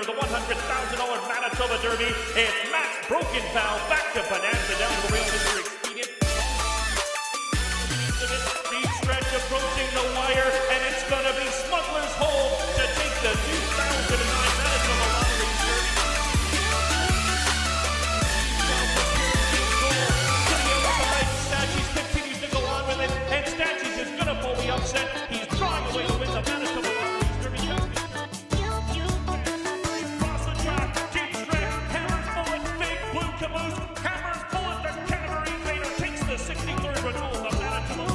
The $100,000 Manitoba Derby. It's Matt's broken pal back to Bonanza down the rail. Mr. Expedient. Speed stretch approaching the wire, and it's going to be Smuggler's Hold to take the 2009 Manitoba Lottery Derby. To the outside, Stachys continues to go on with it, and Stachys is going to pull the upset. He's drawing away to win the Manitoba Lottery Derby. Hammers bullet, the Canterbury Invader takes the 63rd renewal of Manitoba.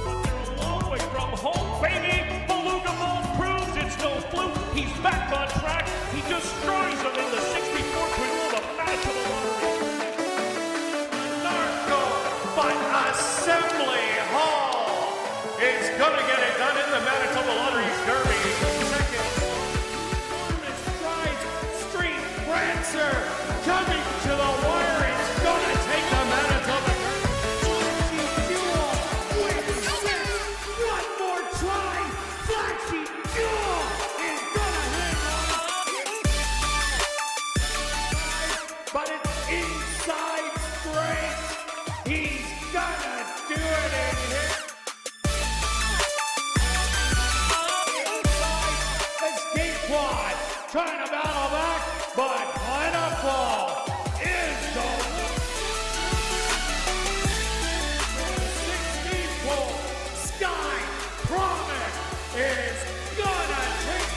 They're a long way from home, baby. Beluga Ball proves it's no fluke. He's back on track. He destroys them in the 64th renewal of Manitoba Lottery. Narco, but Assembly Hall is going to get it done in the Manitoba Lottery Derby. Second, enormous strides, Street Prancer coming to the wire. It's going to take the Manitoba Derby. Wins six. One more try. Flashy Jewel is going to hang on. But it's inside straight. He's going to do it in here. Inside escape quad. Trying to battle back, but Pineapple is the 16th pole. Sky Promise is gonna take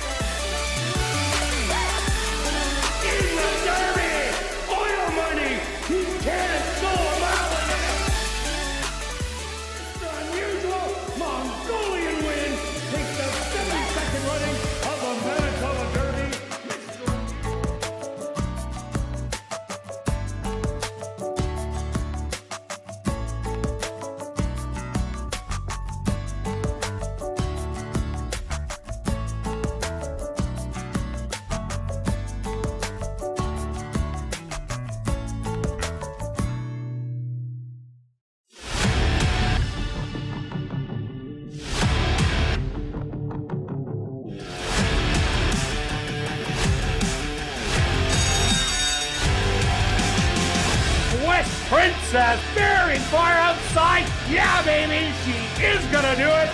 in the Derby. Oil money, he can't go a mile in it. The unusual Mongolian win takes the 72nd running of the Manitoba Derby. Princess very far outside. Yeah, baby, she is gonna do it.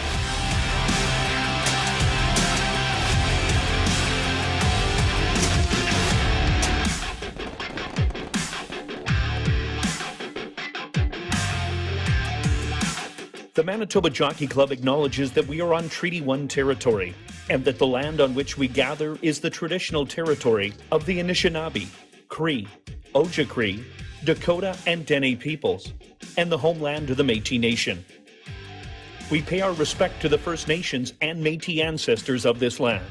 The Manitoba Jockey Club acknowledges that we are on Treaty 1 territory and that the land on which we gather is the traditional territory of the Anishinaabe, Cree, Ojibwe, Dakota, and Dene peoples, and the homeland of the Métis Nation. We pay our respect to the First Nations and Métis ancestors of this land.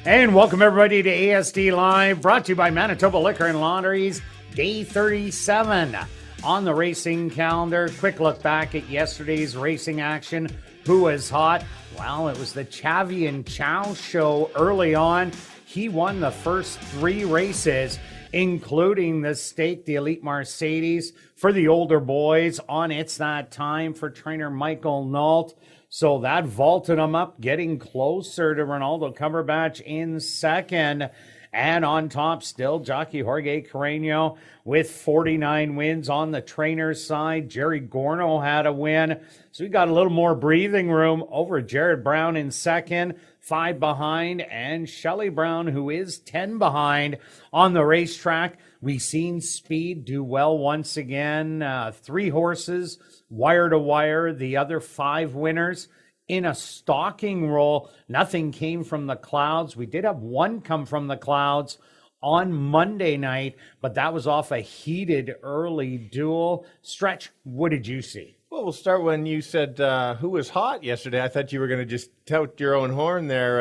And welcome everybody to ASD Live, brought to you by Manitoba Liquor and Lotteries, Day 37 on the racing calendar. Quick look back at yesterday's racing action. Who was hot? Well, it was the Chavi and Chow show early on. He won the first 3 races, including the stake, the Elite Mercedes, for the older boys on It's That Time for trainer Michael Nault. So that vaulted him up, getting closer to Ronaldo Cumberbatch in second. And on top still, jockey Jorge Carreño with 49 wins on the trainer's side. Jerry Gorno had a win. So we got a little more breathing room over Jared Brown in second, 5 behind, and Shelley Brown, who is 10 behind on the racetrack. We've seen Speed do well once again. 3 horses, wire to wire. The other 5 winners in a stalking roll. Nothing came from the clouds. We did have one come from the clouds on Monday night, but that was off a heated early duel. Stretch, what did you see? Well, we'll start when you said who was hot yesterday. I thought you were going to just tout your own horn there,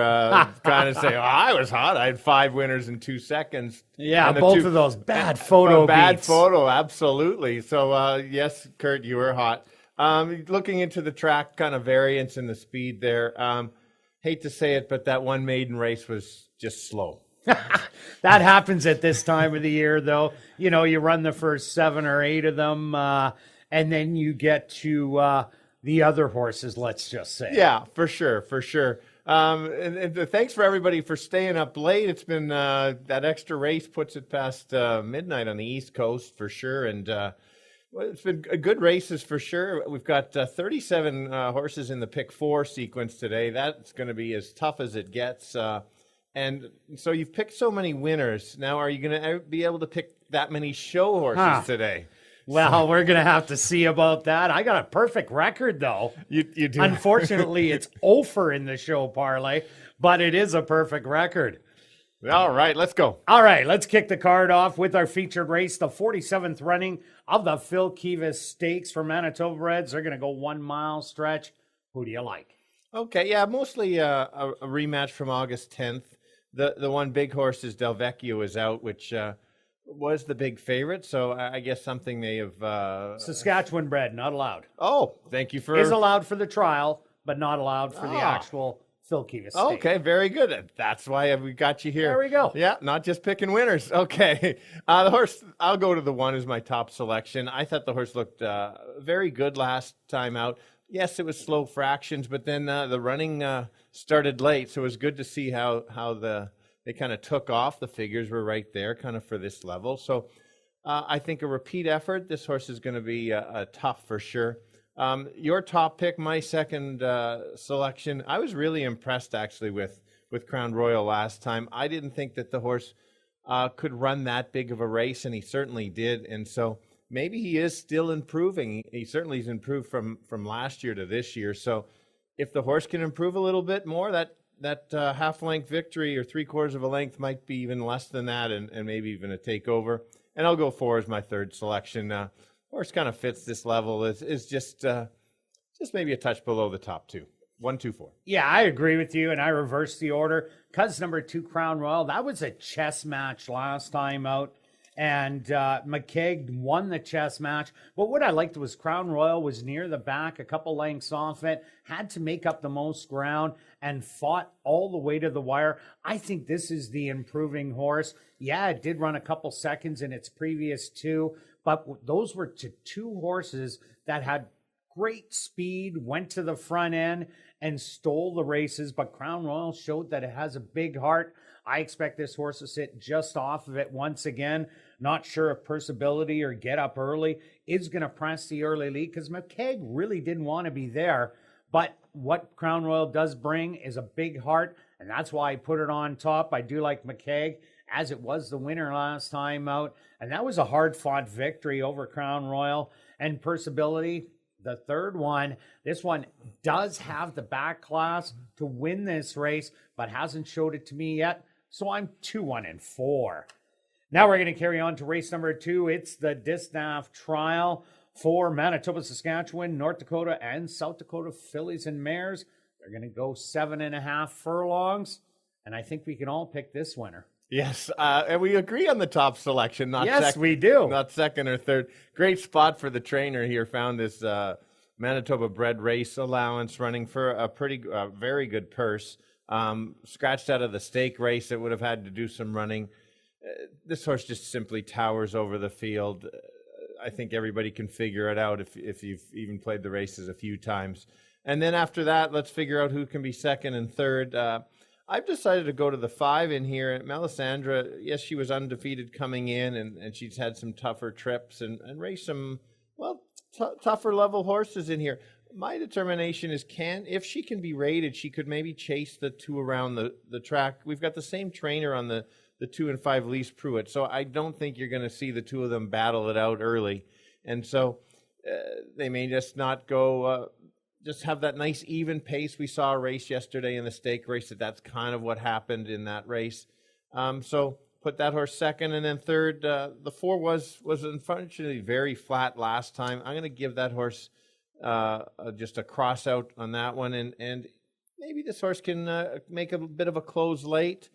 kind of say, I was hot. I had 5 winners in 2 seconds. Yeah, both of those bad photo Bad beats. photo, absolutely. So, yes, Kirt, you were hot. Looking into the track kind of variance in the speed there, hate to say it, but that one maiden race was just slow. That happens at this time of the year, though. You know, you run the first 7 or 8 of them, and then you get to the other horses, let's just say. Yeah, for sure. And thanks for everybody for staying up late. It's been that extra race puts it past midnight on the East Coast for sure, and well, it's been good races for sure. We've got 37 horses in the pick 4 sequence today. That's going to be as tough as it gets. And so you've picked so many winners. Now, are you going to be able to pick that many show horses today? Well, we're going to have to see about that. I got a perfect record, though. You do. Unfortunately, it's over in the show parlay, but it is a perfect record. All right, let's go. All right, let's kick the card off with our featured race, the 47th running of the Phil Kivas Stakes for Manitoba Reds. They're going to go 1 mile stretch. Who do you like? Okay, yeah, mostly a rematch from August 10th. The one big horse is Del Vecchio is out, which was the big favorite. So I guess something they have... Saskatchewan bred, not allowed. Oh, thank you for... Is allowed for the trial, but not allowed for the actual Phil Kivas Stakes. Okay, very good. That's why we got you here. There we go. Yeah, not just picking winners. Okay. The horse, I'll go to the one as my top selection. I thought the horse looked very good last time out. Yes, it was slow fractions, but then the running started late, so it was good to see how they kind of took off. The figures were right there kind of for this level. So I think a repeat effort, this horse is going to be tough for sure. Your top pick, my second selection, I was really impressed actually with Crown Royal last time. I didn't think that the horse could run that big of a race, and he certainly did. And so maybe he is still improving. He certainly has improved from last year to this year. So if the horse can improve a little bit more, that half-length victory or 3/4 of a length might be even less than that, and maybe even a takeover. And I'll go 4 as my third selection. Horse kind of fits this level. Is just maybe a touch below the top 2. 1, 2, 4. Yeah, I agree with you, and I reversed the order. Cuz number 2, Crown Royal, that was a chess match last time out, and McKeag won the chess match. But what I liked was Crown Royal was near the back, a couple lengths off it, had to make up the most ground, and fought all the way to the wire. I think this is the improving horse. Yeah, it did run a couple seconds in its previous 2, but those were to 2 horses that had great speed, went to the front end, and stole the races. But Crown Royal showed that it has a big heart. I expect this horse to sit just off of it once again. Not sure if Perciability or Get Up Early is going to press the early lead, because McKeag really didn't want to be there. But what Crown Royal does bring is a big heart, and that's why I put it on top. I do like McKeag, as it was the winner last time out. And that was a hard-fought victory over Crown Royal. And Perciability, the third one, this one does have the back class to win this race, but hasn't showed it to me yet. So I'm 2, 1, and 4. Now we're going to carry on to race number 2. It's the Distaff Trial for Manitoba, Saskatchewan, North Dakota, and South Dakota fillies and mares. They're going to go 7.5 furlongs. And I think we can all pick this winner. Yes, and we agree on the top selection. Yes, we do. Not second or third. Great spot for the trainer here. Found this Manitoba bred race allowance running for a very good purse. scratched out of the stake race. It would have had to do some running. This horse just simply towers over the field. I think everybody can figure it out if you've even played the races a few times. And then after that, let's figure out who can be second and third. I've decided to go to the 5 in here. Melisandre, yes, she was undefeated coming in, and she's had some tougher trips and raced some, tougher level horses in here. My determination is if she can be rated, she could maybe chase the 2 around the track. We've got the same trainer on the 2 and 5 Lise Pruitt, so I don't think you're going to see the 2 of them battle it out early. And so they may just not go... just have that nice even pace. We saw a race yesterday in the stake race that's kind of what happened in that race. So put that horse second, and then third. The 4 was unfortunately very flat last time. I'm going to give that horse just a cross out on that one, and maybe this horse can make a bit of a close late.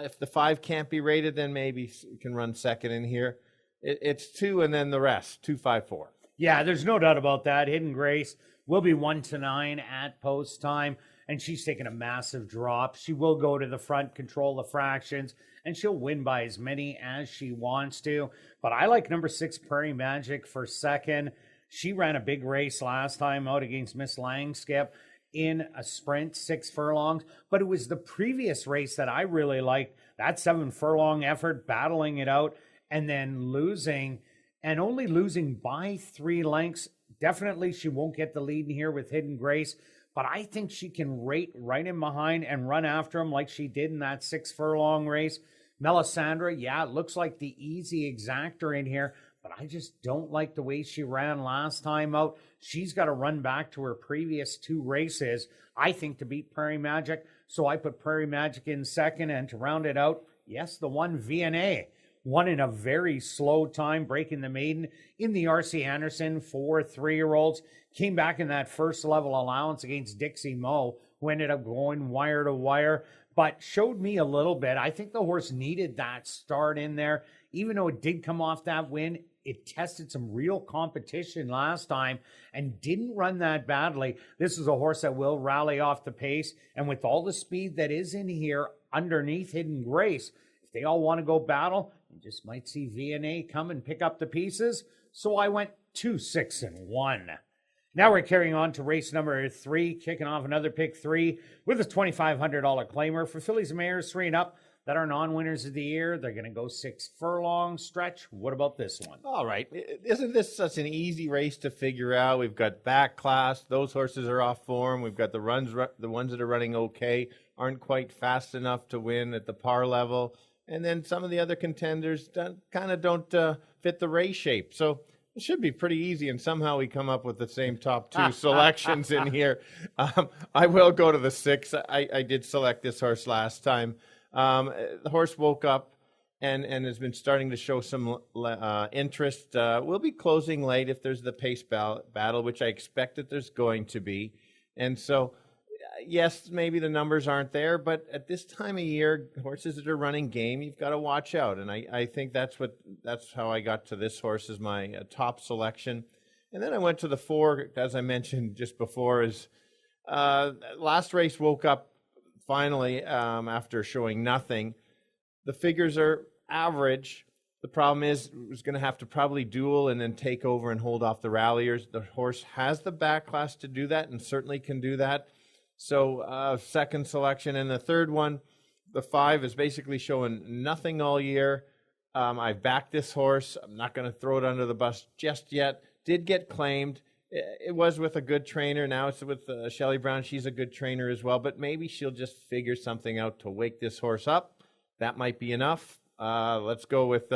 If the 5 can't be rated, then maybe you can run second in here. It's 2 and then the rest, 2, 5, 4. Yeah, there's no doubt about that. Hidden Grace will be 1-9 at post time, and she's taking a massive drop. She will go to the front, control the fractions, and she'll win by as many as she wants to. But I like number 6, Prairie Magic, for second. She ran a big race last time out against Miss Langskip in a sprint, 6 furlongs. But it was the previous race that I really liked, that 7 furlong effort, battling it out, and then losing, and only losing by 3 lengths. Definitely she won't get the lead in here with Hidden Grace, but I think she can rate right in behind and run after him like she did in that 6 furlong race. Melisandre, yeah, it looks like the easy exactor in here, but I just don't like the way she ran last time out. She's got to run back to her previous 2 races, I think, to beat Prairie Magic. So I put Prairie Magic in second, and to round it out, yes, the 1 VNA. Won in a very slow time, breaking the maiden in the R.C. Anderson for 3-year-olds. Came back in that first level allowance against Dixie Moe, who ended up going wire to wire, but showed me a little bit. I think the horse needed that start in there. Even though it did come off that win, it tested some real competition last time and didn't run that badly. This is a horse that will rally off the pace, and with all the speed that is in here underneath Hidden Grace, if they all want to go battle, you just might see VNA come and pick up the pieces. So I went 2, 6, and 1. Now we're carrying on to race number 3, kicking off another pick 3 with a $2,500 claimer for fillies and mares 3 and up that are non-winners of the year. They're going to go 6 furlong stretch. What about this one? All right. Isn't this such an easy race to figure out? We've got back class. Those horses are off form. We've got the ones that are running okay, aren't quite fast enough to win at the par level. And then some of the other contenders kind of don't fit the race shape. So it should be pretty easy, and somehow we come up with the same top 2 selections in here. I will go to the 6. I did select this horse last time. The horse woke up and has been starting to show some interest. We'll be closing late if there's the pace battle, which I expect that there's going to be. And so... yes, maybe the numbers aren't there, but at this time of year, horses that are running game, you've got to watch out. And I think that's how I got to this horse as my top selection. And then I went to the 4, as I mentioned just before, is last race woke up finally after showing nothing. The figures are average. The problem is it was going to have to probably duel and then take over and hold off the ralliers. The horse has the back class to do that and certainly can do that. So second selection. And the third one, the 5, is basically showing nothing all year. I've backed this horse. I'm not going to throw it under the bus just yet. Did get claimed. It was with a good trainer. Now it's with Shelley Brown. She's a good trainer as well. But maybe she'll just figure something out to wake this horse up. That might be enough. Let's go with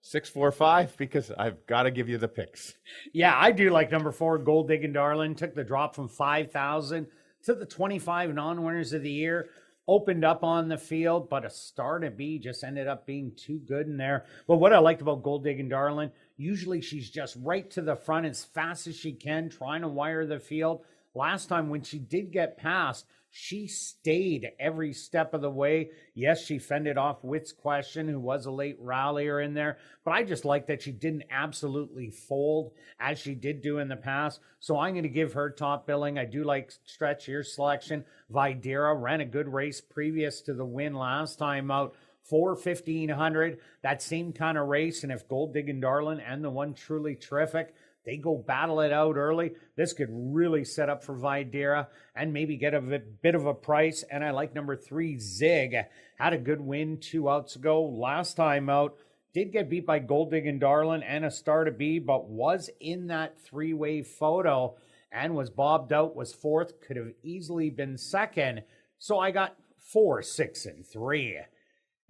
6, 4, 5, because I've got to give you the picks. Yeah, I do like number 4, Gold Digging Darlin'. Took the drop from 5,000 to the 25 non-winners of the year. Opened up on the field, but a star to be just ended up being too good in there. But what I liked about Gold Digging Darlin', usually she's just right to the front as fast as she can, trying to wire the field. Last time when she did get past, She stayed every step of the way. Yes, she fended off Wits Question, who was a late rallier in there, but I just like that she didn't absolutely fold as she did do in the past. So I'm going to give her top billing. I do like Stretch your selection. Videra ran a good race previous to the win last time out. 4:1500, that same kind of race. And if Gold Diggin' Darlin' and the One Truly Terrific, they go battle it out early, this could really set up for Videra and maybe get a bit of a price. And I like number 3, Zig. Had a good win 2 outs ago. Last time out, did get beat by Gold Diggin' Darlin' and A Star to Be, but was in that 3-way photo and was bobbed out, was 4th, could have easily been 2nd. So I got 4, 6, and 3.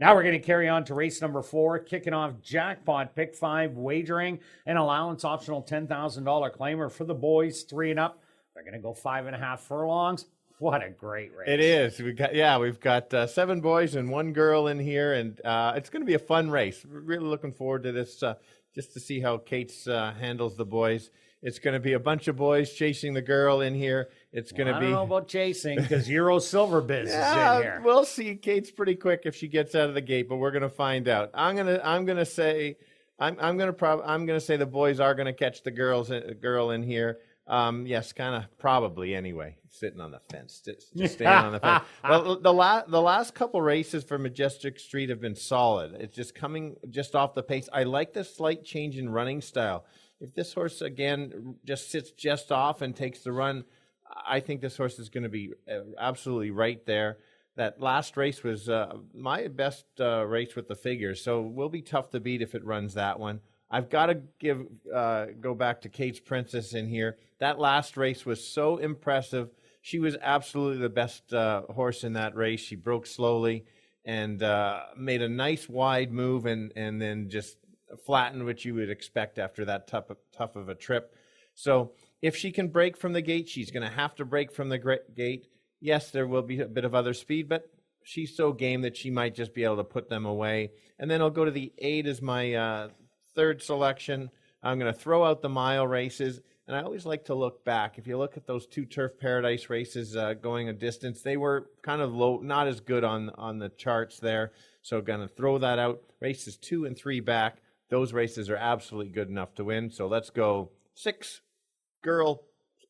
Now we're going to carry on to race number 4, kicking off jackpot pick 5 wagering, an allowance optional $10,000 claimer for the boys 3 and up. They're going to go 5.5 furlongs. What a great race. It is. We've got 7 boys and 1 girl in here, and it's going to be a fun race. We're really looking forward to this, just to see how Kate's handles the boys. It's going to be a bunch of boys chasing the girl in here. It's going to be. I don't know about chasing because Euro Silver Biz is in here. We'll see. Kate's pretty quick if she gets out of the gate, but we're going to find out. I'm going to say the boys are going to catch the girl in here. Yes, kind of probably anyway. Sitting on the fence, just staying on the fence. Well, the last couple races for Majestic Street have been solid. It's just coming just off the pace. I like the slight change in running style. If this horse, again, just sits just off and takes the run, I think this horse is going to be absolutely right there. That last race was my best race with the figures, so will be tough to beat if it runs that one. I've got to go back to Kate's Princess in here. That last race was so impressive. She was absolutely the best horse in that race. She broke slowly and made a nice wide move and then just flattened what you would expect after that tough of a trip. So if she can break from the gate, she's going to have to break from the gate. Yes, there will be a bit of other speed, but she's so game that she might just be able to put them away. And then I'll go to the 8 as my third selection. I'm going to throw out the mile races, and I always like to look back. If you look at those 2 Turf Paradise races going a distance, they were kind of low, not as good on the charts there. So going to throw that out. Races 2 and 3 back. Those races are absolutely good enough to win. So let's go 6, girl,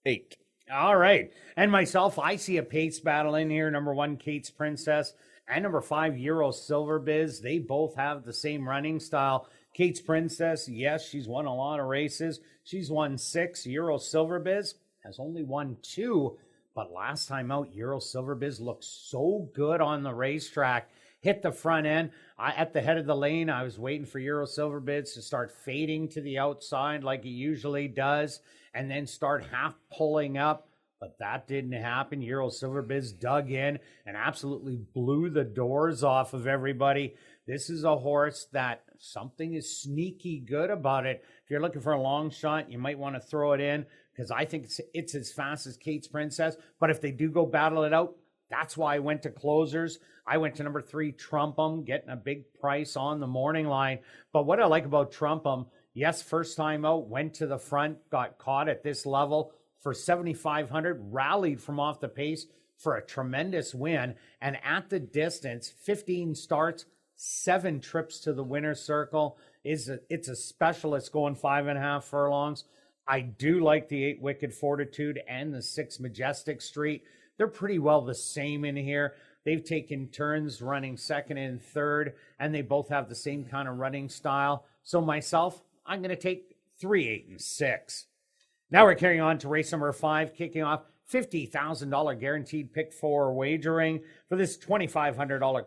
8. All right. And myself, I see a pace battle in here. Number 1, Kate's Princess, and number 5, Euro Silver Biz. They both have the same running style. Kate's Princess, yes, she's won a lot of races. She's won 6. Euro Silver Biz has only won 2. But last time out, Euro Silver Biz looked so good on the racetrack. Hit the front end. At the head of the lane, I was waiting for Euro Silver Biz to start fading to the outside like he usually does, and then start half pulling up. But that didn't happen. Euro Silver Biz dug in and absolutely blew the doors off of everybody. This is a horse that something is sneaky good about it. If you're looking for a long shot, you might want to throw it in because I think it's as fast as Kate's Princess. But if they do go battle it out, that's why I went to closers. I went to number 3, Trump'em, getting a big price on the morning line. But what I like about Trump'em, yes, first time out, went to the front, got caught at this level for 7,500, rallied from off the pace for a tremendous win. And at the distance, 15 starts, 7 trips to the winner's circle. It's a specialist going 5.5 furlongs. I do like the 8 Wicked Fortitude and the 6 Majestic Street. They're pretty well the same in here. They've taken turns running 2nd and 3rd, and they both have the same kind of running style. So myself, I'm going to take 3, 8, and 6. Now we're carrying on to race number 5, kicking off $50,000 guaranteed pick 4 wagering for this $2,500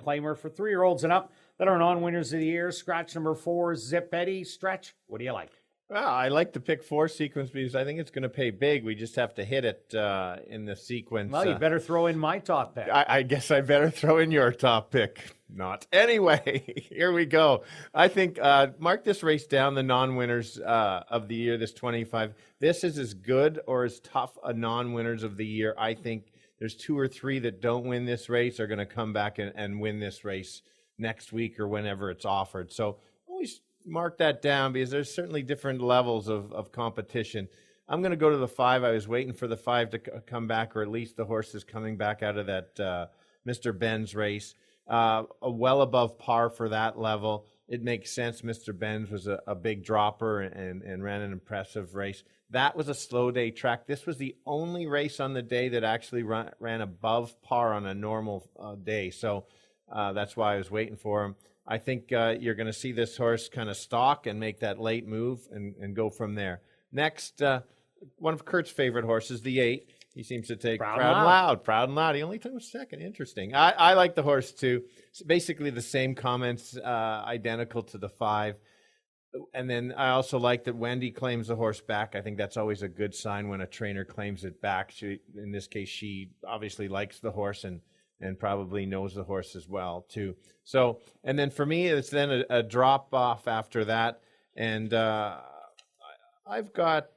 claimer for 3-year-olds and up that are non-winners of the year. Scratch number 4, Zip Eddie. Stretch, what do you like? Well, I like the pick 4 sequence because I think it's going to pay big. We just have to hit it in the sequence. Well, you better throw in my top pick. I guess I better throw in your top pick. Not. Anyway, here we go. I think mark this race down, the non-winners of the year, this 25. This is as good or as tough a non-winners of the year. I think there's 2 or 3 that don't win this race are going to come back and win this race next week or whenever it's offered. So always mark that down because there's certainly different levels of competition. I'm going to go to the 5. I was waiting for the 5 to come back, or at least the horse is coming back out of that Mr. Benz race. Well above par for that level. It makes sense. Mr. Benz was a big dropper and ran an impressive race. That was a slow day track. This was the only race on the day that actually ran above par on a normal day. So that's why I was waiting for him. I think you're going to see this horse kind of stalk and make that late move and go from there. Next, one of Kirt's favorite horses, the 8. He seems to take Proud and Loud. Proud and Loud. He only took a second. Interesting. I like the horse too. It's basically the same comments, identical to the 5. And then I also like that Wendy claims the horse back. I think that's always a good sign when a trainer claims it back. In this case, she obviously likes the horse and probably knows the horse as well too. So, and then for me, it's then a drop off after that. And I've got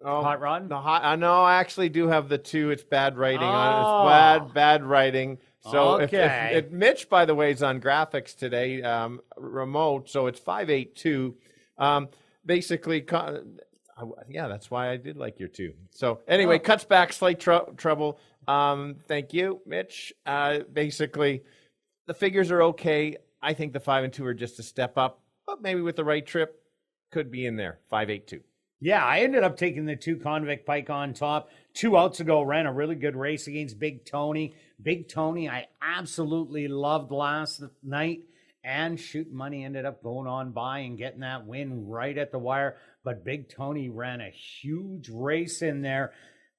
Hot Rod? I know I actually do have the 2. It's bad writing on it. It's bad writing. So okay. if Mitch, by the way, is on graphics today, remote, so it's 582. Basically, yeah, that's why I did like your 2. So anyway, cuts back, slight trouble. Thank you, Mitch. Basically, the figures are okay. I think the 5 and 2 are just a step up, but maybe with the right trip, could be in there. 582. Yeah, I ended up taking the 2 Convict Pike on top. 2 outs ago, ran a really good race against Big Tony. Big Tony, I absolutely loved last night. And Shoot Money ended up going on by and getting that win right at the wire. But Big Tony ran a huge race in there.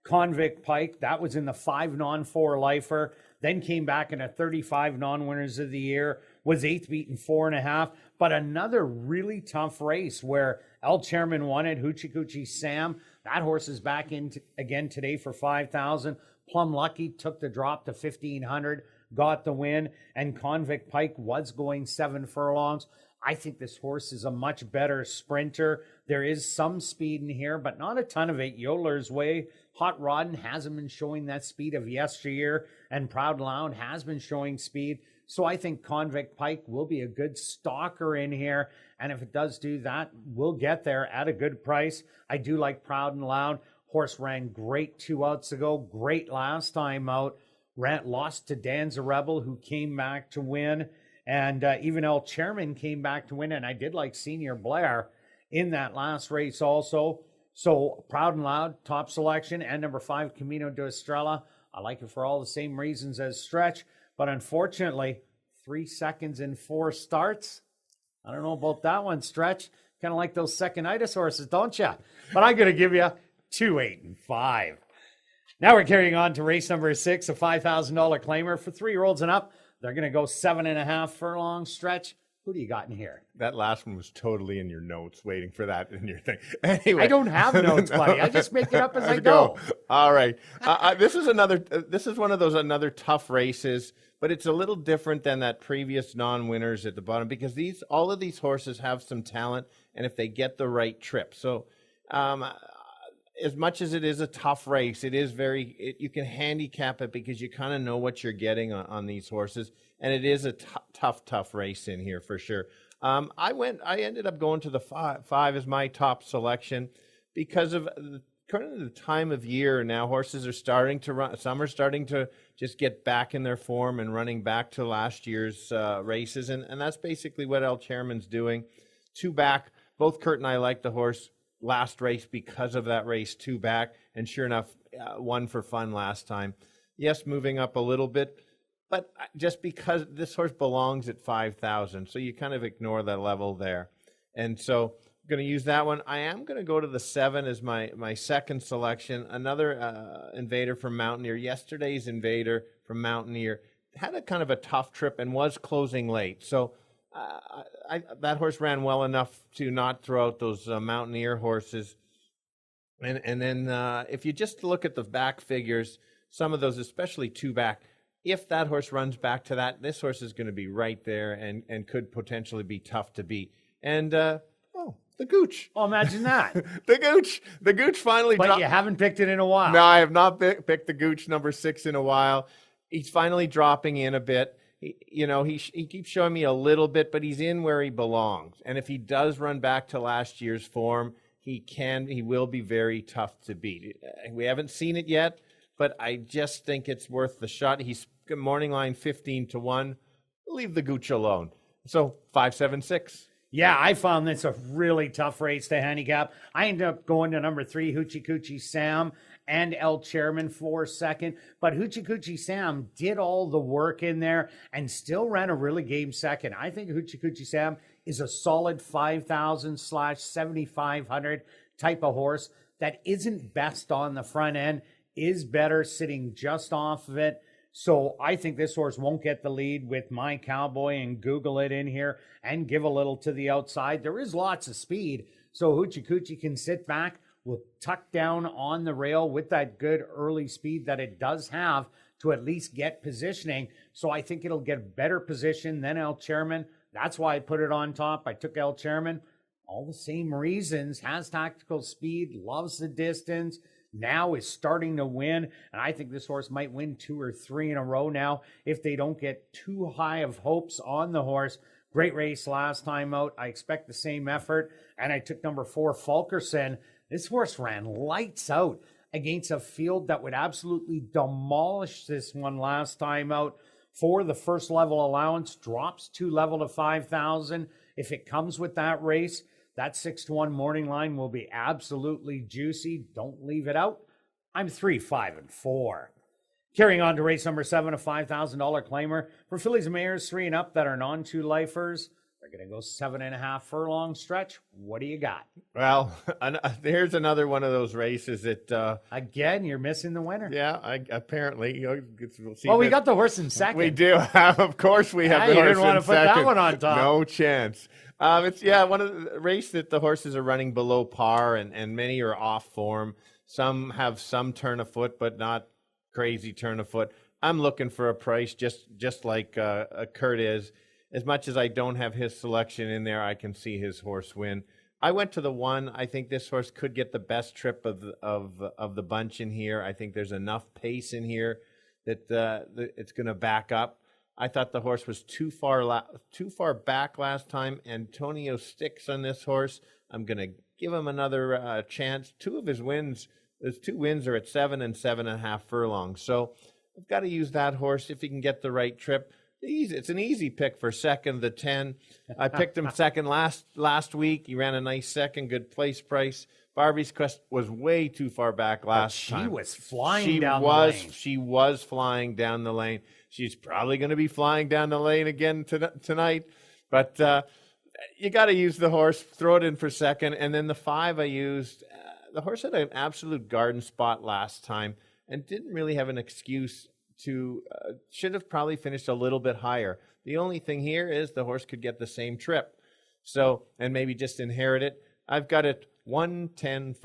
Convict Pike, that was in the 5 non-4 lifer. Then came back in a 35 non-winners of the year. Was 8th beaten 4.5. But another really tough race where El Chairman won it. Hoochie Coochie Sam. That horse is back in again today for 5,000. Plum Lucky took the drop to 1,500. Got the win. And Convict Pike was going 7 furlongs. I think this horse is a much better sprinter. There is some speed in here, but not a ton of it. Yodeler's Way. Hot Rodden hasn't been showing that speed of yesteryear. And Proud and Loud has been showing speed. So I think Convict Pike will be a good stalker in here. And if it does do that, we'll get there at a good price. I do like Proud and Loud. Horse ran great 2 outs ago. Great last time out. Lost to Danza Rebel, who came back to win. And even El Chairman came back to win. And I did like Senior Blair in that last race also. So Proud and Loud, top selection. And number 5, Camino de Estrella. I like it for all the same reasons as Stretch. But unfortunately, 3 seconds in 4 starts. I don't know about that one, Stretch. Kind of like those second-itis horses, don't you? But I'm going to give you 2, 8, and 5. Now we're carrying on to race number 6, a $5,000 claimer for 3-year-olds and up. They're going to go 7.5 furlong. Stretch, who do you got in here? That last one was totally in your notes, waiting for that in your thing. Anyway, I don't have notes, buddy. I just make it up as I go. All right. This is one of those another tough races, but it's a little different than that previous non-winners at the bottom because all of these horses have some talent, and if they get the right trip. So as much as it is a tough race, it is you can handicap it because you kind of know what you're getting on these horses. And it is a tough race in here for sure. I ended up going to the 5 as my top selection because of kind of the time of year now. Horses are starting to run. Some are starting to just get back in their form and running back to last year's races. And that's basically what El Chairman's doing. 2 back. Both Kirt and I like the horse last race because of that race, 2 back. And sure enough, 1 for fun last time. Yes, moving up a little bit. But just because this horse belongs at 5,000, so you kind of ignore that level there. And so I'm going to use that one. I am going to go to the 7 as my second selection. Another Invader from Mountaineer. Yesterday's Invader from Mountaineer had a kind of a tough trip and was closing late. So that horse ran well enough to not throw out those Mountaineer horses. And then if you just look at the back figures, some of those, especially 2 back, if that horse runs back to that, this horse is going to be right there and could potentially be tough to beat. And, the Gooch. Oh, imagine that. The Gooch finally dropped. But you haven't picked it in a while. No, I have not picked the Gooch number 6 in a while. He's finally dropping in a bit. He keeps showing me a little bit, but he's in where he belongs. And if he does run back to last year's form, he will be very tough to beat. We haven't seen it yet, but I just think it's worth the shot. He's morning line 15-1. Leave the Gooch alone. So 5-7-6. Yeah, I found this a really tough race to handicap. I ended up going to number 3, Hoochie Coochie Sam, and El Chairman for second. But Hoochie Coochie Sam did all the work in there and still ran a really game second. I think Hoochie Coochie Sam is a solid 5,000/7,500 type of horse that isn't best on the front end, is better sitting just off of it. So I think this horse won't get the lead with My Cowboy and Google it in here and give a little to the outside. There is lots of speed, so Hoochie Coochie can sit back, will tuck down on the rail with that good early speed that it does have to at least get positioning. So I think it'll get better position than El Chairman. That's why I put it on top. I took El Chairman. All the same reasons. Has tactical speed, loves the distance, now is starting to win. And I think this horse might win 2 or 3 in a row now if they don't get too high of hopes on the horse. Great race last time out. I expect the same effort. And I took number 4, Fulkerson. This horse ran lights out against a field that would absolutely demolish this one last time out. For the first level allowance, drops 2 level to 5,000. If it comes with that race, that 6-1 morning line will be absolutely juicy. Don't leave it out. I'm 3, 5, and 4. Carrying on to race number 7, a $5,000 claimer for fillies and mares 3 and up that are non-2 lifers. They're going to go 7.5 furlong stretch. What do you got? Well, here's another one of those races that... Again, you're missing the winner. Yeah, apparently. We'll see. Well, we got the horse in second. We do have, of course, we have the you horse didn't want in to put second. that one on top. No chance. It's one of the race that the horses are running below par, and many are off form. Some have some turn of foot, but not crazy turn of foot. I'm looking for a price just like Kirt is. As much as I don't have his selection in there, I can see his horse win. I went to the 1. I think this horse could get the best trip of the bunch in here. I think there's enough pace in here that it's going to back up. I thought the horse was too far back last time. Antonio sticks on this horse. I'm going to give him another chance. 2 of his wins, his 2 wins are at 7 and 7.5 furlongs. So I've got to use that horse if he can get the right trip. It's an easy pick for second, the 10. I picked him second last week. He ran a nice second, good place price. Barbie's Quest was way too far back last time. She was flying down the lane. She was flying down the lane. She's probably going to be flying down the lane again tonight. But you got to use the horse, throw it in for second. And then the 5 I used, the horse had an absolute garden spot last time and didn't really have an excuse to should have probably finished a little bit higher. The only thing here is the horse could get the same trip. So, and maybe just inherit it. I've got it 1-10-5.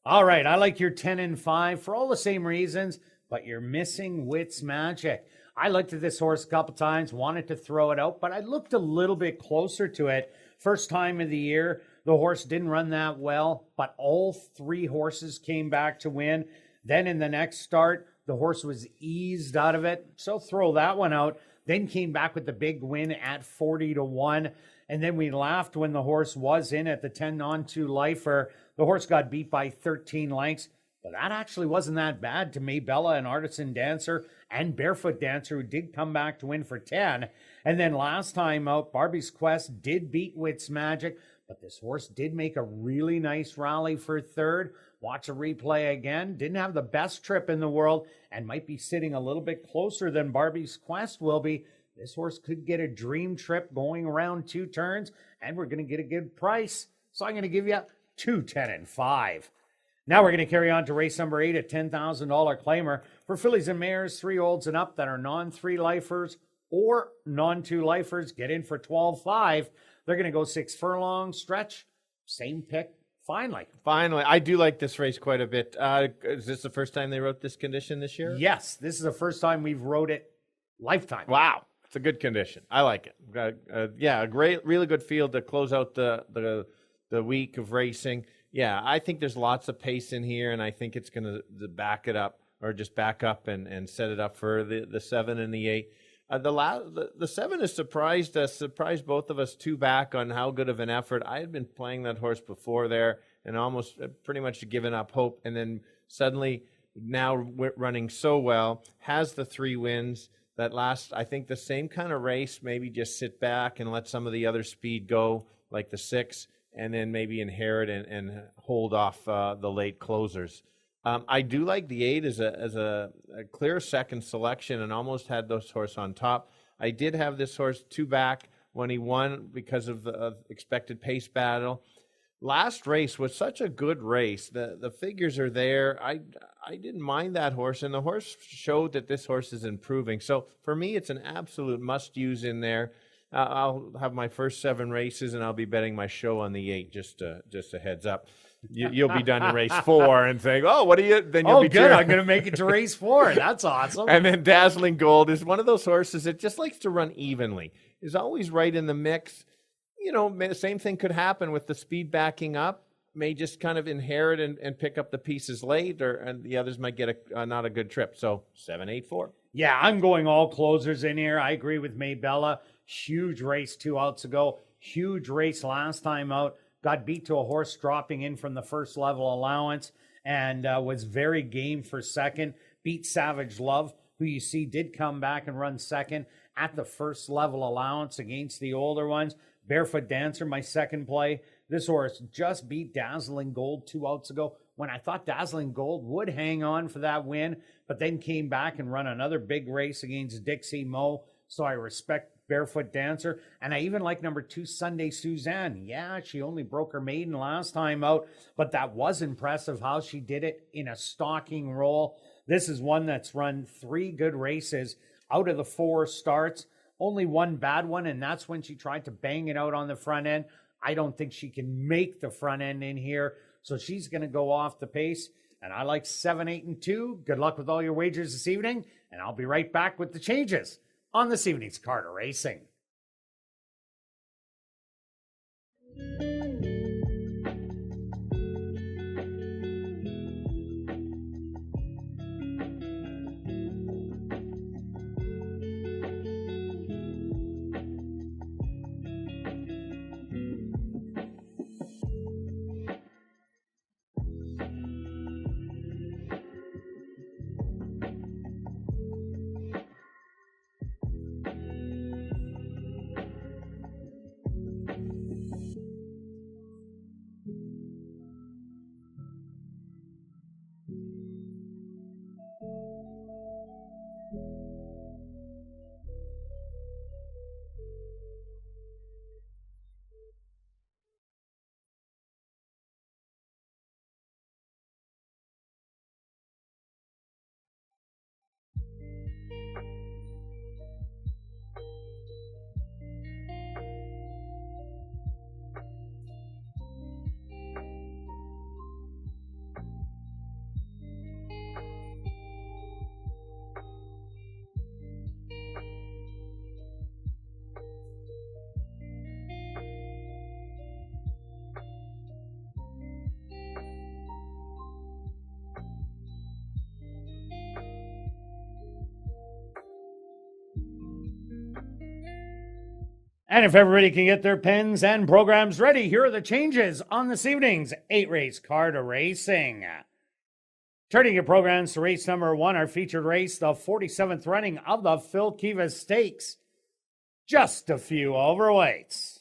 All right, I like your 10 and 5 for all the same reasons, but you're missing Wits Magic. I looked at this horse a couple times, wanted to throw it out, but I looked a little bit closer to it. First time of the year, the horse didn't run that well, but all 3 horses came back to win. Then in the next start, the horse was eased out of it, so throw that one out. Then came back with the big win at 40-1. And then we laughed when the horse was in at the 10 non-2 lifer. The horse got beat by 13 lengths, but that actually wasn't that bad to Maybella and Artisan Dancer and Barefoot Dancer, who did come back to win for 10. And then last time out, Barbie's Quest did beat Wits Magic, but this horse did make a really nice rally for third. Watch a replay again. Didn't have the best trip in the world and might be sitting a little bit closer than Barbie's Quest will be. This horse could get a dream trip going around 2 turns, and we're going to get a good price. So I'm going to give you 2, 10, and 5. Now we're going to carry on to race number 8, a $10,000 claimer for fillies and mares 3 olds and up that are non-3 lifers or non-2 lifers. Get in for 12.5. They're going to go 6 furlong stretch. Same pick. Finally, I do like this race quite a bit. Is this the first time they wrote this condition this year? Yes, this is the first time we've wrote it lifetime. Wow, it's a good condition. I like it. A great, really good field to close out the week of racing. Yeah, I think there's lots of pace in here, and I think it's going to back it up or just back up and set it up for the 7 and the 8. The 7 has surprised both of us 2 back on how good of an effort. I had been playing that horse before there and almost pretty much given up hope. And then suddenly now running so well, has the 3 wins. That last, I think the same kind of race, maybe just sit back and let some of the other speed go, like the 6, and then maybe inherit and hold off the late closers. I do like the 8 as a clear second selection, and almost had this horse on top. I did have this horse 2 back when he won because of the expected pace battle. Last race was such a good race. The figures are there. I didn't mind that horse, and the horse showed that this horse is improving. So for me, it's an absolute must-use in there. I'll have my first 7 races, and I'll be betting my show on the 8. Just a heads up. You'll be done in race 4 and saying, "Oh, what are you?" Then you'll be good. I'm going to make it to race 4. That's awesome. And then Dazzling Gold is one of those horses that just likes to run evenly. Is always right in the mix. You know, the same thing could happen with the speed backing up. May just kind of inherit and pick up the pieces late, and the others might get not a good trip. So 7, 8, 4. Yeah, I'm going all closers in here. I agree with Maybella. Huge race 2 outs ago. Huge race last time out. Got beat to a horse dropping in from the first level allowance, and was very game for second. Beat Savage Love, who you see did come back and run second at the first level allowance against the older ones. Barefoot Dancer, my second play. This horse just beat Dazzling Gold 2 outs ago when I thought Dazzling Gold would hang on for that win, but then came back and run another big race against Dixie Mo. So I respect Barefoot Dancer. And I even like number 2, Sunday Suzanne. Yeah, she only broke her maiden last time out, but that was impressive how she did it in a stalking role. This is one that's run 3 good races out of the 4 starts. Only 1 bad one, and that's when she tried to bang it out on the front end. I don't think she can make the front end in here, so she's going to go off the pace. And I like 7, 8, and 2. Good luck with all your wagers this evening, and I'll be right back with the changes on this evening's Carter Racing. And if everybody can get their pens and programs ready, here are the changes on this evening's 8-race Carter Racing. Turning your programs to race number 1, our featured race, the 47th running of the Phil Kivas Stakes. Just a few overweights.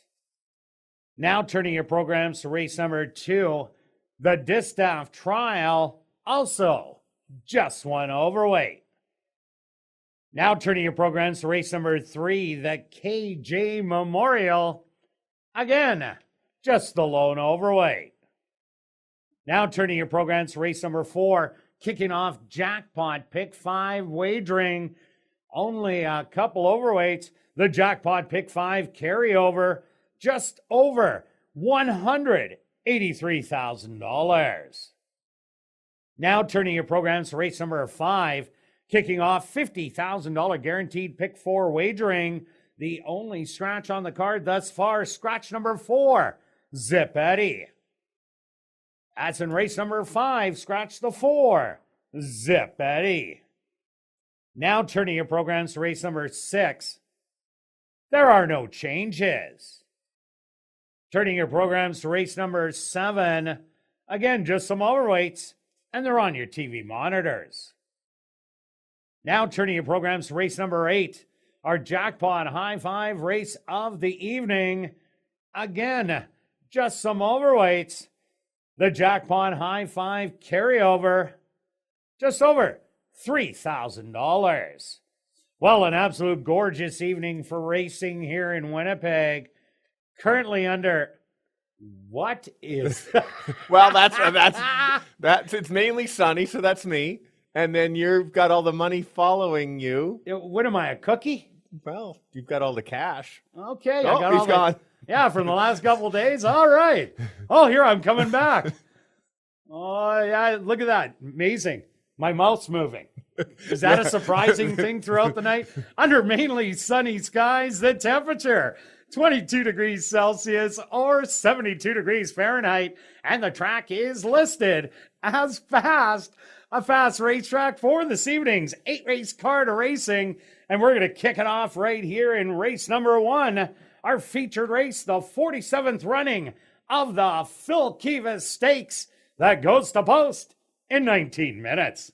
Now turning your programs to race number 2, the Distaff Trial, also just 1 overweight. Now turning your programs to race number 3, the KJ Memorial. Again, just the lone overweight. Now turning your programs to race number 4, kicking off Jackpot Pick 5 wagering. Only a couple overweights. The Jackpot Pick 5 carryover, just over $183,000. Now turning your programs to race number 5, kicking off $50,000 guaranteed pick 4 wagering. The only scratch on the card thus far, scratch number 4, Zip Eddie. That's in race number 5, scratch the 4, Zip Eddie. Now turning your programs to race number 6, there are no changes. Turning your programs to race number 7, Again, just some overweights, and they're on your TV monitors. Now turning your programs to race number 8, our jackpot high five race of the evening. Again, just some overweights. The jackpot high five carryover, just over $3,000. Well, an absolute gorgeous evening for racing here in Winnipeg. Currently under, what is Well, that's it's mainly sunny, so that's me. And then you've got all the money following you. What am I, a cookie? Well, you've got all the cash. Okay, Oh, I got he's all gone. Yeah, from the last couple of days. All right. Oh, here I'm coming back. Oh, yeah, look at that. Amazing. My mouth's moving. Is that a surprising thing throughout the night? Under mainly sunny skies, the temperature 22 degrees Celsius or 72 degrees Fahrenheit, and the track is listed as a fast racetrack for this evening's 8-race card racing, and we're going to kick it off right here in race number 1, our featured race, the 47th running of the Phil Kivas Stakes that goes to post in 19 minutes.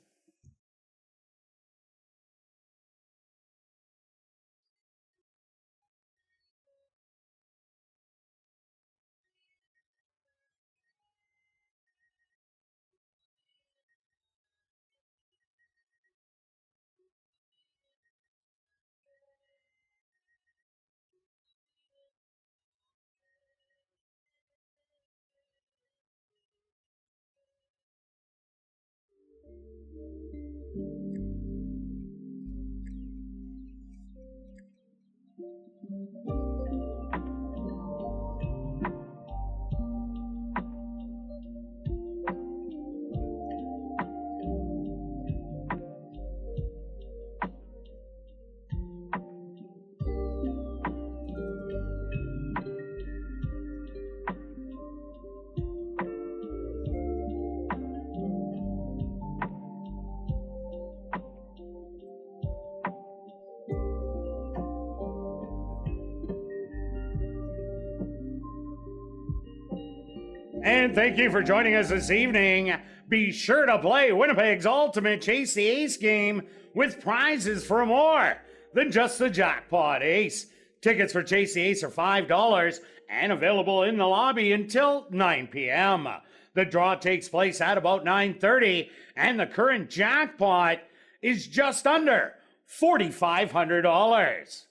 And thank you for joining us this evening. Be sure to play Winnipeg's ultimate Chase the Ace game with prizes for more than just the jackpot ace. Tickets for Chase the Ace are $5 and available in the lobby until 9 p.m. The draw takes place at about 9:30, and the current jackpot is just under $4,500.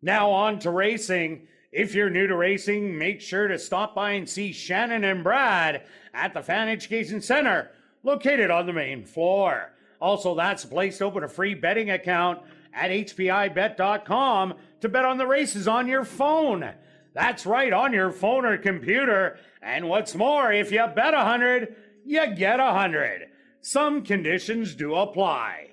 Now on to racing. If you're new to racing, make sure to stop by and see Shannon and Brad at the Fan Education Center, located on the main floor. Also, that's a place to open a free betting account at hpibet.com to bet on the races on your phone. That's right, on your phone or computer. And what's more, if you bet 100, you get 100. Some conditions do apply.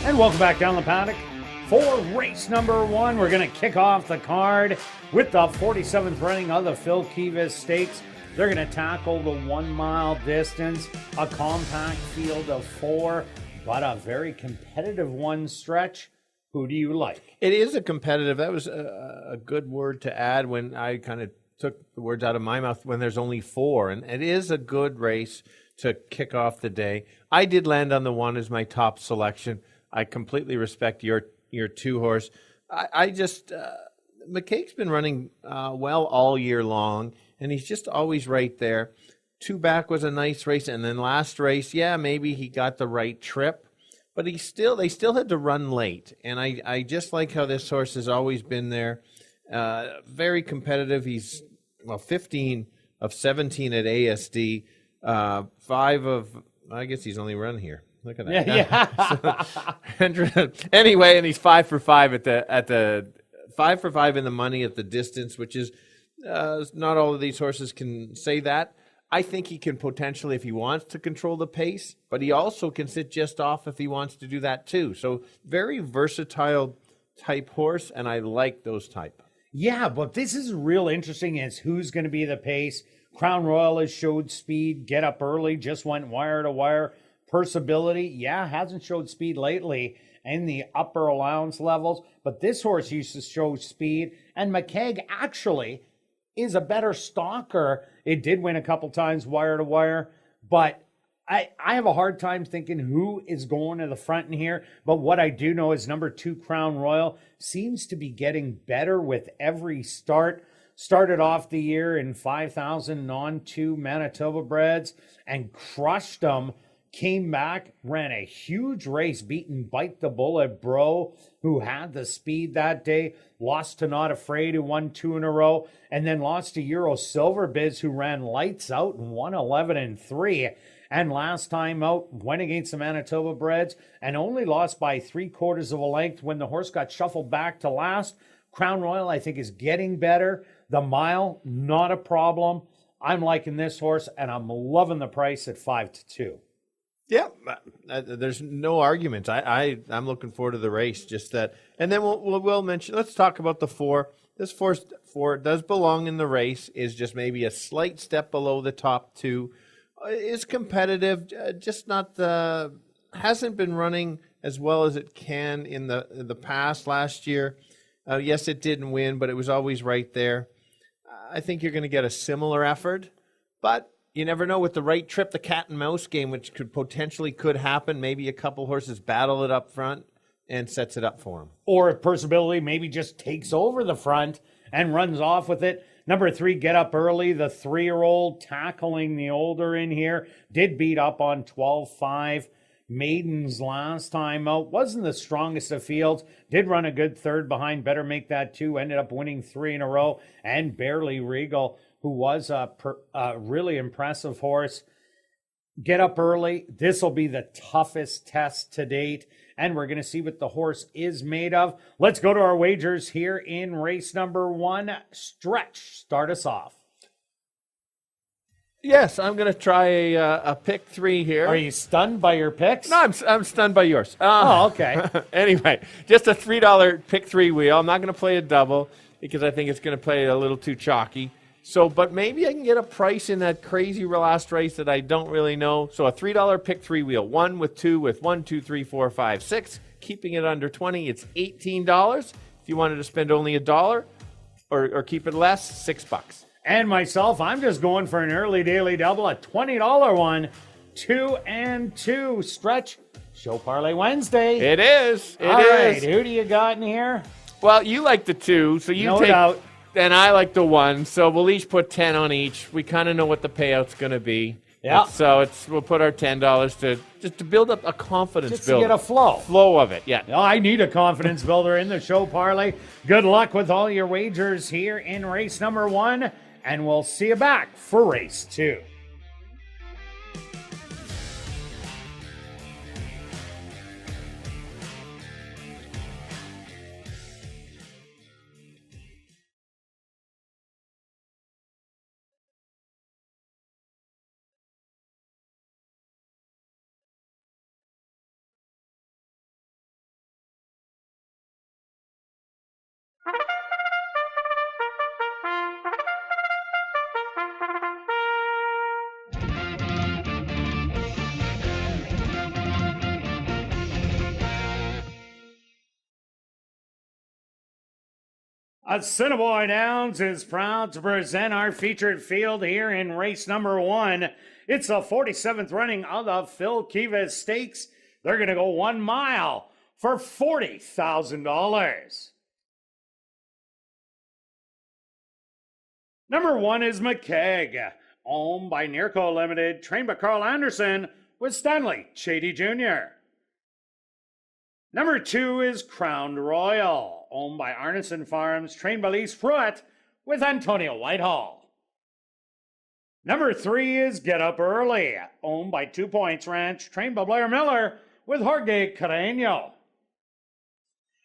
And welcome back down the paddock for race number 1. We're going to kick off the card with the 47th running of the Phil Kivas Stakes. They're going to tackle the 1 mile distance, a compact field of 4, but a very competitive one stretch. Who do you like? It is a competitive. That was a good word to add when I kind of took the words out of my mouth when there's only 4. And it is a good race to kick off the day. I did land on the 1 as my top selection. I completely respect your 2 horse. I just McCaig's been running well all year long, and he's just always right there. 2 back was a nice race, and then last race, yeah, maybe he got the right trip, but they still had to run late. And I just like how this horse has always been there. Very competitive. He's 15 of 17 at ASD. 5 of, I guess he's only run here. Look at that. Yeah. Anyway, and he's 5 for 5 at the 5 for 5 in the money at the distance, which is not all of these horses can say that. I think he can potentially, if he wants to control the pace, but he also can sit just off if he wants to do that too. So very versatile type horse, and I like those type. Yeah, but this is real interesting as who's going to be the pace. Crown Royal has showed speed, get up early, just went wire to wire. Purseability, yeah, hasn't showed speed lately in the upper allowance levels, but this horse used to show speed, and McCaig actually is a better stalker. It did win a couple times wire to wire, but I have a hard time thinking who is going to the front in here. But what I do know is number 2 Crown Royal seems to be getting better with every start. Started off the year in 5,000 non-2 Manitoba breds and crushed them. Came back, ran a huge race, beaten Bite the Bullet Bro, who had the speed that day, lost to Not Afraid, who won 2 in a row, and then lost to Euro Silver Biz, who ran lights out and won 11-3. And last time out, went against the Manitoba breds and only lost by 3/4 of a length when the horse got shuffled back to last. Crown Royal, I think, is getting better. The mile, not a problem. I'm liking this horse, and I'm loving the price at 5-2. Yeah, there's no argument. I'm looking forward to the race. Just that, and then we'll mention. Let's talk about the 4. This 4 does belong in the race. Is just maybe a slight step below the top 2. Is competitive, just not the. Hasn't been running as well as it can in the past. Last year, yes, it didn't win, but it was always right there. I think you're going to get a similar effort, but. You never know with the right trip, the cat and mouse game, which could happen. Maybe a couple horses battle it up front and sets it up for them. Or if Purseability maybe just takes over the front and runs off with it. Number 3, Get Up Early, the 3-year-old tackling the older in here. Did beat up on 12-5 Maidens last time out. Wasn't the strongest of fields. Did run a good third behind Better Make That 2. Ended up winning 3 in a row. And Barely Regal, who was a really impressive horse. Get Up Early. This will be the toughest test to date, and we're going to see what the horse is made of. Let's go to our wagers here in race number 1. Stretch, start us off. Yes, I'm going to try a pick 3 here. Are you stunned by your picks? No, I'm stunned by yours. Oh, okay. Anyway, just a $3 pick 3 wheel. I'm not going to play a double because I think it's going to play a little too chalky. So, but maybe I can get a price in that crazy last race that I don't really know. So a $3 pick 3 wheel, 1 with 2 with 1, 2, 3, 4, 5, 6. Keeping it under 20, it's $18. If you wanted to spend only $1 or keep it less, $6. And myself, I'm just going for an early daily double, a $20 one, 2 and 2 stretch. Show Parlay Wednesday. It is. All right, who do you got in here? Well, you like the 2, so you no take. Doubt. And I like the 1, so we'll each put 10 on each. We kind of know what the payout's going to be. Yeah. So we'll put our $10 to build up a confidence just builder. To get a flow of it. Yeah. Oh, I need a confidence builder in the show parlay. Good luck with all your wagers here in race number 1, and we'll see you back for race 2. Assiniboia Downs is proud to present our featured field here in race number 1. It's the 47th running of the Phil Kivas Stakes. They're going to go 1 mile for $40,000. Number 1 is McKeag, owned by Nearco Limited, trained by Carl Anderson with Stanley Chady Jr. Number 2 is Crowned Royal, owned by Arneson Farms, trained by Lise Pruitt with Antonio Whitehall. Number 3 is Get Up Early, owned by 2 Points Ranch, trained by Blair Miller with Jorge Carreño.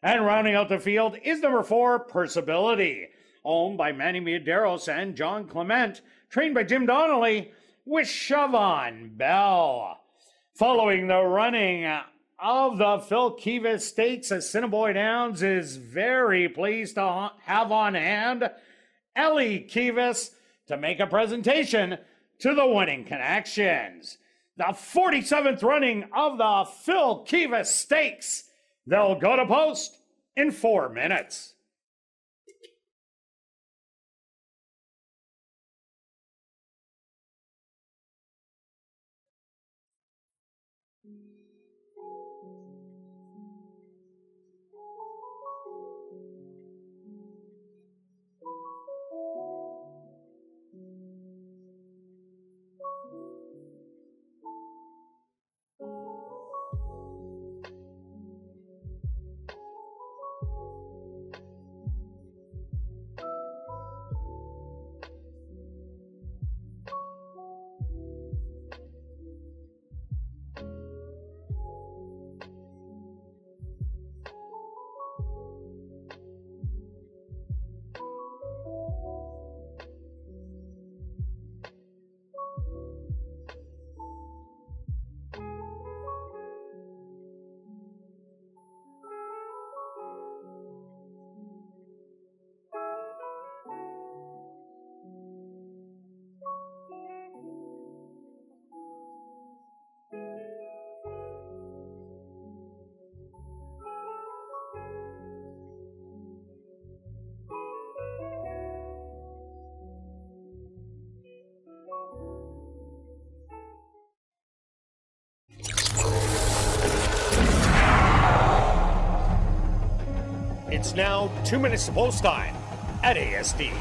And rounding out the field is number 4, Percibility, owned by Manny Medeiros and John Clement, trained by Jim Donnelly with Siobhan Bell. Following the running of the Phil Kivas Stakes, Assiniboia Downs is very pleased to have on hand Ellie Kivas to make a presentation to the winning connections. The 47th running of the Phil Kivas Stakes. They'll go to post in 4 minutes. It's now 2 minutes to post time at ASD.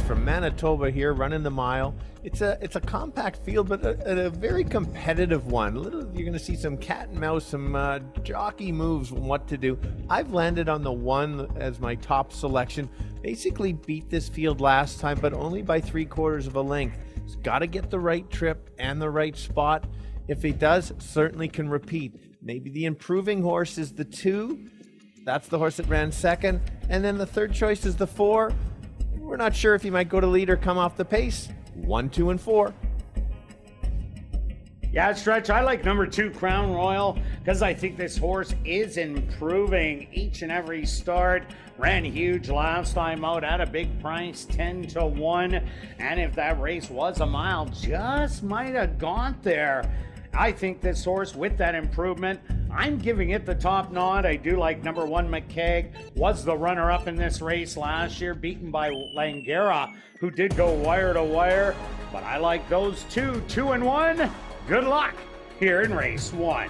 From Manitoba here running the mile. It's a compact field, but a very competitive one. You're going to see some cat and mouse, some jockey moves on what to do. I've landed on the 1 as my top selection. Basically beat this field last time, but only by 3/4 of a length. He's got to get the right trip and the right spot. If he does, certainly can repeat. Maybe the improving horse is the 2. That's the horse that ran second. And then the third choice is the 4. We're not sure if he might go to lead or come off the pace. 1, 2, and 4. Yeah, Stretch, I like number 2, Crown Royal, because I think this horse is improving each and every start. Ran huge last time out at a big price, 10-1. And if that race was a mile, just might have gone there. I think this horse, with that improvement, I'm giving it the top nod. I do like number 1, McKeag. Was the runner-up in this race last year, beaten by Langara, who did go wire to wire. But I like those 2, 2 and 1. Good luck here in race 1.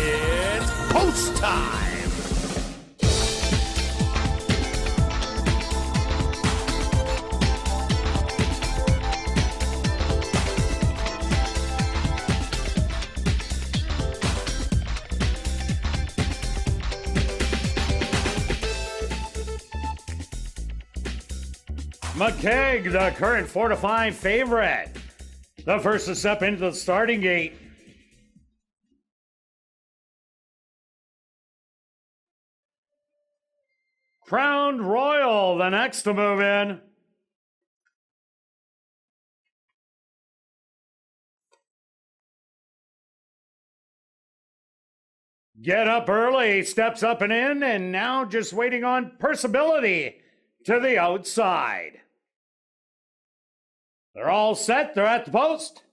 It's post time. McKeag, the current 4-5 favorite. The first to step into the starting gate. Crowned Royal, the next to move in. Get Up Early steps up and in, and now just waiting on Percibility to the outside. They're all set. They're at the post.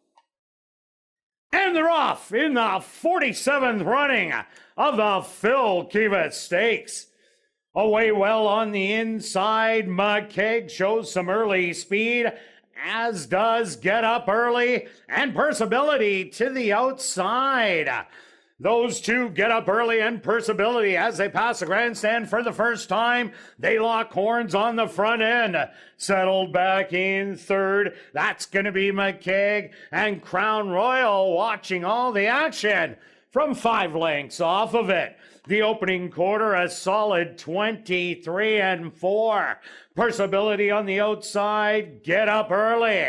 And they're off in the 47th running of the Phil Kivett Stakes. Away well on the inside. McKeag shows some early speed, as does Get Up Early and Percibility to the outside. Those two, Get Up Early and Percibility, as they pass the grandstand for the first time. They lock horns on the front end. Settled back in third. That's going to be McKeag, and Crown Royal watching all the action from 5 lengths off of it. The opening quarter, a solid 23-4. Percibility on the outside, Get Up Early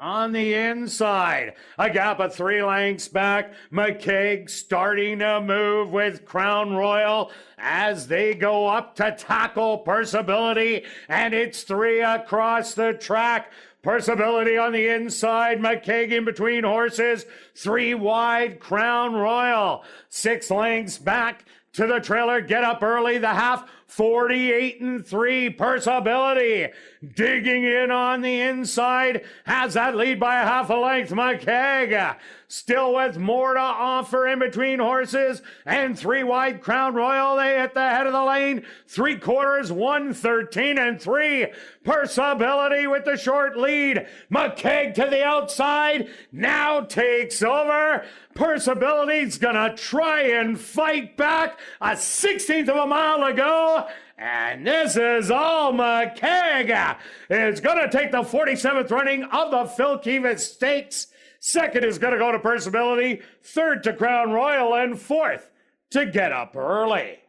on the inside. A gap of 3 lengths back. McKeag starting to move with Crown Royal as they go up to tackle Percibility, and it's 3 across the track. Percibility on the inside, McKeag in between horses, 3 wide, Crown Royal. 6 lengths back to the trailer, Get Up Early, the half, 48-3, Percibility. Digging in on the inside, has that lead by a half a length, McKeag. Still with more to offer in between horses, and 3 wide, Crown Royal. They at the head of the lane, 3/4, 113-3. Percibility with the short lead. McKeag to the outside, now takes over. Percibility's gonna try and fight back. A 16th of a mile to go. And this is all McKeag. It's going to take the 47th running of the Phil Kivett Stakes. Second is going to go to Percibility. Third to Crown Royal. And fourth to Get Up Early.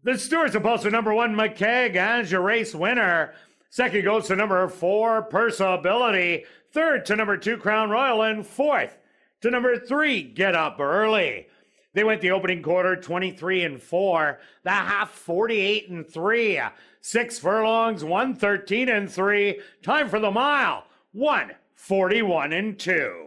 The Stewards are posted number 1, McKeag, as your race winner. Second goes to number 4, Percibility. Third to number 2, Crown Royal. And fourth to number 3, Get Up Early. They went the opening quarter 23-4, the half 48-3, 6 furlongs, 113-3. Time for the mile, 141-2.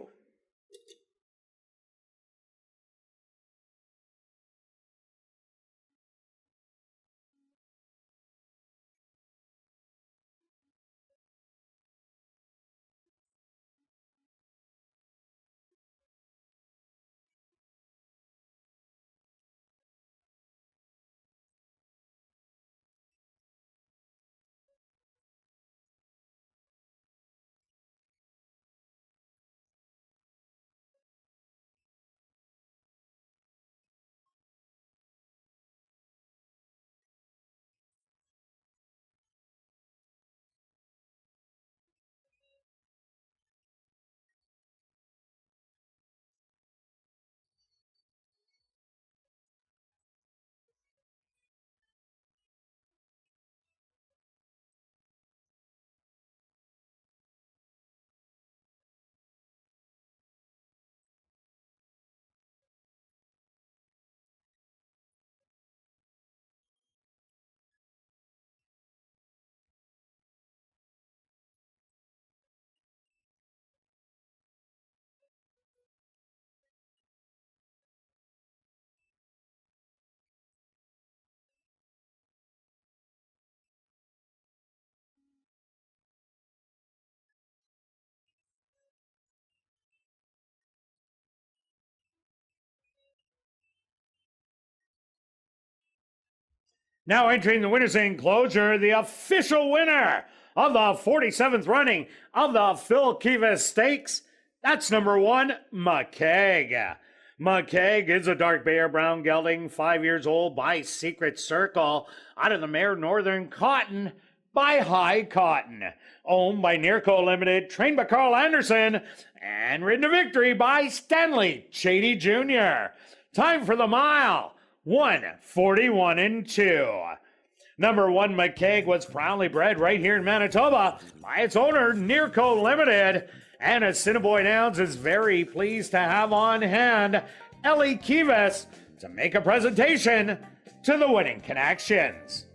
Now entering the winner's enclosure, the official winner of the 47th running of the Phil Kivas Stakes. That's number 1, McKeag. McKeag is a dark Bear Brown gelding, 5 years old, by Secret Circle, out of the mare Northern Cotton by High Cotton. Owned by Nearco Limited, trained by Carl Anderson, and ridden to victory by Stanley Chady Jr. Time for the mile, 141-2. Number 1, McKeag, was proudly bred right here in Manitoba by its owner, Nearco Limited. And Assiniboia Downs is very pleased to have on hand Ellie Kivas to make a presentation to the winning connections.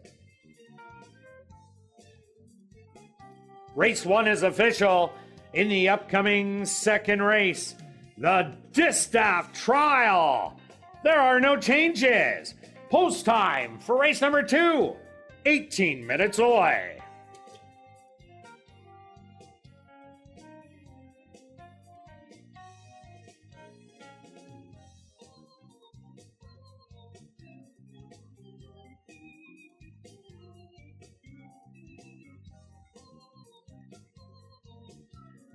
Race 1 is official in the upcoming second race, the Distaff Trial. There are no changes. Post time for race number 2, 18 minutes away.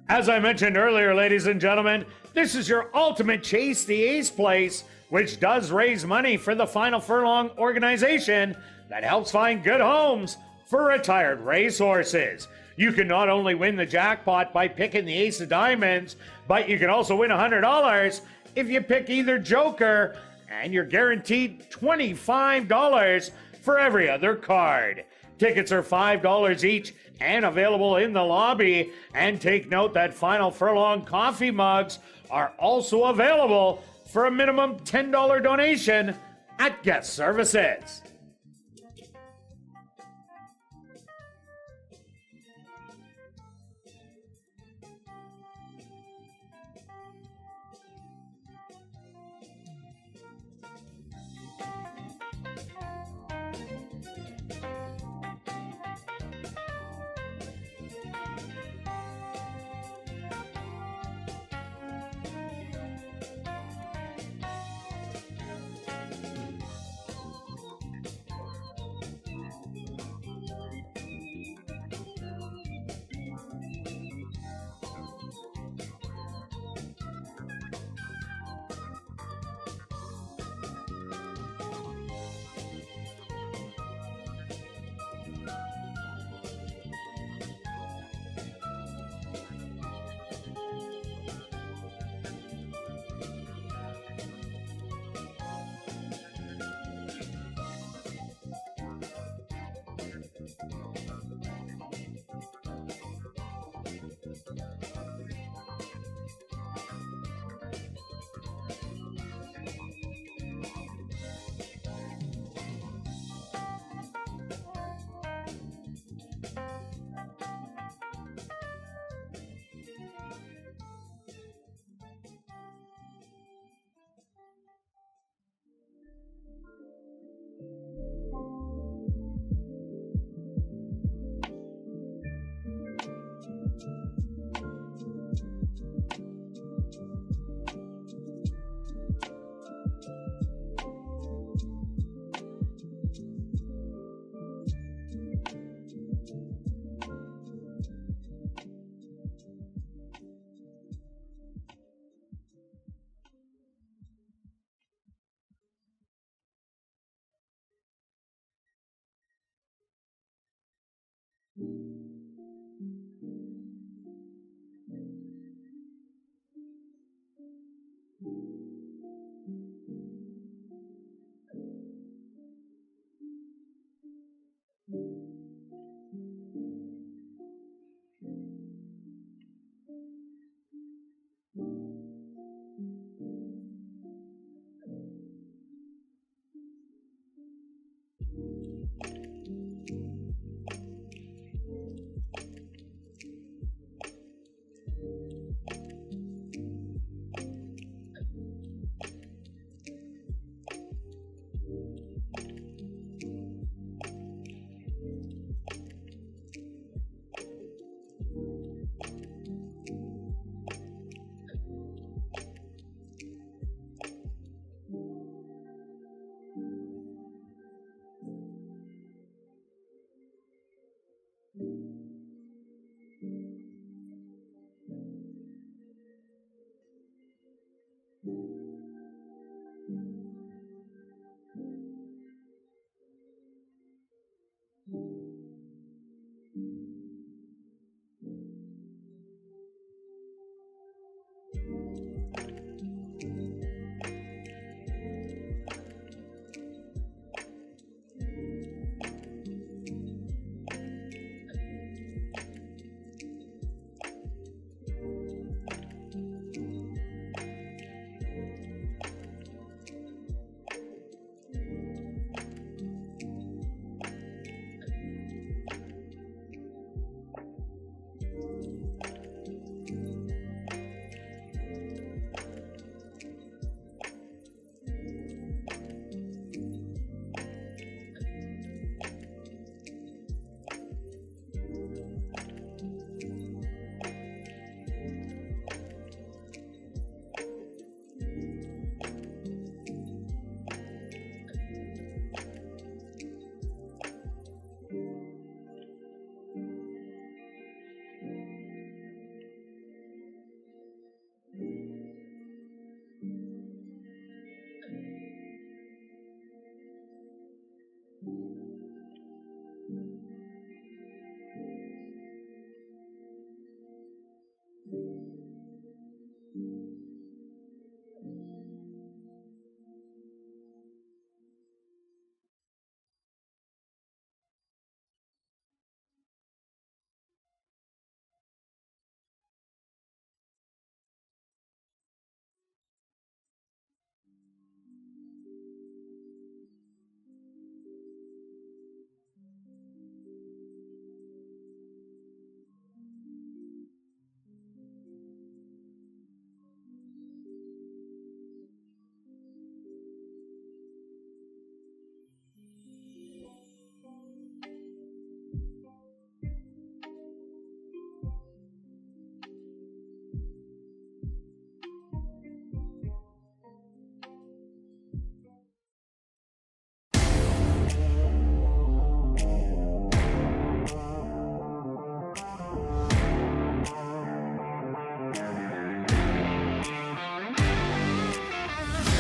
As I mentioned earlier, ladies and gentlemen, this is your ultimate Chase the Ace place, which does raise money for the Final Furlong organization that helps find good homes for retired racehorses. You can not only win the jackpot by picking the Ace of Diamonds, but you can also win $100 if you pick either Joker, and you're guaranteed $25 for every other card. Tickets are $5 each and available in the lobby. And take note that Final Furlong coffee mugs are also available for a minimum $10 donation at guest services.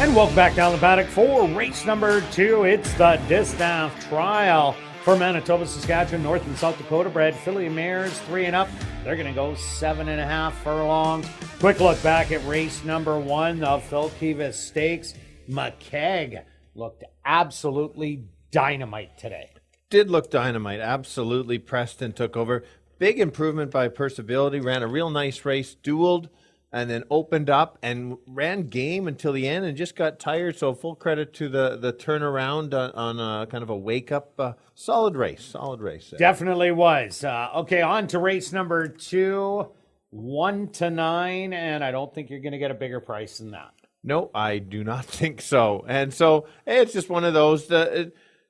And welcome back down the paddock for race number 2. It's the Distaff Trial for Manitoba, Saskatchewan, North and South Dakota bred filly mares 3 and up. They're going to go 7.5 furlongs. Quick look back at race number 1, the Phil Kivas Stakes. McKeag looked absolutely dynamite today. Did look dynamite. Absolutely. Preston took over. Big improvement by Percibility. Ran a real nice race. Dueled. And then opened up and ran game until the end and just got tired. So full credit to the turnaround on a kind of a wake-up. Solid race. Definitely was. Okay, on to race number 2, 1 to 9. And I don't think you're going to get a bigger price than that. No, I do not think so. And so it's just one of those.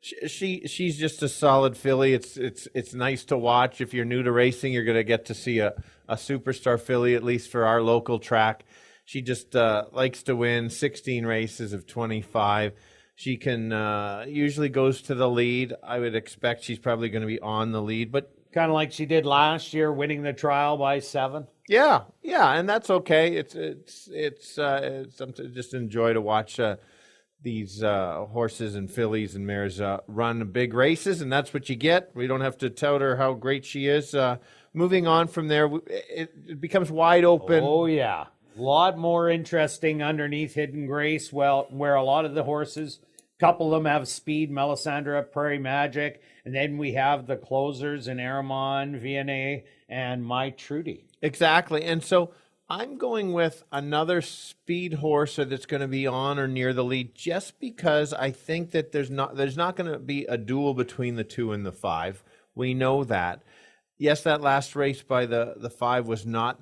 She's just a solid filly. It's nice to watch. If you're new to racing, you're going to get to see a superstar filly, at least for our local track. She just likes to win 16 races of 25. She can usually goes to the lead. I would expect she's probably going to be on the lead, but kind of like she did last year, winning the trial by 7. Yeah, and that's okay. It's something to just enjoy to watch. These horses and fillies and mares run big races, and that's what you get. We don't have to tout her how great she is. Moving on from there, it becomes wide open. Oh, yeah. A lot more interesting underneath Hidden Grace, where a lot of the horses, a couple of them have speed, Melisandre, Prairie Magic, and then we have the closers in Aramon, Vianney, and My Trudy. Exactly, and so I'm going with another speed horse that's going to be on or near the lead, just because I think that there's not going to be a duel between the 2 and the 5. We know that. Yes, that last race by the 5 was not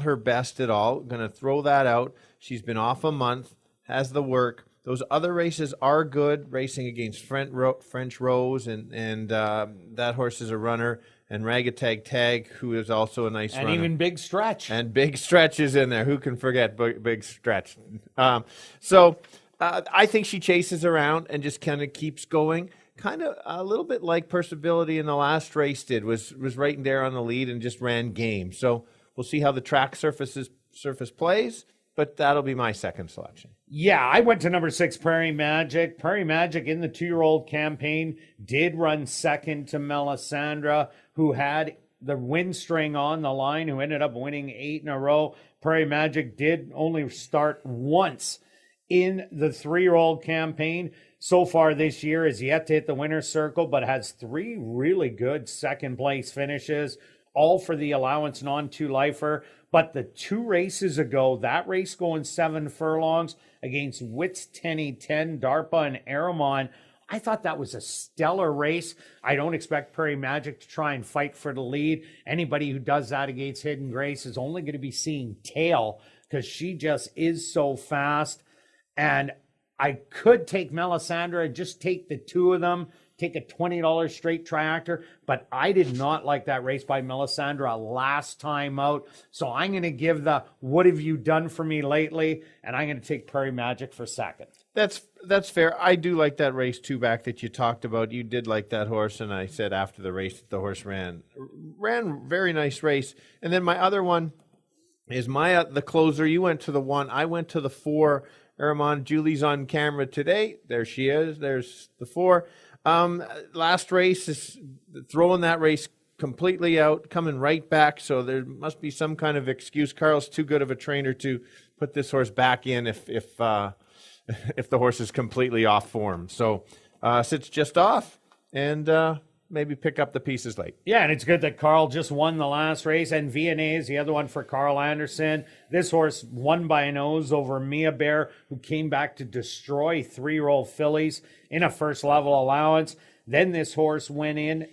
her best at all. Going to throw that out. She's been off a month, has the work. Those other races are good, racing against French Rose, and that horse is a runner. And Ragatag Tag, who is also a nice runner. And even Big Stretch. And Big Stretch is in there. Who can forget Big So I think she chases around and just kind of keeps going. kind of a little bit like Perciability in the last race did, was right in there on the lead and just ran game. So we'll see how the track surface plays, but that'll be my second selection. Yeah, I went to number 6, Prairie Magic. Prairie Magic in the 2-year-old campaign did run second to Melisandre, who had the win string on the line, who ended up winning 8 in a row. Prairie Magic did only start once in the 3-year-old campaign. So far this year is yet to hit the winner's circle, but has 3 really good second place finishes, all for the allowance non-2-lifer. But the 2 races ago, that race going 7 furlongs against Wits 10, DARPA and Aramon, I thought that was a stellar race. I don't expect Prairie Magic to try and fight for the lead. Anybody who does that against Hidden Grace is only going to be seeing tail, because she just is so fast. And I could take Melisandre and just take the 2 of them, take a $20 straight triactor, but I did not like that race by Melisandre last time out. So I'm going to give the "what have you done for me lately?" and I'm going to take Prairie Magic for second. That's fair. I do like that race 2 back that you talked about. You did like that horse, and I said after the race that the horse ran very nice race. And then my other one is the closer. You went to the 1, I went to the 4. Aramon, Julie's on camera today. There she is. There's the 4. Last race is throwing that race completely out, coming right back. So there must be some kind of excuse. Carl's too good of a trainer to put this horse back in if the horse is completely off form. So sits just off, and maybe pick up the pieces late. Yeah, and it's good that Carl just won the last race, and Vianney is the other one for Carl Anderson. This horse won by a nose over Mia Bear, who came back to destroy 3-year-old fillies in a first-level allowance. Then this horse went in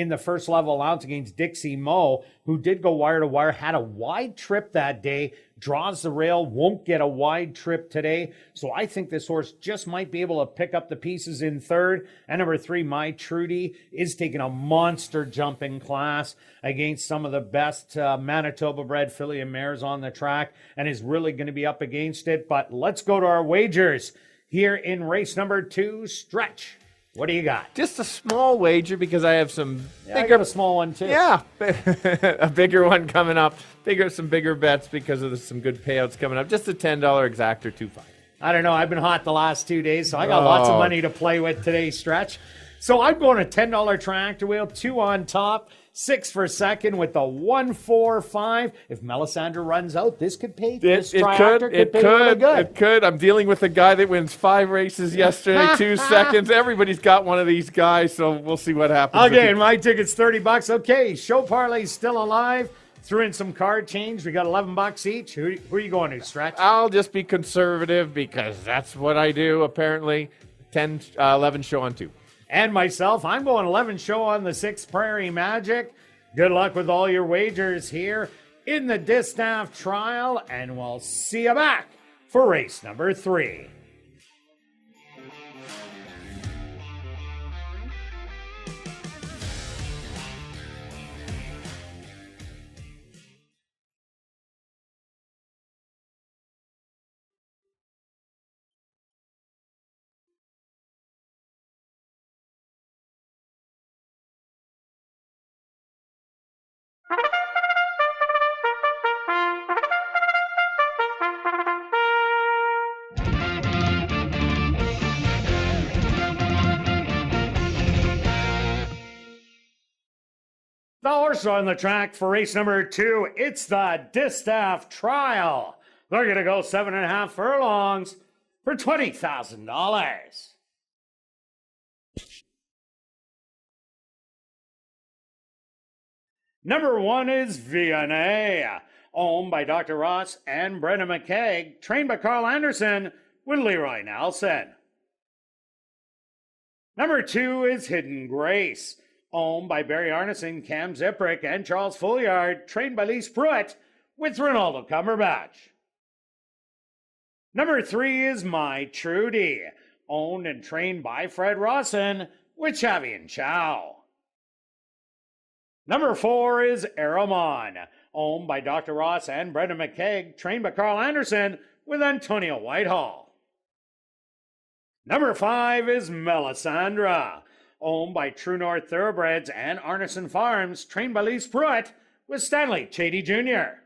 the first-level allowance against Dixie Moe, who did go wire-to-wire, had a wide trip that day, draws the rail, won't get a wide trip today. So I think this horse just might be able to pick up the pieces in third. And number 3, My Trudy, is taking a monster jump in class against some of the best Manitoba bred filly and mares on the track, and is really going to be up against it. But let's go to our wagers here in race number 2, Stretch. What do you got? Just a small wager, because I have some bigger... I got a small one too. Yeah, a bigger one coming up. Some bigger bets because of some good payouts coming up. Just a $10 exactor, 2-5. I don't know. I've been hot the last 2 days, so I got lots of money to play with today's Stretch. So I'm going a $10 tractor wheel, 2 on top, 6 for second with the 1-4-5. If Melisandre runs out, this could pay. This tractor could pay really good. It could. I'm dealing with a guy that wins 5 races yesterday, 2 seconds. Everybody's got one of these guys, so we'll see what happens. Okay, and my ticket's $30. Okay, show parlay's still alive. Threw in some card change. We got $11 each. Who are you going to, Stretch? I'll just be conservative, because that's what I do, apparently. 11 show on 2. And myself, I'm going 11 show on the 6 Prairie Magic. Good luck with all your wagers here in the Distaff Trial, and we'll see you back for race number 3. The horse on the track for race number 2. It's the Distaff Trial. They're going to go 7.5 furlongs for $20,000. Number 1 is Vianney, owned by Dr. Ross and Brendan McKeag, trained by Carl Anderson with Leroy Nelson. Number 2 is Hidden Grace, owned by Barry Arneson, Cam Ziprick, and Charles Folliard, trained by Lise Pruitt with Ronaldo Cumberbatch. Number 3 is My Trudy, owned and trained by Fred Rawson with Chavi and Chow. Number 4 is Aramon, owned by Dr. Ross and Brendan McKeag, trained by Carl Anderson with Antonio Whitehall. Number 5 is Melisandre, owned by True North Thoroughbreds and Arneson Farms, trained by Lise Pruitt, with Stanley Chady Jr.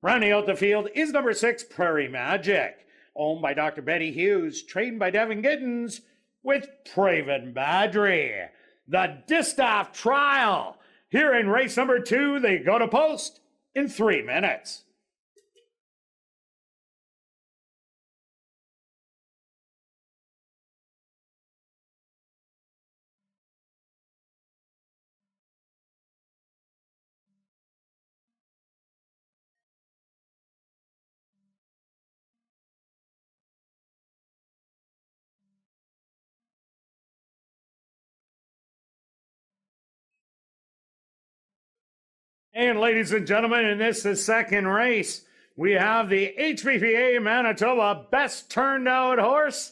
Rounding out the field is number 6, Prairie Magic, owned by Dr. Betty Hughes, trained by Devin Giddens, with Praven Badri. The Distaff Trial. Here in race number 2, they go to post in 3 minutes. And ladies and gentlemen, in this the second race, we have the HBPA Manitoba Best Turned Out Horse,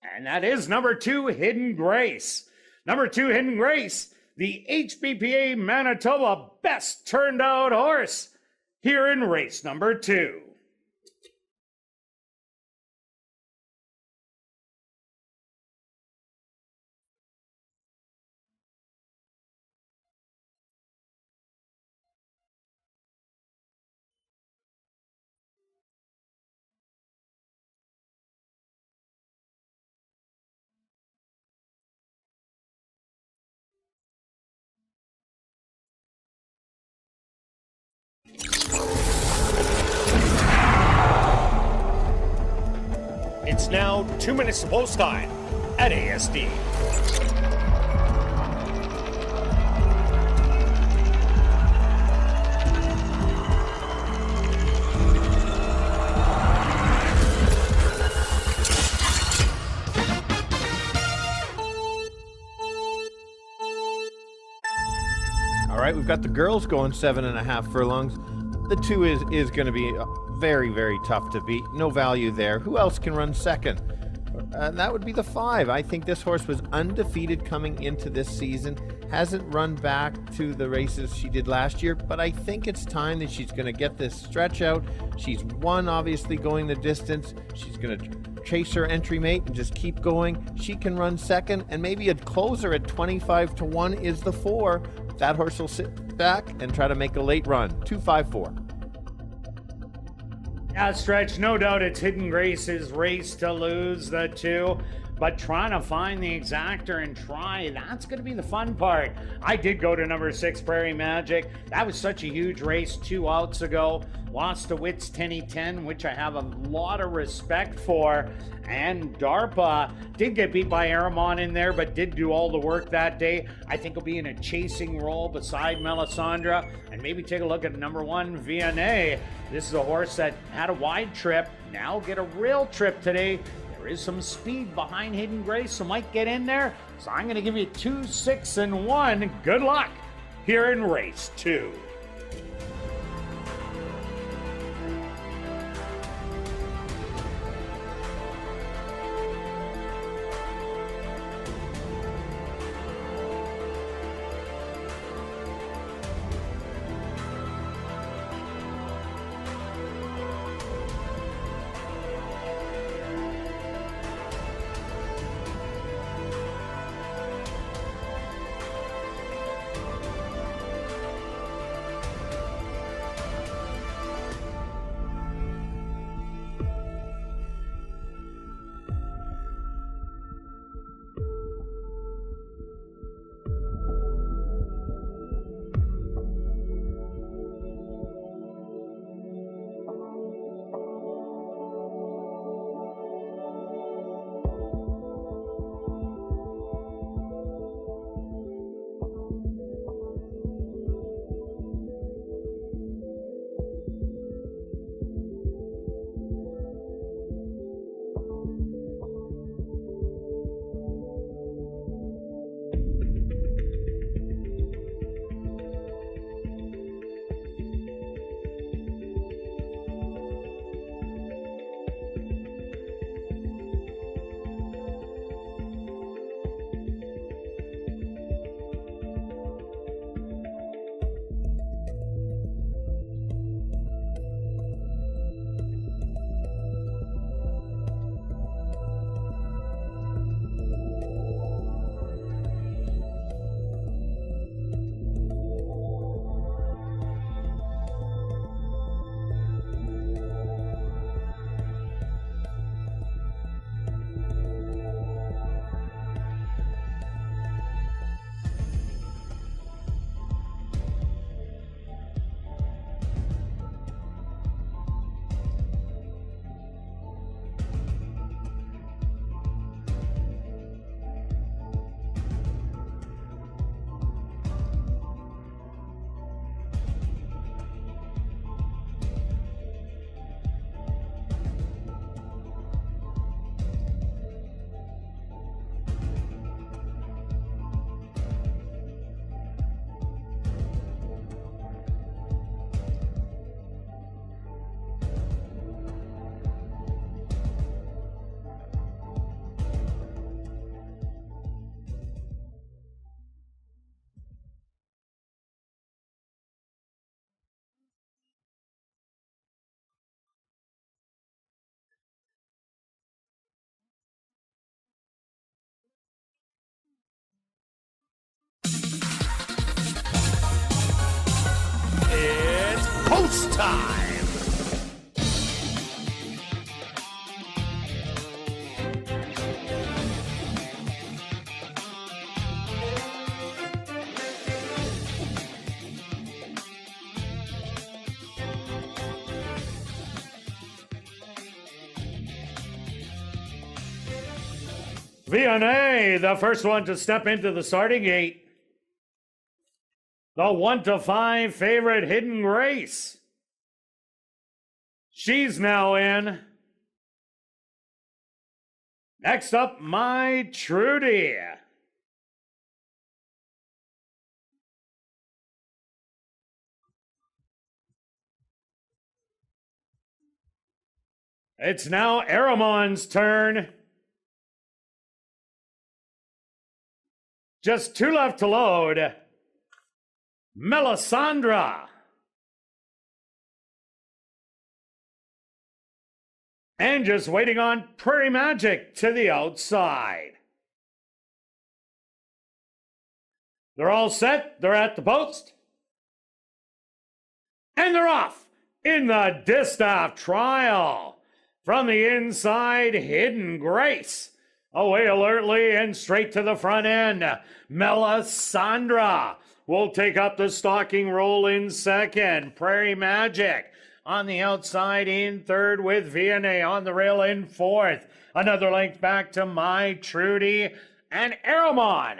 and that is number 2, Hidden Grace. Number 2, Hidden Grace, the HBPA Manitoba Best Turned Out Horse, here in race number 2. It's now 2 minutes to post time at ASD. All right, we've got the girls going 7.5 furlongs. The 2 is going to be very, very tough to beat. No value there. Who else can run second? That would be the 5. I think this horse was undefeated coming into this season. Hasn't run back to the races she did last year, but I think it's time that she's going to get this stretch out. She's won, obviously, going the distance. She's going to chase her entry mate and just keep going. She can run second, and maybe a closer at 25-1 is the 4. That horse will sit back and try to make a late run. 2-5-4. Yeah, Stretch, no doubt it's Hidden Grace's race to lose the 2, but trying to find the exactor and try, that's going to be the fun part. I did go to number 6, Prairie Magic. That was such a huge race 2 outs ago. Lost to Wits 10-10, which I have a lot of respect for. And DARPA did get beat by Aramon in there, but did do all the work that day. I think he'll be in a chasing role beside Melisandre. And maybe take a look at number 1, Vianney. This is a horse that had a wide trip, now get a real trip today. There is some speed behind Hidden Grace, so might get in there. So I'm going to give you 2, 6, and 1. Good luck here in race 2. It's time. V&A, the first one to step into the starting gate. The 1-5 favorite, Hidden Grace. She's now in. Next up, My Trudy. It's now Aramon's turn. Just 2 left to load. Melisandre. And just waiting on Prairie Magic to the outside. They're all set. They're at the post. And they're off in the distaff trial. From the inside, Hidden Grace. Away alertly and straight to the front end. Melisandre will take up the stalking role in second. Prairie Magic on the outside in third with V&A on the rail in fourth. Another length back to My Trudy. And Aramon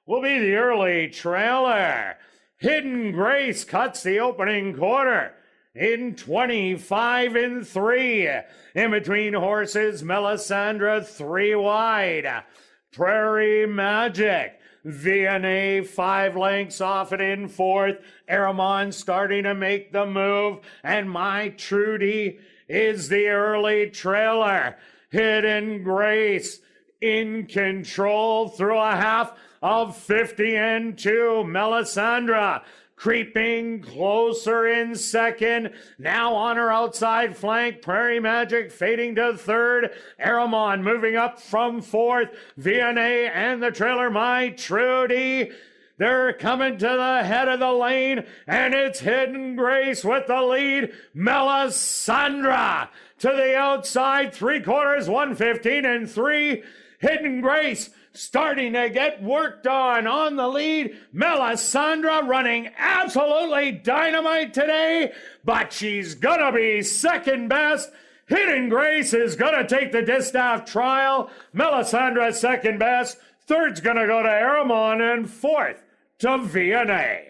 will be the early trailer. Hidden Grace cuts the opening quarter in 25-3. In between horses, Melisandre 3 wide. Prairie Magic, V&A 5 lengths off it in fourth. Aramon starting to make the move. And My Trudy is the early trailer. Hidden Grace in control through a half of 50-2. Melisandre creeping closer in second. Now on her outside flank, Prairie Magic fading to third. Aramon moving up from fourth. V&A and the trailer, My Trudy. They're coming to the head of the lane, and it's Hidden Grace with the lead. Melisandre to the outside, 3/4, 1:15-3. Hidden Grace starting to get worked on the lead. Melisandre running absolutely dynamite today, but she's gonna be second best. Hidden Grace is gonna take the distaff trial. Melisandre second best. Third's gonna go to Aramon, and fourth to V&A.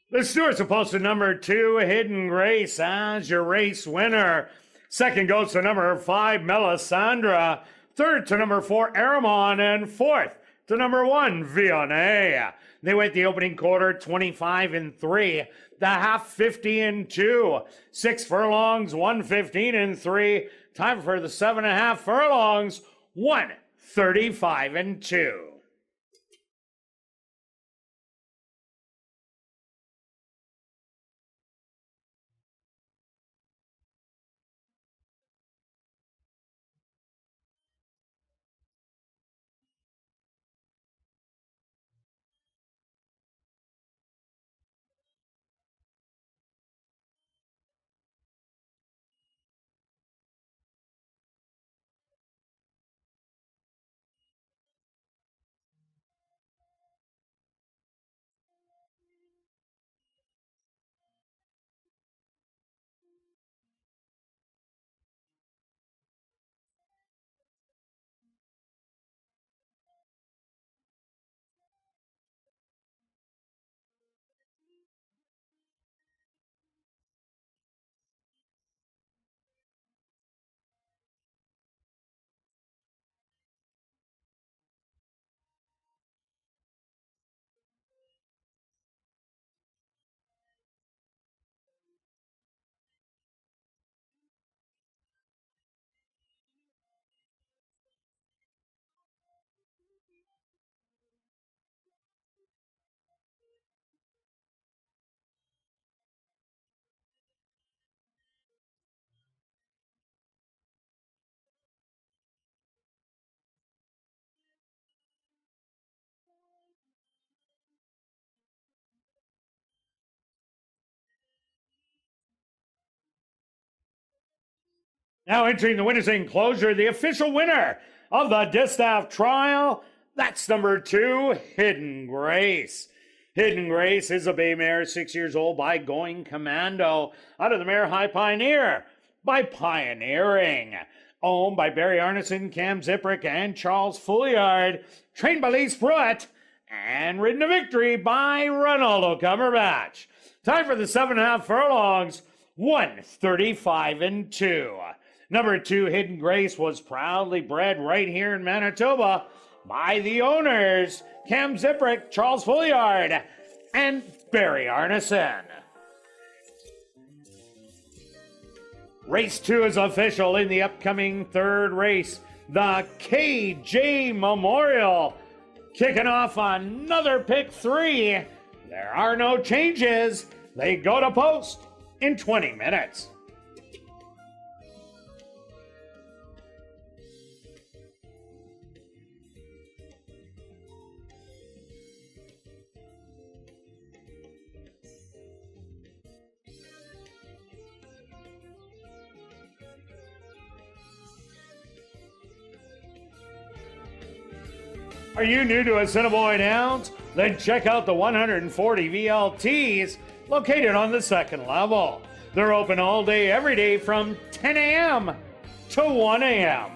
The stewards are posted number 2, Hidden Grace, as your race winner. Second goes to number 5, Melisandre. Third to number 4, Aramon. And fourth to number 1, V&A. They went the opening quarter 25-3. The half 50-2. 6 furlongs, 1:15-3. Time for the 7.5 furlongs, 1:35-2. Now entering the winner's enclosure, the official winner of the Distaff Trial, that's number 2, Hidden Grace. Hidden Grace is a bay mare, 6 years old, by Going Commando, out of the mare High Pioneer by Pioneering. Owned by Barry Arneson, Cam Ziprick, and Charles Fouliard. Trained by Lee Spruitt, and ridden to victory by Ronaldo Cumberbatch. Time for the 7.5 furlongs, 1:35-2. Number 2, Hidden Grace, was proudly bred right here in Manitoba by the owners, Cam Ziprick, Charles Fouliard, and Barry Arneson. Race 2 is official in the upcoming third race, the KJ Memorial. Kicking off another pick 3. There are no changes. They go to post in 20 minutes. Are you new to Assiniboia Downs? Then check out the 140 VLTs located on the second level. They're open all day, every day from 10 a.m. to 1 a.m.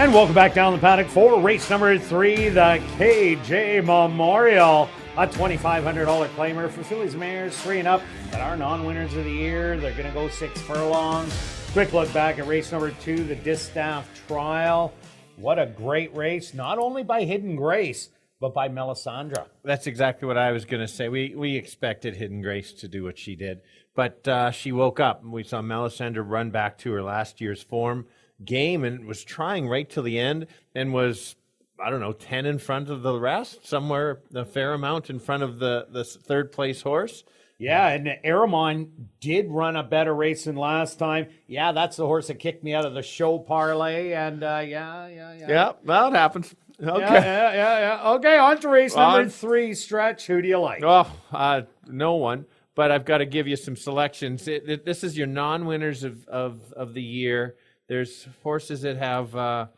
And welcome back down the paddock for race number 3, the KJ Memorial. A $2,500 claimer for fillies and mares 3 and up that are non-winners of the year. They're going to go 6 furlongs. Quick look back at race number 2, the Distaff Trial. What a great race, not only by Hidden Grace, but by Melisandre. That's exactly what I was going to say. We expected Hidden Grace to do what she did, but she woke up. We saw Melisandre run back to her last year's form game and was trying right till the end and was, 10 in front of the rest, somewhere a fair amount in front of the third place horse. Yeah, and Aramon did run a better race than last time. Yeah, that's the horse that kicked me out of the show parlay, and Yeah, well, it happens. Okay. Yeah. Okay, on to race number 3, Stretch. Who do you like? Oh, no one, but I've got to give you some selections. This is your non-winners of the year. There's horses that have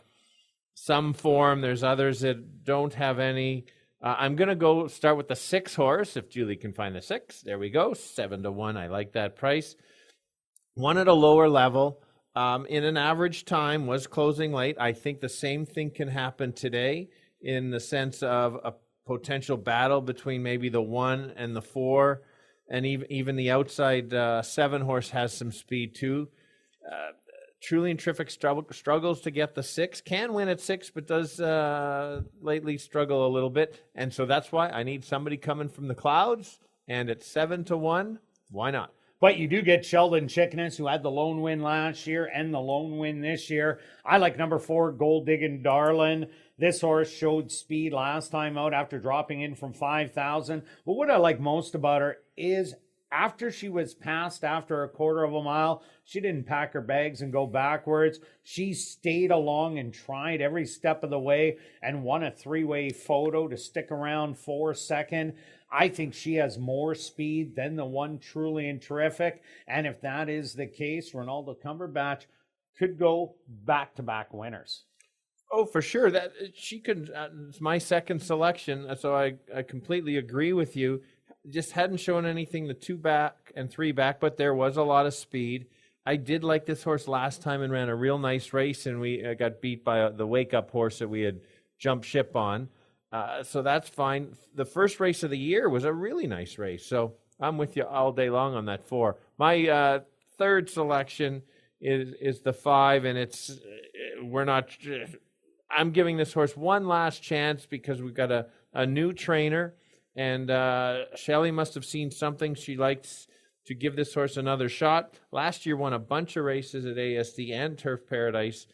some form. There's others that don't have any. I'm going to start with the 6 horse, if Julie can find the 6. There we go, 7-1. I like that price. One at a lower level, in an average time, was closing late. I think the same thing can happen today in the sense of a potential battle between maybe the 1 and the 4, and even the outside 7 horse has some speed too. Truly and Terrific struggles to get the 6. Can win at 6, but does lately struggle a little bit. And so that's why I need somebody coming from the clouds. And at 7-1, why not? But you do get Sheldon Chickeness, who had the lone win last year and the lone win this year. I like number 4, Gold Diggin' Darlin'. This horse showed speed last time out after dropping in from 5,000. But what I like most about her is after she was passed after a quarter of a mile, she didn't pack her bags and go backwards. She stayed along and tried every step of the way and won a 3-way photo to stick around 4 second. I think she has more speed than the one Truly and Terrific. And if that is the case, Ronaldo Cumberbatch could go back-to-back winners. Oh, for sure. That she could. It's my second selection, so I completely agree with you. Just hadn't shown anything the 2 back and 3 back, but there was a lot of speed. I did like this horse last time and ran a real nice race, and we got beat by the wake up horse that we had jumped ship on. So that's fine. The first race of the year was a really nice race, so I'm with you all day long on that 4. My third selection is the 5, and I'm giving this horse one last chance because we've got a new trainer, and Shelley must have seen something. She likes to give this horse another shot. Last year won a bunch of races at ASD and Turf Paradise.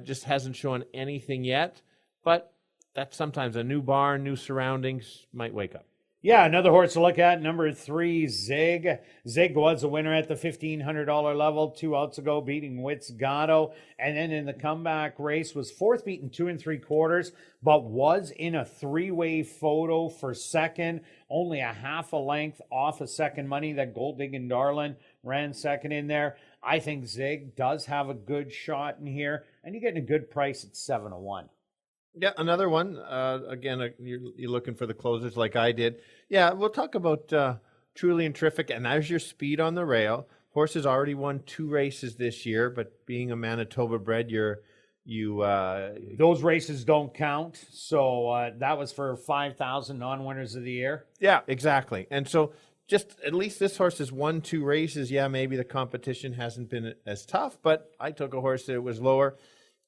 Just hasn't shown anything yet, but that's sometimes a new barn, new surroundings, might wake up. Yeah, another horse to look at, number 3, Zig. Zig was a winner at the $1,500 level 2 outs ago, beating Wits Gatto. And then in the comeback race was 4th beaten 2 3/4, but was in a 3-way photo for second, only a half a length off of second money. That Gold Diggin' Darlin ran second in there. I think Zig does have a good shot in here, and you're getting a good price at 7-1. Yeah, another one. Again, you're looking for the closers like I did. Yeah, we'll talk about Truly and Terrific, and there's your speed on the rail. Horse has already won 2 races this year, but being a Manitoba bred, those races don't count. So that was for 5,000 non-winners of the year. Yeah, exactly. And so just at least this horse has won 2 races. Yeah, maybe the competition hasn't been as tough, but I took a horse that was lower.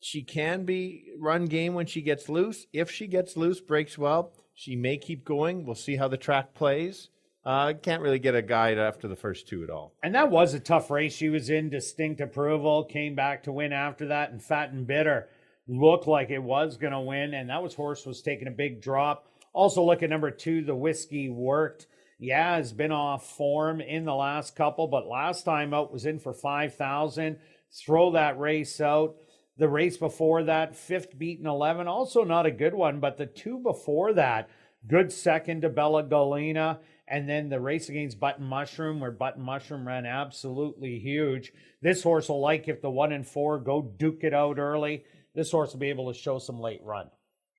She can be run game when she gets loose. If she gets loose, breaks well, she may keep going. We'll see how the track plays. Can't really get a guide after the first 2 at all. And that was a tough race. She was in Distinct Approval, came back to win after that, and Fat and Bitter looked like it was going to win, and that horse was taking a big drop. Also look at number 2, the Whiskey Worked. Yeah, has been off form in the last couple, but last time out was in for 5,000. Throw that race out. The race before that, 5th beaten 11, also not a good one, but the 2 before that, good second to Bella Galena, and then the race against Button Mushroom, where Button Mushroom ran absolutely huge. This horse will like if the 1 and 4 go duke it out early. This horse will be able to show some late run.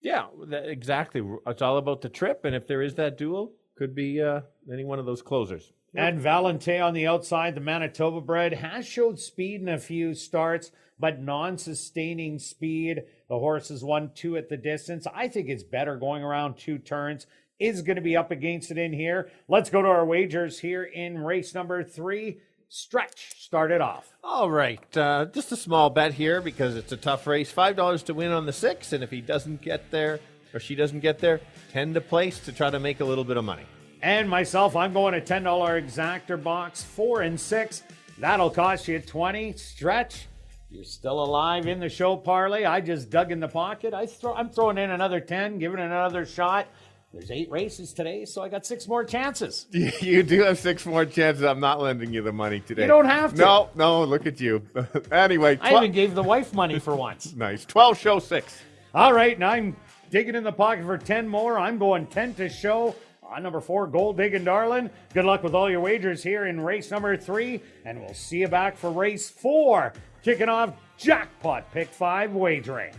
Yeah, exactly. It's all about the trip, and if there is that duel, could be any one of those closers. And Valente on the outside, the Manitoba bred, has showed speed in a few starts, but non-sustaining speed. The horse has won 2 at the distance. I think it's better going around 2 turns. Is going to be up against it in here. Let's go to our wagers here in race number 3. Stretch started off. All right, just a small bet here because it's a tough race. $5 to win on the 6, and if he doesn't get there, or she doesn't get there, 10 to place to try to make a little bit of money. And myself, I'm going a $10 exactor box, 4 and 6. That'll cost you 20. Stretch, you're still alive in the show parlay. I just dug in the pocket. I'm throwing in another 10, giving it another shot. There's 8 races today, so I got 6 more chances. You do have 6 more chances. I'm not lending you the money today. You don't have to. No, look at you. Anyway. I even gave the wife money for once. Nice. 12 show 6. All right, now I'm digging in the pocket for 10 more. I'm going 10 to show. On number 4, Gold Diggin' Darlin. Good luck with all your wagers here in race number 3, and we'll see you back for race 4. Kicking off Jackpot Pick 5 wagering.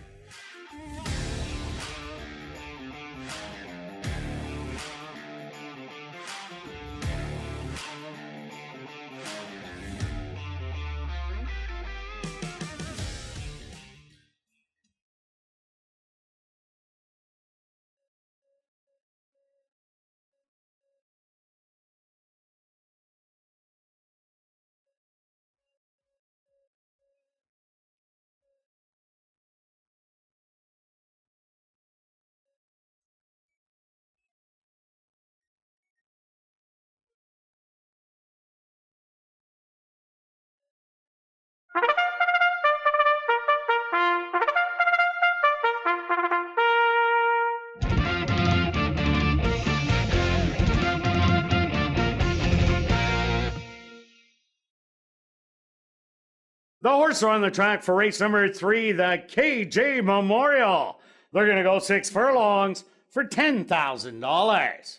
The horse are on the track for race number 3, the KJ Memorial. They're going to go 6 furlongs for $10,000.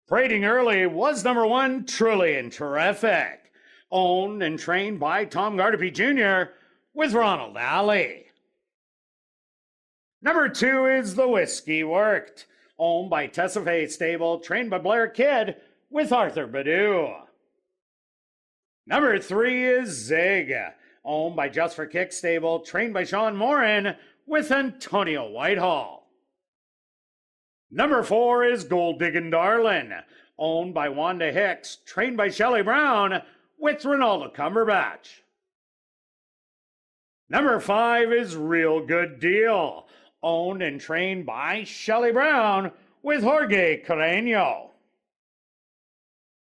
Parading early was number 1, Truly and Terrific. Owned and trained by Tom Gardapi Jr., with Ronald Alley. Number 2 is The Whiskey Worked, owned by Tessa Fay Stable, trained by Blair Kidd, with Arthur Badu. Number 3 is Zig, owned by Just for Kick Stable, trained by Sean Morin, with Antonio Whitehall. Number 4 is Gold Diggin' Darlin', owned by Wanda Hicks, trained by Shelley Brown, with Ronaldo Cumberbatch. Number 5 is Real Good Deal, owned and trained by Shelley Brown, with Jorge Carreño.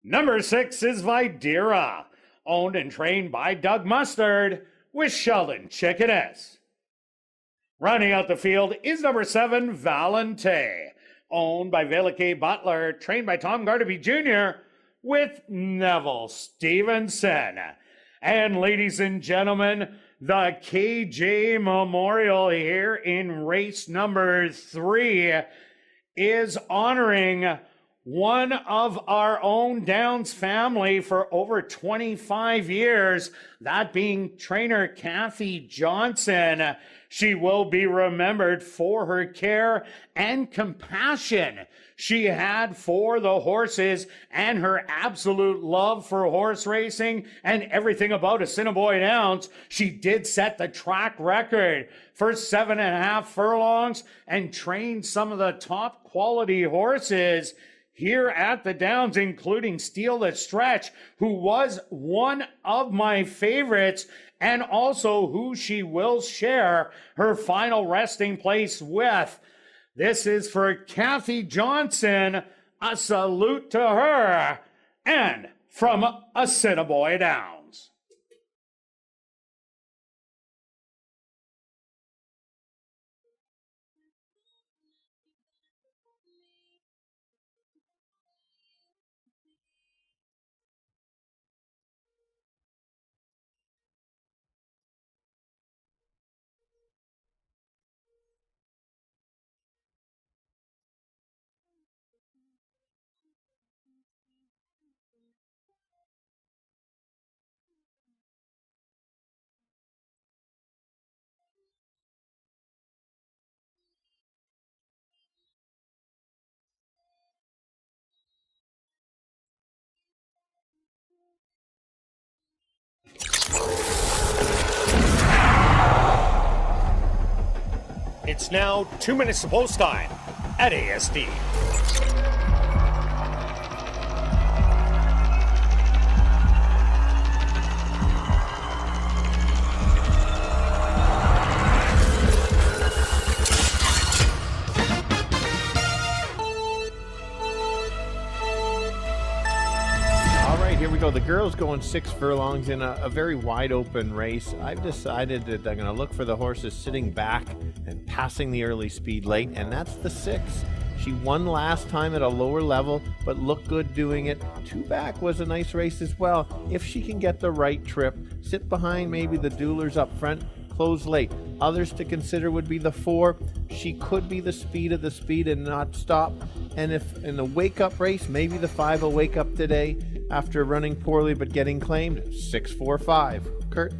Number 6 is Videra, owned and trained by Doug Mustard, with Sheldon Chickanis. Rounding out the field is number 7, Valente, owned by Vela K. Butler, trained by Tom Gardaby Jr., with Neville Stevenson. And ladies and gentlemen, the KJ Memorial here in race number 3 is honoring one of our own Downs family for over 25 years, that being trainer Kathy Johnson. She will be remembered for her care and compassion she had for the horses and her absolute love for horse racing and everything about Assiniboia Downs. She did set the track record for 7.5 furlongs and trained some of the top quality horses here at the Downs, including Steal the Stretch, who was one of my favorites and also who she will share her final resting place with. This is for Kathy Johnson. A salute to her, and from Assiniboia Downs. It's now 2 minutes to post time at ASD. Here we go. The girls going 6 furlongs in a very wide open race. I've decided that I'm going to look for the horses sitting back and passing the early speed late, and that's the 6. She won last time at a lower level, but looked good doing it. 2 back was a nice race as well. If she can get the right trip, sit behind maybe the duelers up front, close late. Others to consider would be the 4. She could be the speed of the speed and not stop. And if in the wake-up race, maybe the 5 will wake up today after running poorly but getting claimed. 6-4-5. Kirt?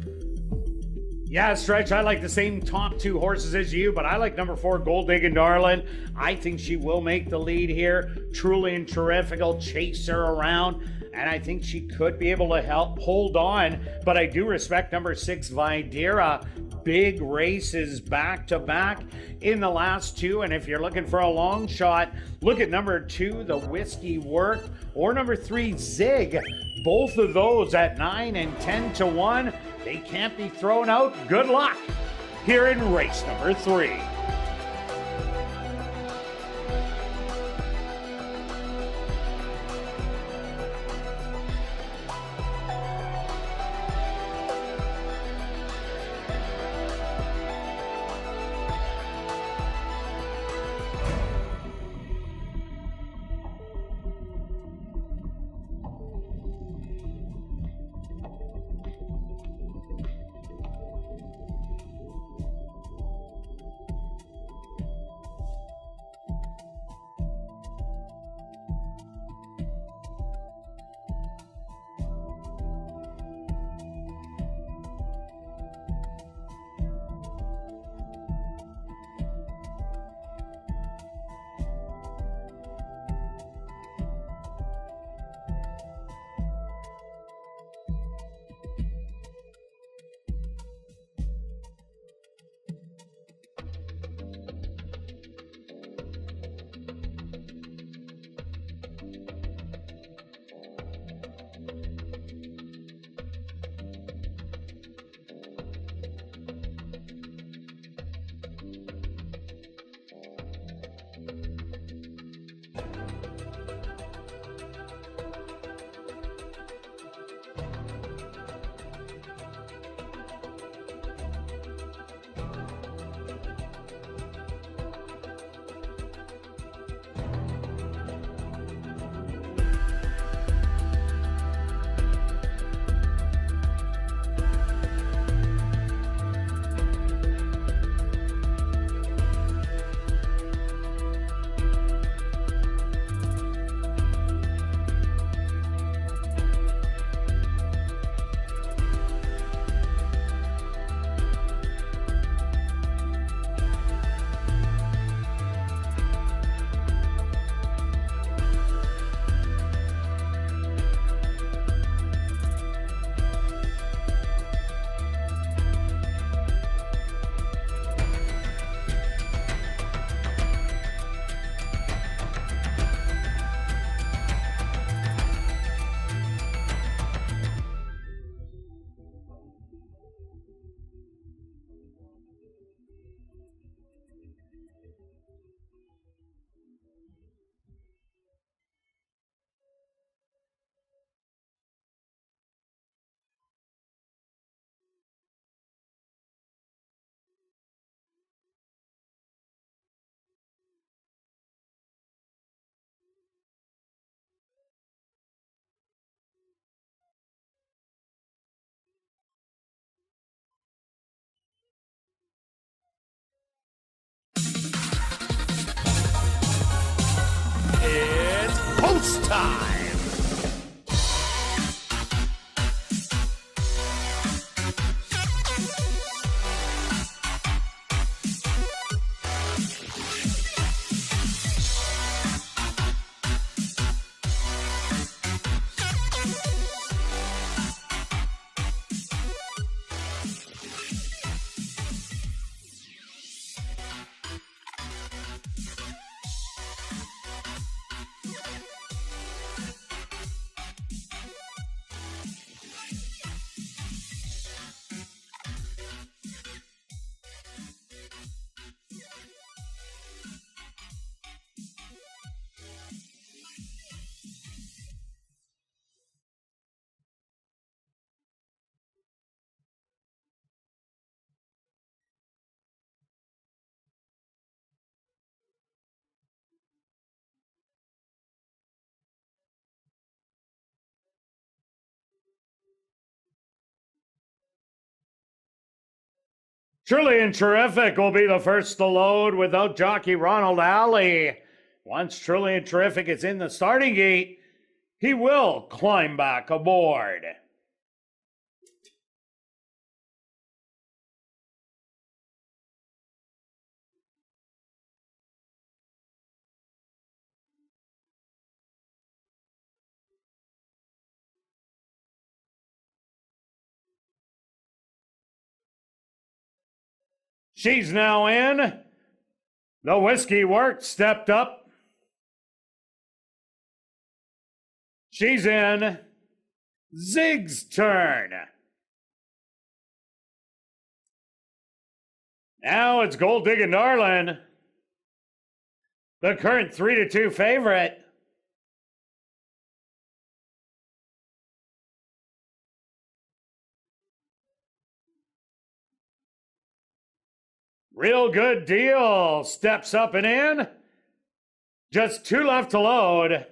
Yeah, Stretch, I like the same top 2 horses as you, but I like number 4, Gold Diggin' Darlin'. I think she will make the lead here. Truly and terrific. I'll chase her around, and I think she could be able to help hold on. But I do respect number 6, Videra. Big races back-to-back in the last 2, and if you're looking for a long shot, look at number 2, The Whiskey Work, or number 3, Zig. Both of those at 9 and 10 to 1. They can't be thrown out. Good luck here in race number 3. It's time. Truly and Terrific will be the first to load without jockey Ronald Alley. Once Truly and Terrific is in the starting gate, he will climb back aboard. She's now in. The Whiskey Work stepped up. She's in. Zig's turn. Now it's Gold Diggin' Darlin', the current 3-2 favorite. Real Good Deal steps up and in. Just 2 left to load.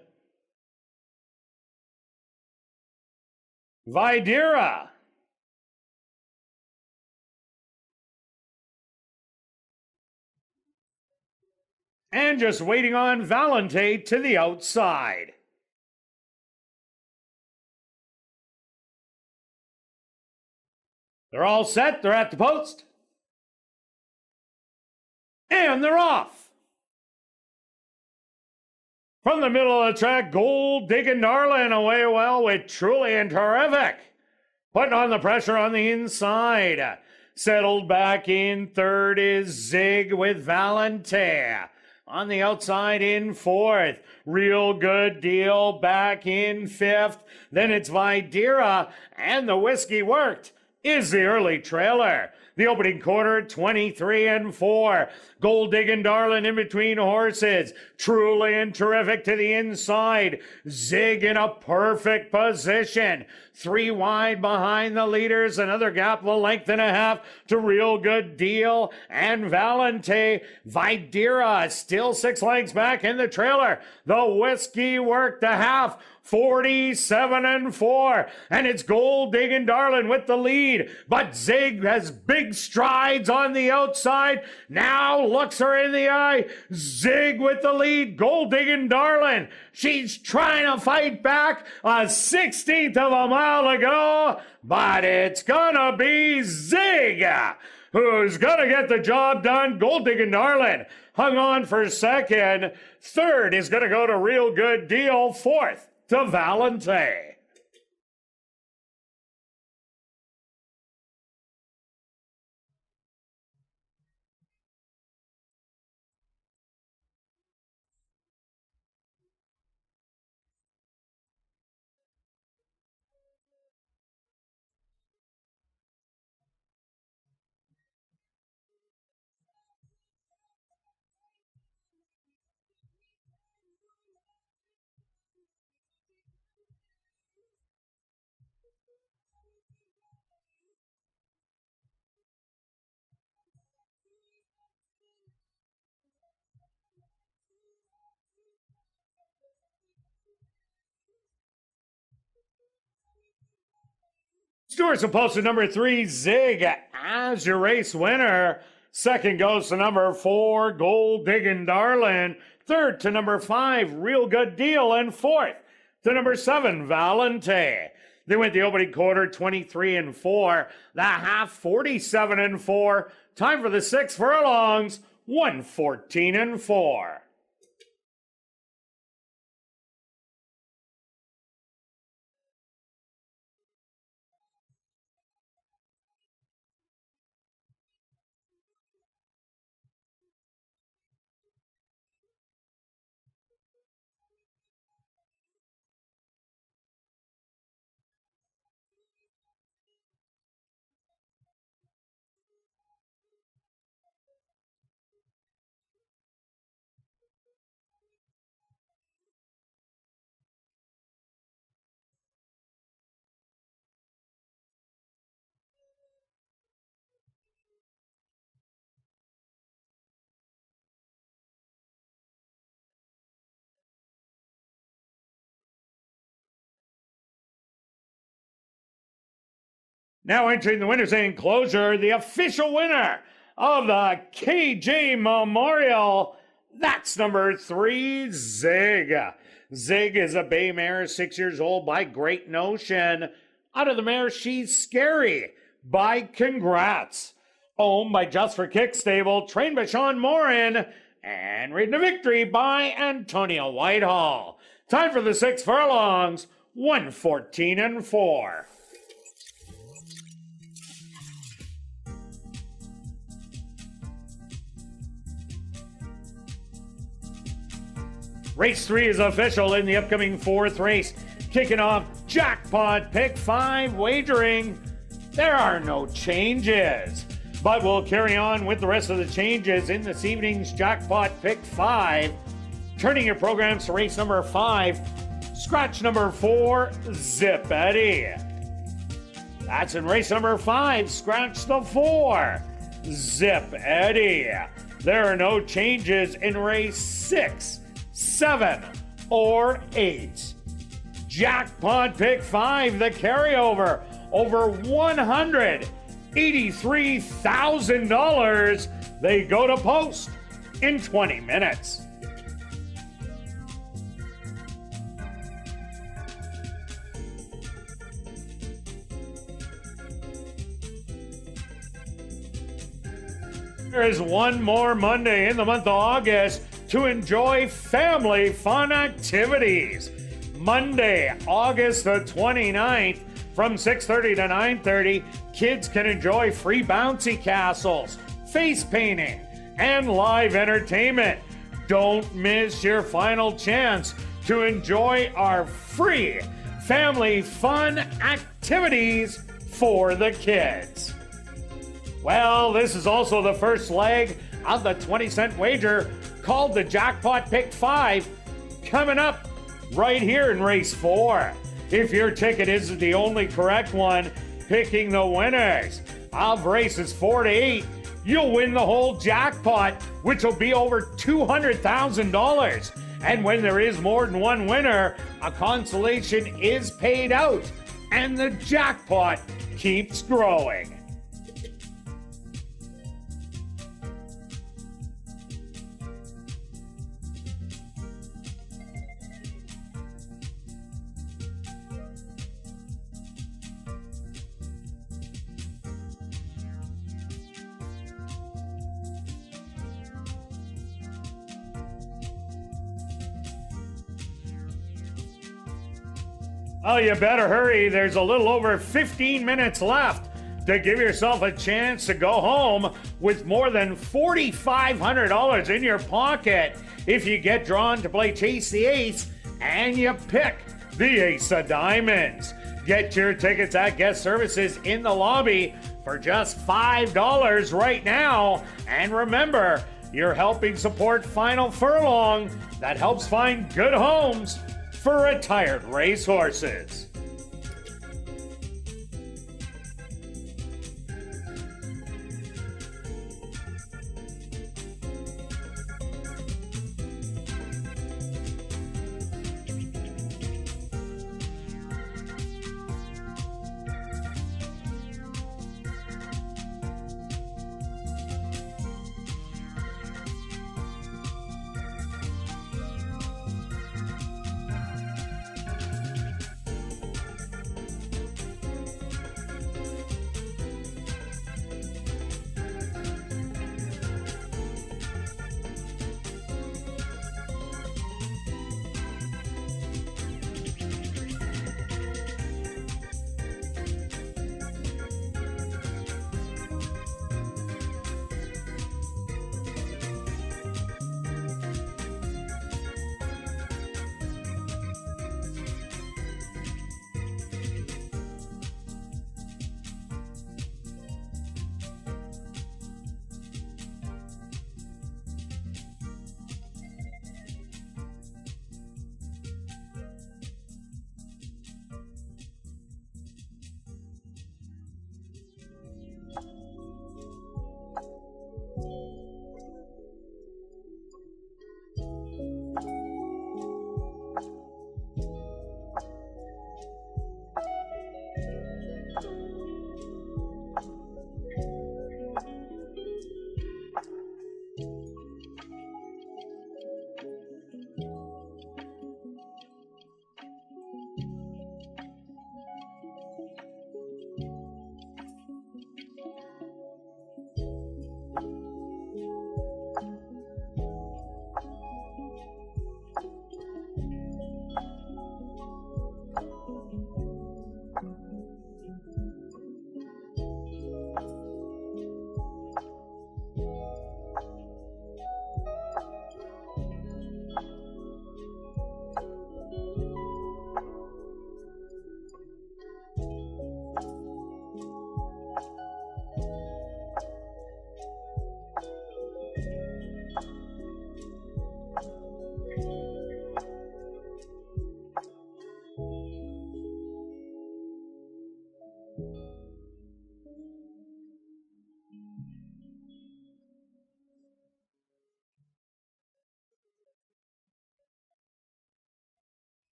Videra. And just waiting on Valente to the outside. They're all set. They're at the post. And they're off. From the middle of the track, Gold Diggin' Darlin' away well with Truly and Terrific. Putting on the pressure on the inside. Settled back in third is Zig with Valente. On the outside in fourth, Real Good Deal back in fifth. Then it's Videra, and the Whiskey Worked is the early trailer. The opening quarter, 23-4. Gold Diggin' Darlin' in between horses. Truly and Terrific to the inside. Zig in a perfect position. 3 wide behind the leaders. Another gap of a length and a half to Real Good Deal and Valente. Videra still 6 lengths back in the trailer. The Whiskey Worked the half. 47-4, and it's Gold Diggin' Darlin' with the lead, but Zig has big strides on the outside, now looks her in the eye. Zig with the lead, Gold Diggin' Darlin', she's trying to fight back, a 16th of a mile to go, but it's gonna be Zig who's gonna get the job done. Gold Diggin' Darlin' hung on for second. Third is gonna go to Real Good Deal. Fourth to Valente. Stewart's opposed to number 3, Zig, as your race winner. Second goes to number 4, Gold Diggin' Darlin'. Third to number 5, Real Good Deal. And fourth to number 7, Valente. They went the opening quarter 23-4, the half 47-4. Time for the 6 furlongs, 114-4. Now entering the winner's enclosure, the official winner of the KJ Memorial, that's number 3, Zig. Zig is a bay mare, 6 years old, by Great Notion. Out of the mare, She's Scary by Congrats. Owned by Just for Kick Stable, trained by Sean Morin, and ridden to victory by Antonio Whitehall. Time for the 6 furlongs, 114-4. Race 3 is official in the upcoming 4th race. Kicking off Jackpot Pick 5 wagering. There are no changes, but we'll carry on with the rest of the changes in this evening's Jackpot Pick 5. Turning your programs to race number 5, scratch number 4, Zip Eddie. That's in race number 5, scratch the 4, Zip Eddie. There are no changes in race 6, 7, or 8. Jackpot Pick 5, the carryover, over $183,000. They go to post in 20 minutes. There is one more Monday in the month of August to enjoy family fun activities. Monday, August the 29th, from 6:30 to 9:30, kids can enjoy free bouncy castles, face painting, and live entertainment. Don't miss your final chance to enjoy our free family fun activities for the kids. Well, this is also the first leg of the 20-cent wager called the Jackpot Pick 5, coming up right here in race 4. If your ticket isn't the only correct one, picking the winners of races 4 to 8, you'll win the whole jackpot, which will be over $200,000. And when there is more than one winner, a consolation is paid out, and the jackpot keeps growing. Oh, you better hurry. There's a little over 15 minutes left to give yourself a chance to go home with more than $4,500 in your pocket if you get drawn to play Chase the Ace and you pick the Ace of Diamonds. Get your tickets at guest services in the lobby for just $5 right now. And remember, you're helping support Final Furlong that helps find good homes for retired racehorses.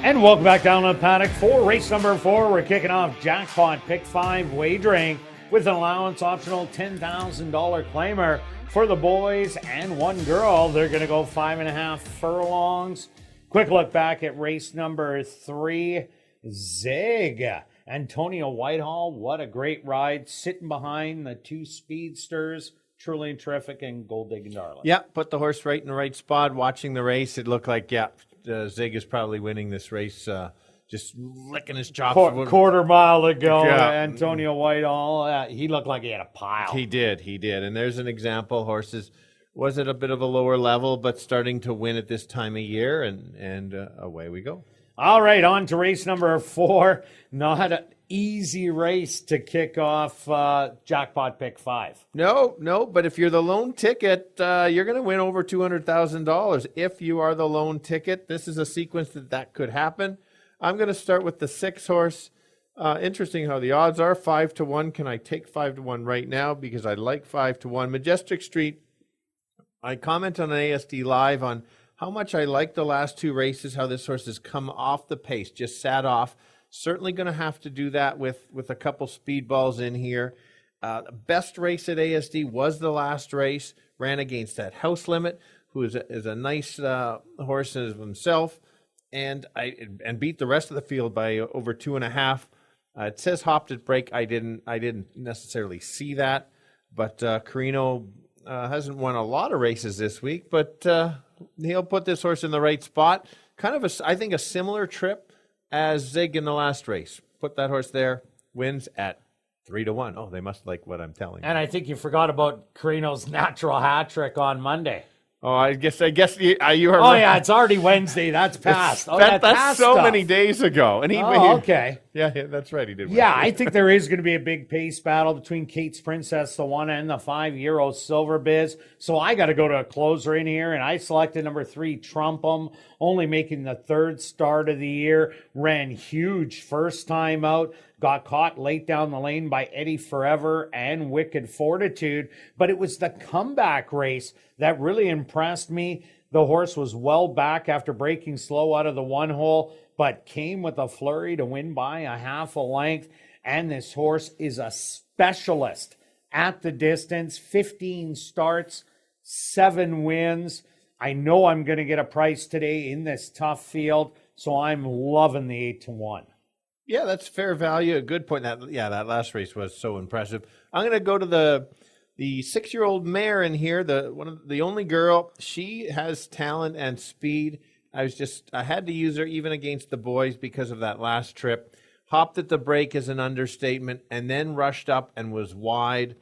And welcome back down to the paddock for race number 4. We're kicking off Jackpot Pick 5 wagering with an allowance optional $10,000 claimer for the boys and one girl. They're going to go 5.5 furlongs. Quick look back at race number 3. Zig. Antonio Whitehall, what a great ride. Sitting behind the 2 speedsters. Truly terrific, and Gold Digging Darling. Yeah, put the horse right in the right spot. Watching the race, it looked like, Zig is probably winning this race, just licking his chops. Quarter mile to go. Yeah. Antonio Whitehall, he looked like he had a pile. He did. And there's an example. Horses was at a bit of a lower level, but starting to win at this time of year, and away we go. All right, on to race number 4. Not an easy race to kick off Jackpot Pick 5. No, but if you're the lone ticket, you're going to win over $200,000. If you are the lone ticket, this is a sequence that could happen. I'm going to start with the 6 horse. Interesting how the odds are 5-1. Can I take 5-1 right now? Because I like 5-1. Majestic Street. I comment on an ASD Live on how much I like the last 2 races, how this horse has come off the pace, just sat off. Certainly going to have to do that with a couple speed balls in here. The best race at ASD was the last race. Ran against that House Limit, who is a nice horse of himself, and beat the rest of the field by over 2.5. It says hopped at break. I didn't necessarily see that, but Carino hasn't won a lot of races this week, but he'll put this horse in the right spot. Kind of I think a similar trip as Zig in the last race. Put that horse there, wins at 3-1. Oh, they must like what I'm telling you. And I think you forgot about Carino's natural hat trick on Monday. Oh, I guess you are. Oh, yeah, it's already Wednesday. That's past. That's so many days ago. And okay. Yeah, that's right. He did. Yeah, I think there is going to be a big pace battle between Kate's Princess, the 1, and the 5 Euro Silver Biz. So I got to go to a closer in here, and I selected number 3, Trump'em, only making the 3rd start of the year. Ran huge first time out. Got caught late down the lane by Eddie Forever and Wicked Fortitude. But it was the comeback race that really impressed me. The horse was well back after breaking slow out of the 1 hole, but came with a flurry to win by a half a length. And this horse is a specialist at the distance. 15 starts, 7 wins. I know I'm going to get a price today in this tough field, so I'm loving the 8-1. Yeah, that's fair value. A good point. That last race was so impressive. I'm going to go to the 6-year-old mare in here, the only girl. She has talent and speed. I had to use her even against the boys because of that last trip. Hopped at the break is an understatement, and then rushed up and was wide.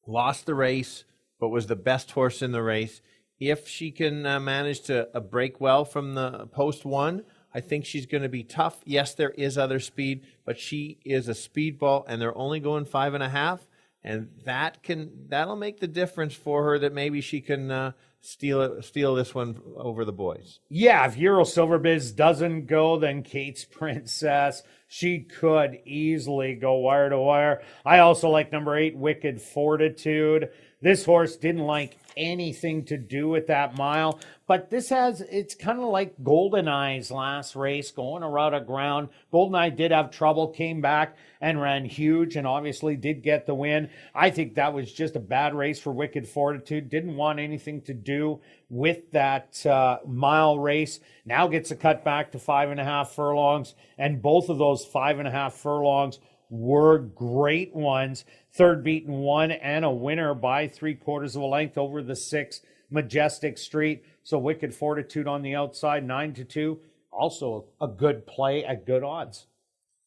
Lost the race, but was the best horse in the race. If she can manage to break well from the post 1, I think she's going to be tough. Yes, there is other speed, but she is a speedball, and they're only going 5.5, and that'll make the difference for her. That maybe she can steal this one over the boys. Yeah, if Euro Silver Biz doesn't go, then Kate's Princess, she could easily go wire to wire. I also like number 8, Wicked Fortitude. This horse didn't like anything to do with that mile, but it's kind of like GoldenEye's last race, going around a ground. GoldenEye did have trouble, came back and ran huge, and obviously did get the win. I think that was just a bad race for Wicked Fortitude. Didn't want anything to do with that mile race. Now gets a cut back to 5.5 furlongs, and both of those 5.5 furlongs were great ones. 3rd beaten 1 and a winner by 3/4 of a length over the 6 Majestic Street. So Wicked Fortitude on the outside, 9-2. Also a good play at good odds.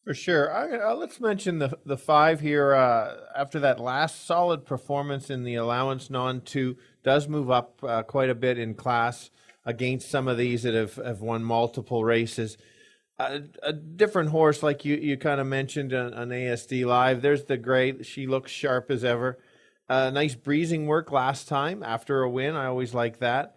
For sure. Let's mention the 5 here. After that last solid performance in the allowance non-2, does move up quite a bit in class against some of these that have won multiple races. A different horse, like you kind of mentioned on ASD Live. There's the gray. She looks sharp as ever. Nice breezing work last time after a win. I always like that.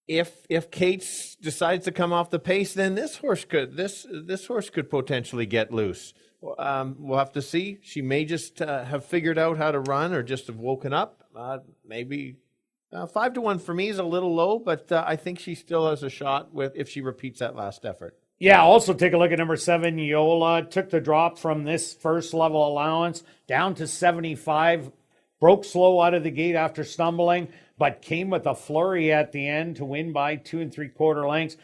If Kate's decides to come off the pace, then this horse could potentially get loose. We'll have to see. She may just have figured out how to run, or just have woken up. Maybe 5-1 for me is a little low, but I think she still has a shot with if she repeats that last effort. Yeah, also take a look at number 7, Yola. Took the drop from this first level allowance down to 75. Broke slow out of the gate after stumbling, but came with a flurry at the end to win by 2 3/4 lengths.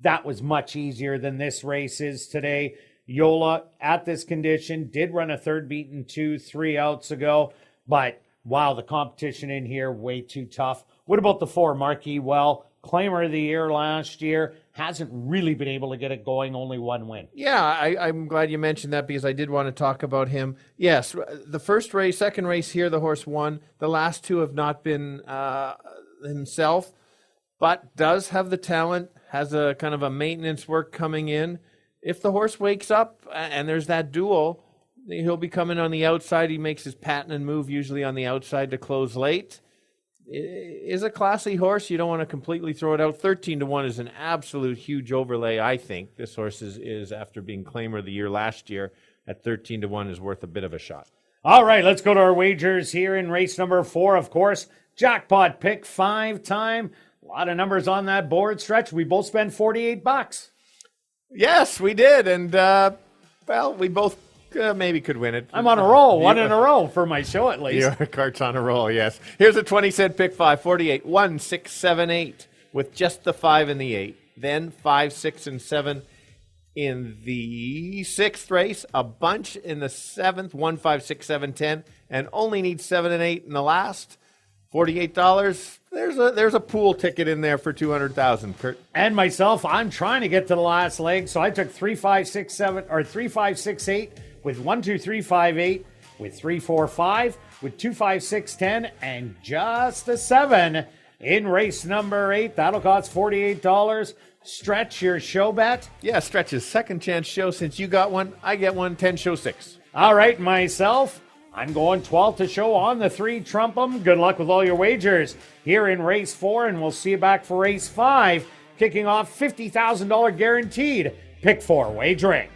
That was much easier than this race is today. Yola, at this condition, did run a third beaten 2-3 outs ago, but wow, the competition in here, way too tough. What about the 4, Marquis Well? Claimer of the year last year, hasn't really been able to get it going, only 1 win. Yeah, I'm glad you mentioned that because I did want to talk about him. Yes, the first race, second race here, the horse won. The last 2 have not been himself, but does have the talent, has a kind of a maintenance work coming in. If the horse wakes up and there's that duel, he'll be coming on the outside. He makes his patent and move usually on the outside to close late. Is a classy horse. You don't want to completely throw it out. 13-1 is an absolute huge overlay, I think. This horse is after being claimer of the year last year, at 13-1 is worth a bit of a shot. All right, let's go to our wagers here in race number 4, of course. Jackpot pick 5 time. A lot of numbers on that board stretch. We both spent $48. Yes, we did. And, well, we both maybe could win it. I'm on a roll, 1 in a row for my show at least. Your cart's on a roll, yes. Here's a 20-cent pick 5, 48, 1, 6, 7, 8, with just the 5 and the 8. Then 5, 6, and 7 in the 6th race, a bunch in the 7th, 1, 5, 6, 7, 10, and only need 7 and 8 in the last. $48. There's a pool ticket in there for $200,000, Kirt. And myself, I'm trying to get to the last leg, so I took 3, 5, 6, 7, or 3, 5, 6, 8 with 1, 2, 3, 5, 8, with 3, 4, 5, with 2, 5, 6, 10, and just a 7 in race number 8. That'll cost $48. Stretch, your show bet? Yeah, Stretch's second chance show. Since you got one, I get one. 10 show 6. All right, myself, I'm going 12 to show on the 3 trump 'em. Good luck with all your wagers here in race 4, and we'll see you back for race 5, kicking off $50,000 guaranteed pick 4 wagering.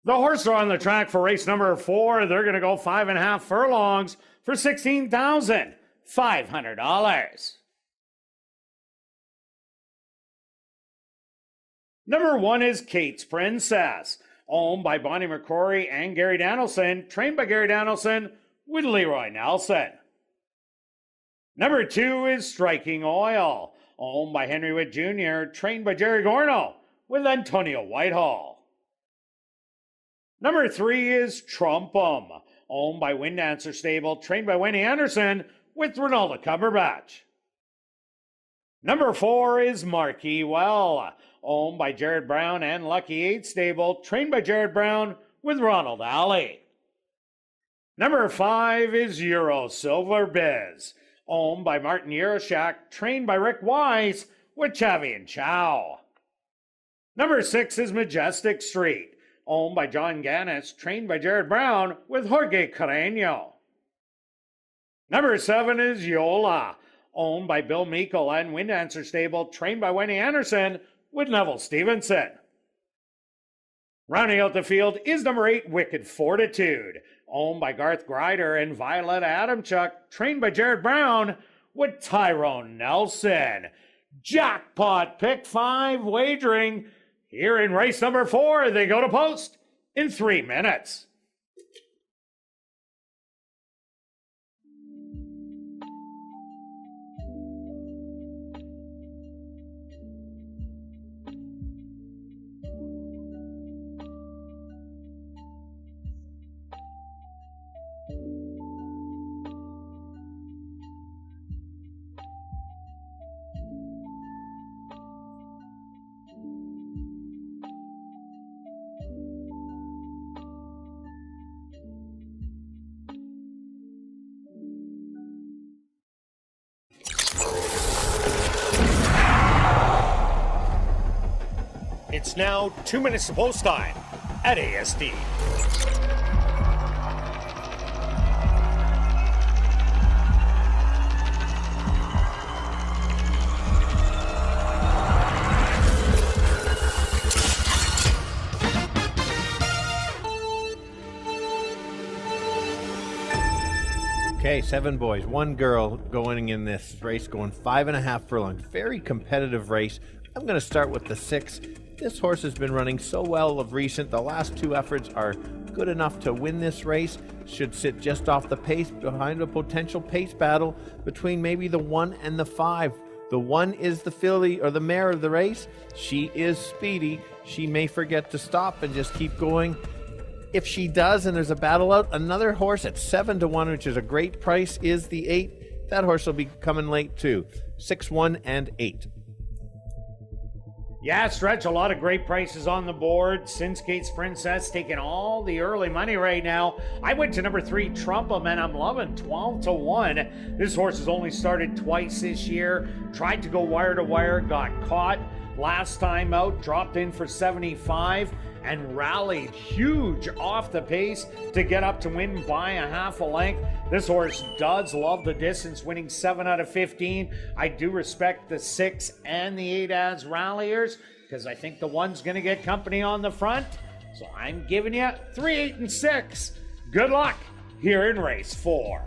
The horses are on the track for race number 4. They're going to go 5.5 furlongs for $16,500. Number 1 is Kate's Princess, owned by Bonnie McCrory and Gary Danielson, trained by Gary Danielson with Leroy Nelson. Number 2 is Striking Oil, owned by Henry Witt Jr., trained by Jerry Gorno with Antonio Whitehall. Number 3 is Trump 'em, owned by Wind Dancer Stable, trained by Wendy Anderson with Ronaldo Cumberbatch. Number 4 is Marquis Well, owned by Jared Brown and Lucky 8 Stable, trained by Jared Brown with Ronald Alley. Number 5 is Euro Silver Biz, owned by Martin Euroshak, trained by Rick Wise with Chavi and Chow. Number 6 is Majestic Street, owned by John Gannis, trained by Jared Brown with Jorge Carreño. Number 7 is Yola, owned by Bill Meikle and Wind Dancer Stable, trained by Wendy Anderson with Neville Stevenson. Rounding out the field is number 8, Wicked Fortitude, owned by Garth Grider and Violetta Adamchuk, trained by Jared Brown with Tyrone Nelson. Jackpot pick 5 wagering. Here in race number 4, they go to post in 3 minutes. It's now 2 minutes to post time at ASD. Okay, 7 boys, 1 girl going in this race, going 5.5 furlongs. Very competitive race. I'm going to start with the 6. This horse has been running so well of recent. The last 2 efforts are good enough to win this race. Should sit just off the pace behind a potential pace battle between maybe the 1 and the 5. The 1 is the filly or the mare of the race. She is speedy. She may forget to stop and just keep going. If she does and there's a battle out, another horse at 7-1, which is a great price, is the 8. That horse will be coming late too. 6, 1, and 8. Yeah, Stretch, a lot of great prices on the board. Sinskate's Princess taking all the early money right now. I went to number 3, Trumpum, and I'm loving 12-1. This horse has only started twice this year. Tried to go wire to wire, got caught last time out, dropped in for 75. And rallied huge off the pace to get up to win by a half a length. This horse does love the distance, winning 7 out of 15. I do respect the 6 and the 8 as ralliers because I think the 1's going to get company on the front. So I'm giving you 3, 8, and 6. Good luck here in race 4.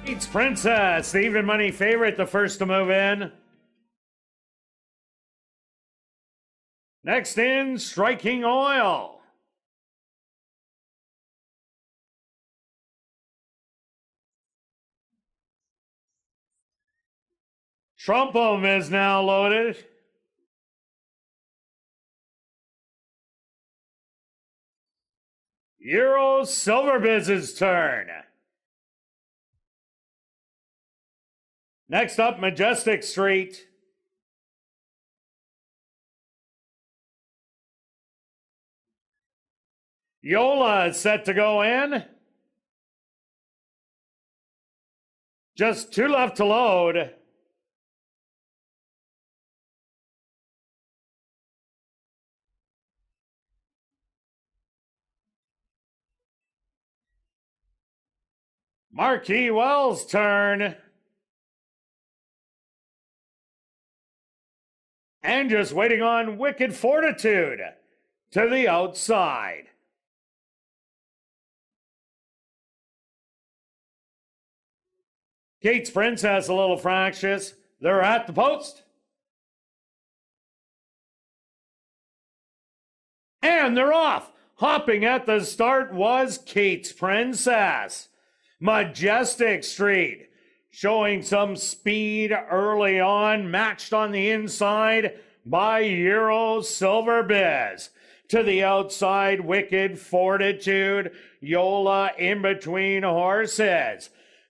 It's Princess, the even money favorite, the first to move in. Next in, Striking Oil. Trumpum is now loaded. Euro Silverbiz's turn. Next up, Majestic Street. Yola is set to go in. Just 2 left to load. Marquis Wells' turn. And just waiting on Wicked Fortitude to the outside. Kate's Princess a little fractious. They're at the post. And they're off. Hopping at the start was Kate's Princess. Majestic Street showing some speed early on, matched on the inside by Euro Silverbiz. To the outside, Wicked Fortitude, Yola in between horses.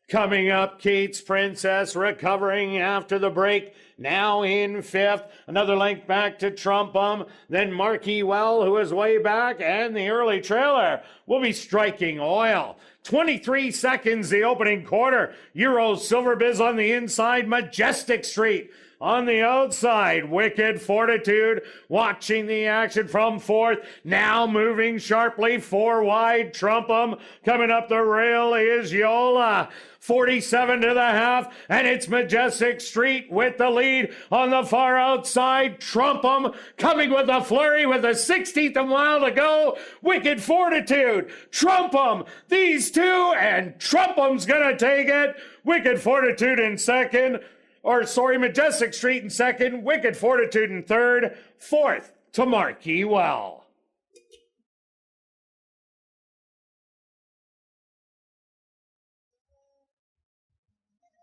Coming up, Kate's Princess recovering after the break, now in 5th. Another length back to Trumpum, then Marquis Well, who is way back, and the early trailer will be Striking Oil. 23 seconds the opening quarter. Euro Silverbiz on the inside, Majestic Street on the outside. Wicked Fortitude watching the action from 4th, now moving sharply 4 wide. Trumpum coming up the rail is Yola. 47 to the half, and it's Majestic Street with the lead on the far outside. Trumpum coming with a flurry with a 16th a mile to go. Wicked Fortitude, Trumpum, these two, and Trumpum's gonna take it. Wicked Fortitude in second, Majestic Street in second, Wicked Fortitude in third, 4th to Marquis Well.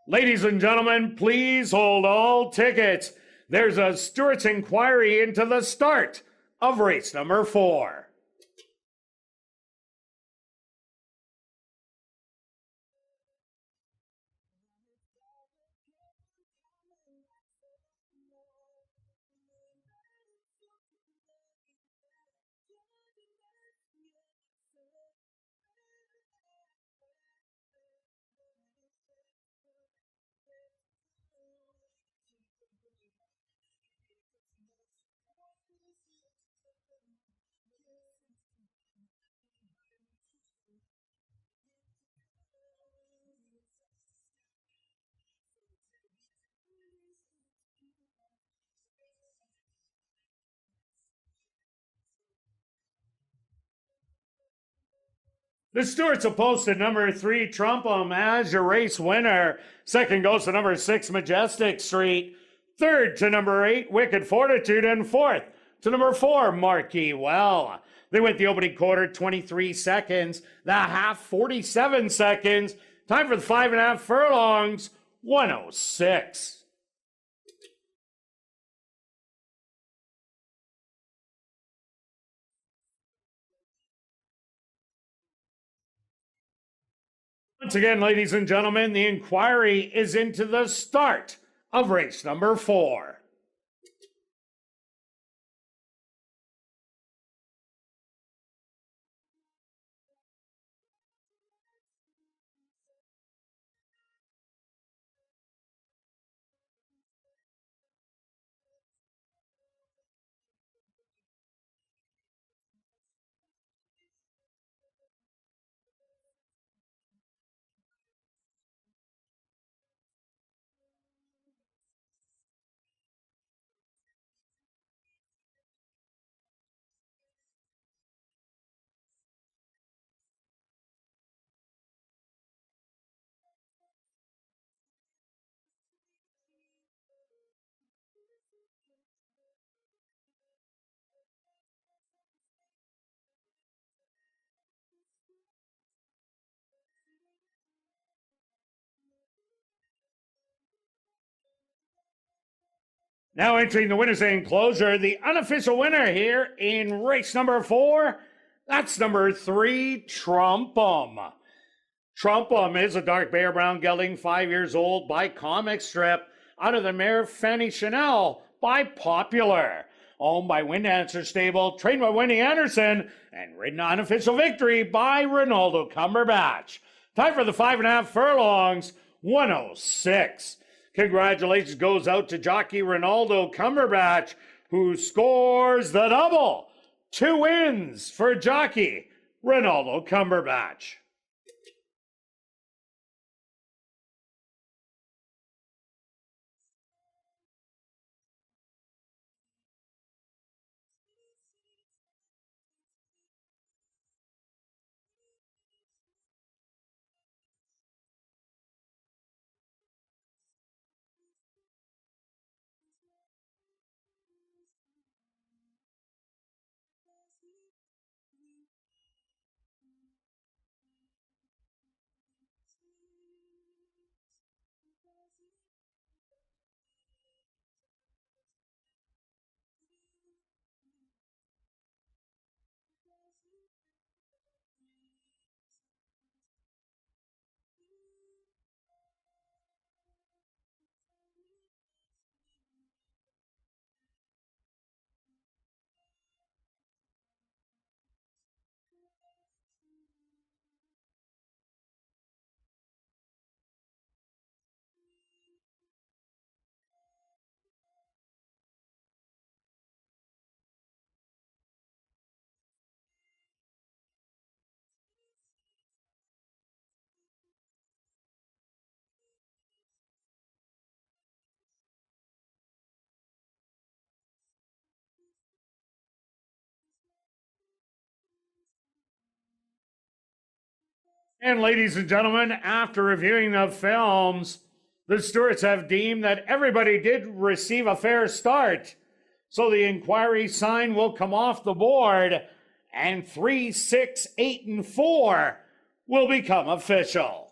Ladies and gentlemen, please hold all tickets. There's a Stewart's inquiry into the start of race number 4. The Stewarts have posted number 3, Trumpum, as your race winner. Second goes to number 6, Majestic Street. Third to number 8, Wicked Fortitude. And 4th to number 4, Marquis Well. They went the opening quarter 23 seconds, the half 47 seconds. Time for the 5.5 furlongs, 1:06. Once again, ladies and gentlemen, the inquiry is into the start of race number 4. Now entering the winner's enclosure, the unofficial winner here in race number 4, that's number 3, Trumpum. Trumpum is a dark bear brown gelding, 5 years old, by comic strip, out of the mare Fanny Chanel by Popular. Owned by Windancer Stable, trained by Wendy Anderson, and ridden unofficial victory by Ronaldo Cumberbatch. Time for the 5.5 furlongs, 106. Congratulations goes out to jockey Ronaldo Cumberbatch, who scores the double. 2 wins for jockey Ronaldo Cumberbatch. And ladies and gentlemen, after reviewing the films, the stewards have deemed that everybody did receive a fair start. So the inquiry sign will come off the board, and 3, 6, 8, and 4 will become official.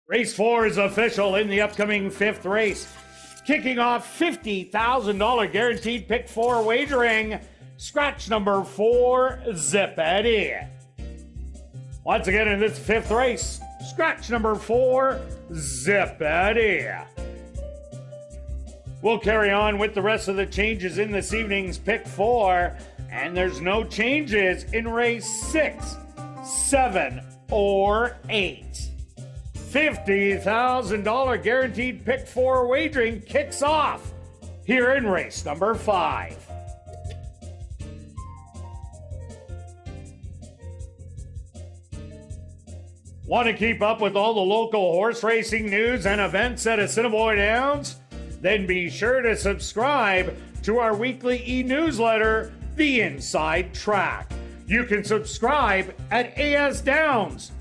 Race 4 is official in the upcoming 5th race. Kicking off $50,000 guaranteed pick 4 wagering. Scratch number 4, Zip Eddie. Once again in this 5th race, scratch number 4, Zip Eddie. We'll carry on with the rest of the changes in this evening's pick 4, and there's no changes in race 6, 7, or 8. $50,000 guaranteed pick 4 wagering kicks off here in race number 5. Want to keep up with all the local horse racing news and events at Assiniboia Downs? Then be sure to subscribe to our weekly e-newsletter, The Inside Track. You can subscribe at asdowns.com.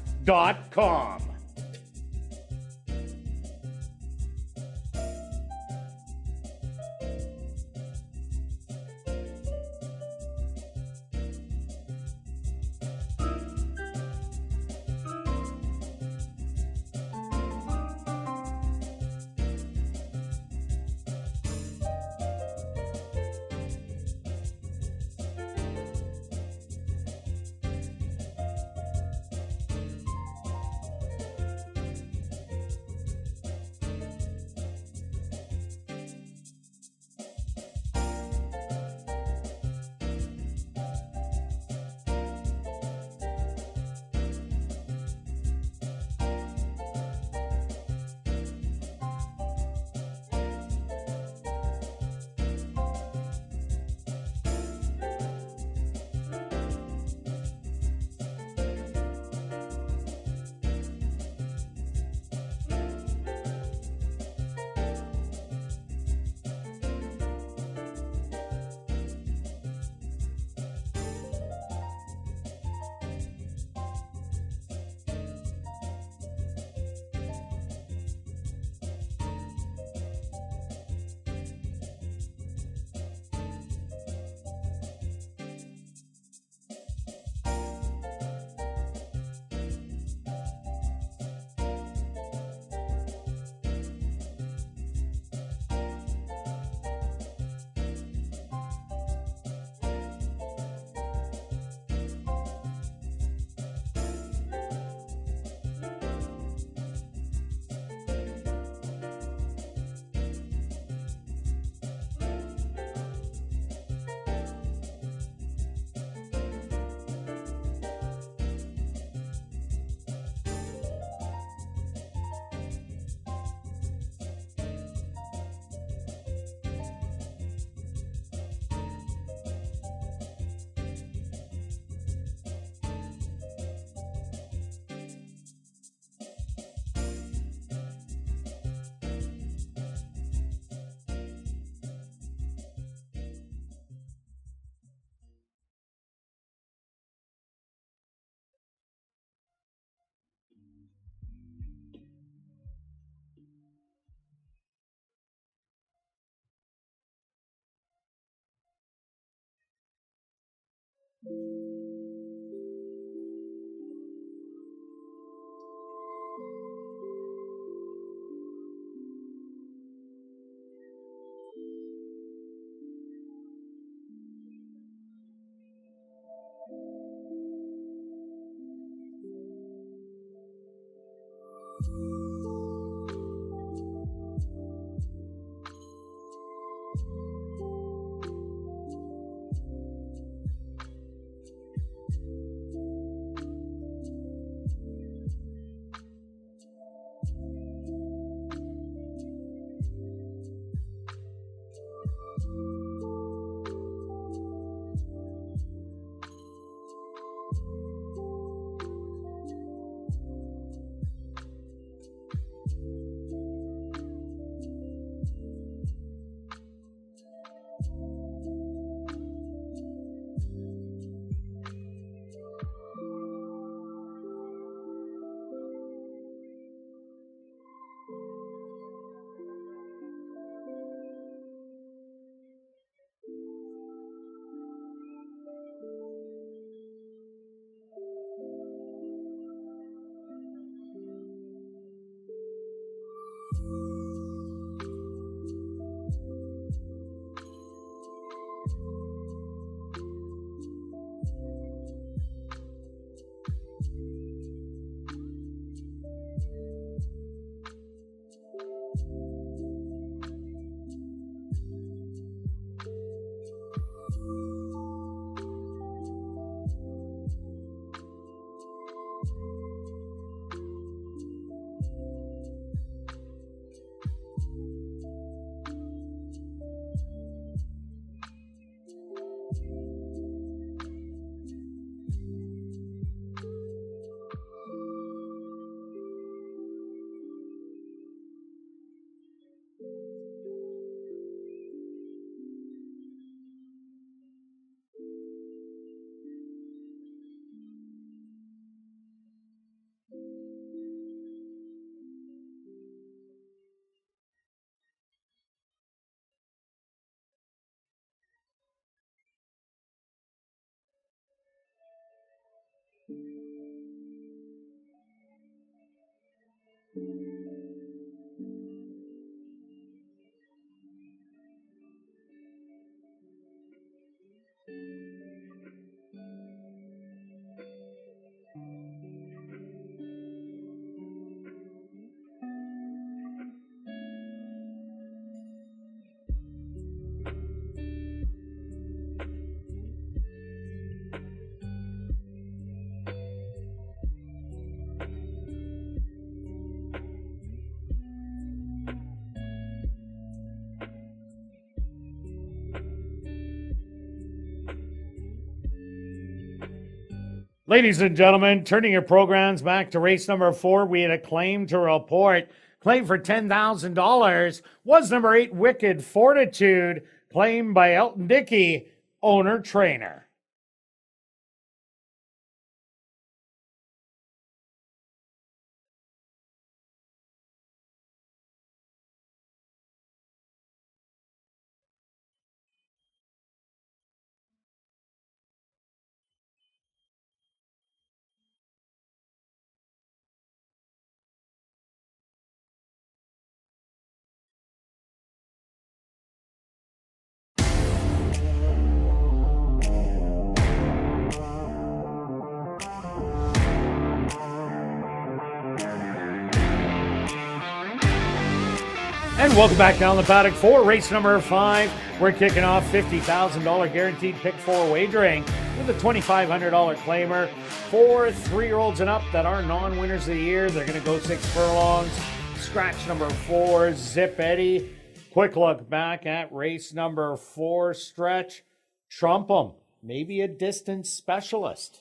Ladies and gentlemen, turning your programs back to race number 4, we had a claim to report. Claim for $10,000 was number 8, Wicked Fortitude, claimed by Elton Dickey, owner-trainer. And welcome back down the paddock for race number 5. We're kicking off $50,000 guaranteed pick 4 wagering with a $2,500 claimer for 3-year-olds and up that are non-winners of the year. They're going to go 6 furlongs. Scratch number 4, Zip Eddie. Quick look back at race number 4, Stretch. Trump 'em. Maybe a distance specialist.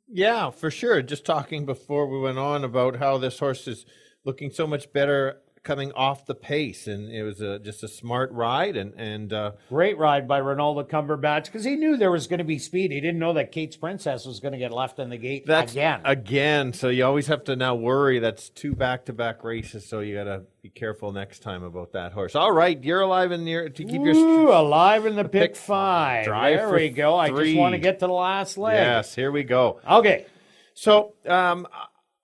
Yeah, for sure. Just talking before we went on about how this horse is looking so much better coming off the pace, and it was just a smart ride and Great ride by Ronaldo Cumberbatch because he knew there was going to be speed. He didn't know that Kate's Princess was going to get left in the gate again. So you always have to now worry. That's 2 back-to-back races, so you got to be careful next time about that horse. All right, you're alive in to keep your alive in the pick 5. There we go. 3. I just want to get to the last leg. Yes, here we go. Okay. So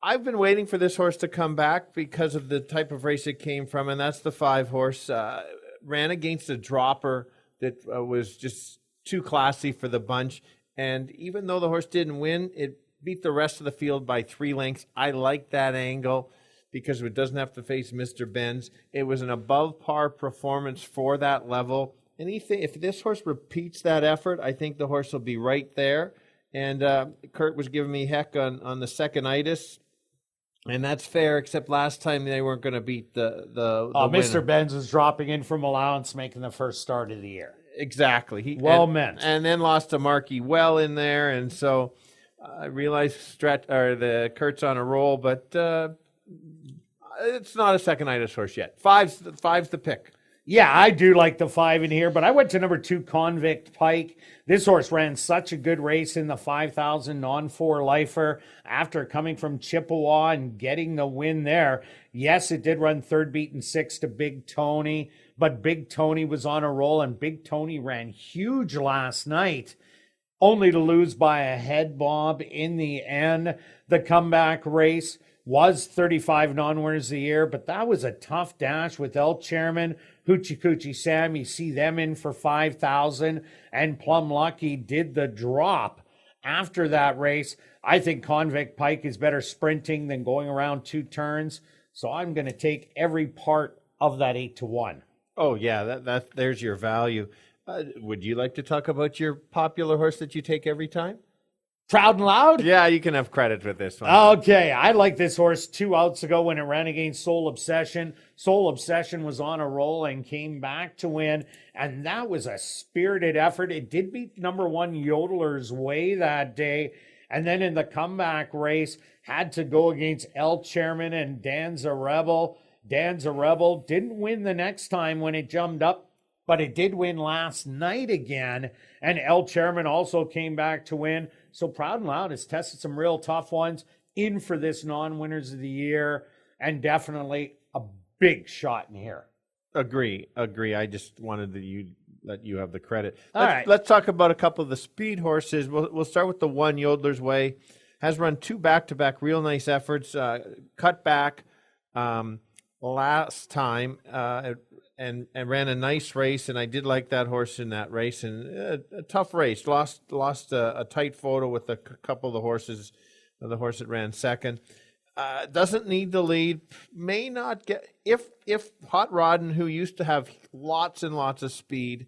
I've been waiting for this horse to come back because of the type of race it came from, and that's the 5 horse. Ran against a dropper that was just too classy for the bunch, and even though the horse didn't win, it beat the rest of the field by 3 lengths. I like that angle because it doesn't have to face Mr. Benz. It was an above-par performance for that level. Anything, if this horse repeats that effort, I think the horse will be right there. And Kirt was giving me heck on the second-itis. And that's fair, except last time they weren't going to beat the Mr. winner. Benz was dropping in from allowance, making the first start of the year. Exactly. Meant. And then lost to Marky Well in there, and so I realized the Kurt's on a roll, but it's not a second-itis horse yet. Five's the pick. Yeah, I do like the 5 in here, but I went to number 2, Convict Pike. This horse ran such a good race in the 5,000 non-4 lifer after coming from Chippewa and getting the win there. Yes, it did run 3rd beaten 6 to Big Tony, but Big Tony was on a roll, and Big Tony ran huge last night, only to lose by a head bob in the end. The comeback race was 35 non-winners of the year, but that was a tough dash with El Chairman, Hoochie Coochie Sam. You see them in for 5,000, and Plum Lucky did the drop after that race. I think Convict Pike is better sprinting than going around 2 turns, so I'm going to take every part of that 8-1. Oh yeah, that there's your value. Would you like to talk about your popular horse that you take every time? Proud and Loud? Yeah, you can have credit with this one. Okay, I like this horse 2 outs ago when it ran against Soul Obsession. Soul Obsession was on a roll and came back to win, and that was a spirited effort. It did beat number 1 Yodeler's Way that day, and then in the comeback race, had to go against El Chairman and Danza Rebel. Danza Rebel didn't win the next time when it jumped up, but it did win last night again, and El Chairman also came back to win. So Proud and Loud has tested some real tough ones in for this non-winners of the year, and definitely a big shot in here. Agree. I just wanted to let you have the credit. All right. Let's talk about a couple of the speed horses. We'll start with the 1 Yodeler's Way. Has run 2 back-to-back real nice efforts. Cut back last time and ran a nice race, and I did like that horse in that race. And a tough race. Lost a tight photo with a couple of the horses. The horse that ran second. Doesn't need the lead. May not get if Hot Rodden, who used to have lots and lots of speed,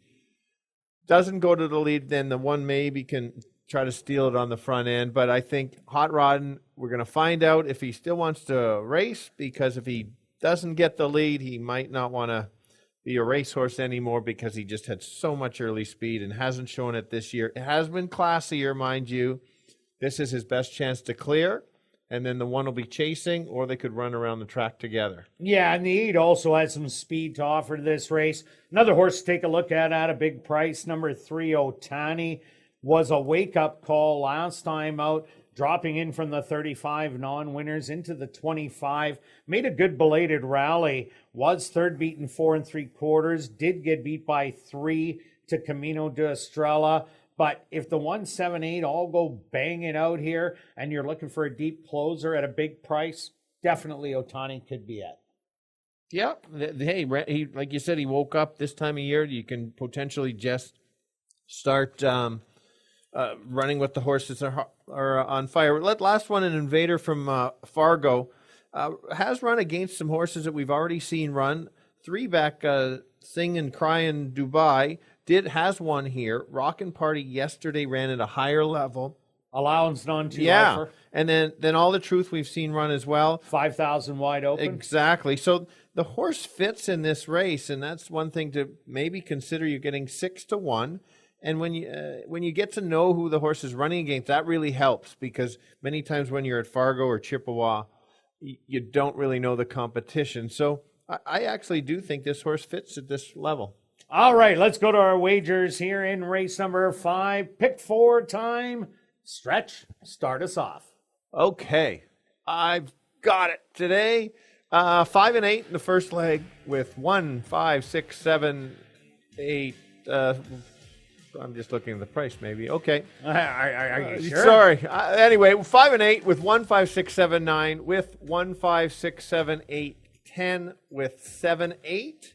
doesn't go to the lead, then the 1 maybe can try to steal it on the front end. But I think Hot Rodden, we're going to find out if he still wants to race, because if he doesn't get the lead, he might not want to be a racehorse anymore because he just had so much early speed and hasn't shown it this year. It has been classier, mind you. This is his best chance to clear, and then the 1 will be chasing, or they could run around the track together. Yeah, and the 8 also has some speed to offer to this race. Another horse to take a look at a big price, number 3, Otani, was a wake-up call last time out, dropping in from the 35 non-winners into the 25. Made a good belated rally, was 3rd beaten 4 3/4, did get beat by 3 to Camino de Estrella. But if the 1, 7, 8 all go banging out here, and you're looking for a deep closer at a big price, definitely Otani could be it. Yeah. Hey, he, like you said, he woke up this time of year. You can potentially just start running with the horses are on fire. Last one, an Invader from Fargo. Has run against some horses that we've already seen run. 3 back, Sing and Crying Dubai. Has one here. Rockin' Party yesterday ran at a higher level. Allowance non-2 Yeah, offer. and then All the Truth we've seen run as well. 5,000 wide open. Exactly. So the horse fits in this race, and that's one thing to maybe consider. You're getting 6-1. And when you get to know who the horse is running against, that really helps, because many times when you're at Fargo or Chippewa, you don't really know the competition. So I actually do think this horse fits at this level. All right, let's go to our wagers here in race number 5. Pick 4 time. Stretch, start us off. Okay, I've got it today. 5 and 8 in the first leg with 1, 5, 6, 7, 8. I'm just looking at the price, maybe. Okay. Are you sure? Sorry. Anyway, 5 and 8 with 1, 5, 6, 7, 9 with 1, 5, 6, 7, 8, 10 with 7, 8.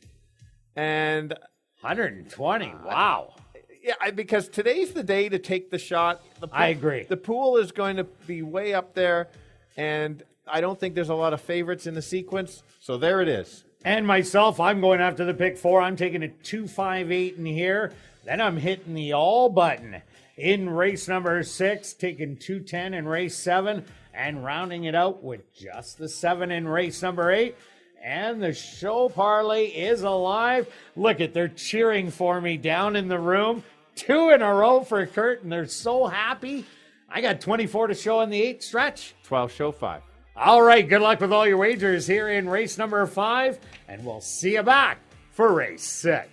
And 120. Wow. yeah, because today's the day to take the shot. I agree. The pool is going to be way up there, and I don't think there's a lot of favorites in the sequence. So there it is. And myself, I'm going after the pick 4. I'm taking a 2-5-8 in here. Then I'm hitting the all button in race number 6, taking 210 in race 7, and rounding it out with just the 7 in race number 8. And the show parlay is alive. Look at, they're cheering for me down in the room. 2 in a row for Kirt, and they're so happy. I got 24 to show in the 8 stretch. 12, show 5. All right, good luck with all your wagers here in race number 5, and we'll see you back for race 6.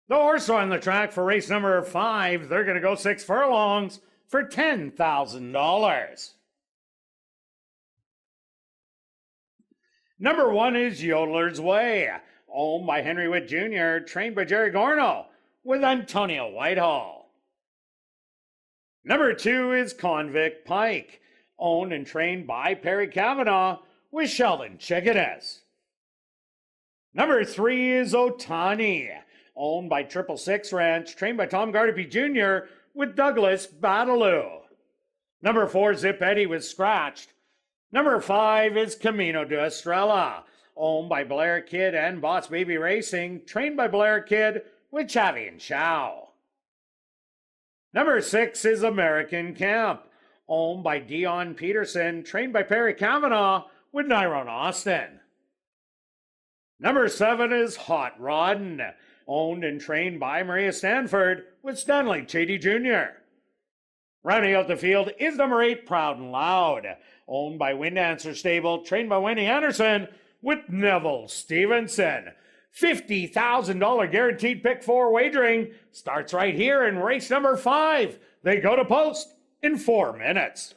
The horse on the track for race number 5, they're going to go 6 furlongs for $10,000. Number 1 is Yodeler's Way, owned by Henry Witt Jr., trained by Jerry Gorno, with Antonio Whitehall. Number 2 is Convict Pike, owned and trained by Perry Cavanaugh, with Sheldon Chickadas. Number 3 is Otani, owned by 666 Ranch, trained by Tom Gardapi Jr., with Douglas Bataloo. Number 4, Zip Eddie was scratched. Number 5 is Camino de Estrella, owned by Blair Kidd and Boss Baby Racing, trained by Blair Kidd, with Chavi and Chow. Number 6 is American Camp, owned by Dion Peterson, trained by Perry Cavanaugh, with Nyron Austin. Number 7 is Hot Rodden, owned and trained by Maria Stanford, with Stanley Chady Jr. Rounding out the field is number 8, Proud and Loud, owned by Wind Answer Stable, trained by Wendy Anderson, with Neville Stevenson. $50,000 guaranteed pick 4 wagering starts right here in race number 5. They go to post in 4 minutes.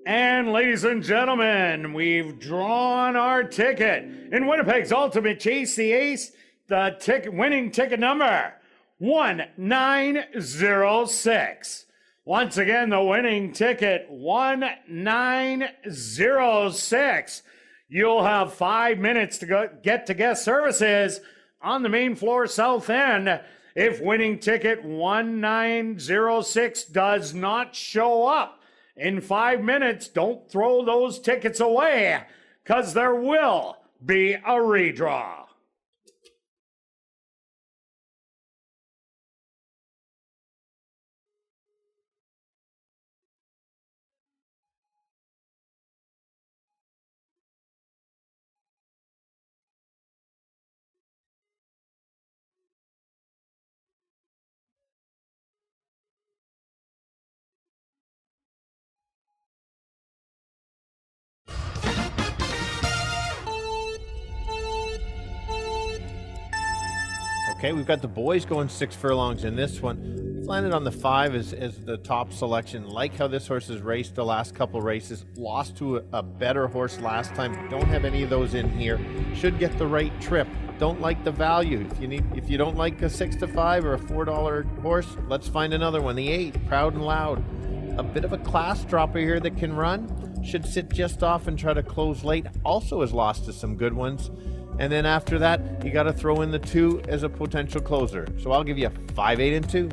And ladies and gentlemen, we've drawn our ticket. In Winnipeg's Ultimate Chase the Ace, the winning ticket number 1906. Once again, the winning ticket 1906. You'll have 5 minutes to get to guest services on the main floor south end. If winning ticket 1906 does not show up in 5 minutes, don't throw those tickets away, because there will be a redraw. Okay, we've got the boys going 6 furlongs in this one. It's landed on the 5 as the top selection. Like how this horse has raced the last couple races. Lost to a better horse last time. Don't have any of those in here. Should get the right trip. Don't like the value. If you don't like a 6 to 5 or a $4 horse, let's find another one. The 8, Proud and Loud. A bit of a class dropper here that can run. Should sit just off and try to close late. Also has lost to some good ones. And then after that, you got to throw in the 2 as a potential closer. So I'll give you 5, 8, and 2.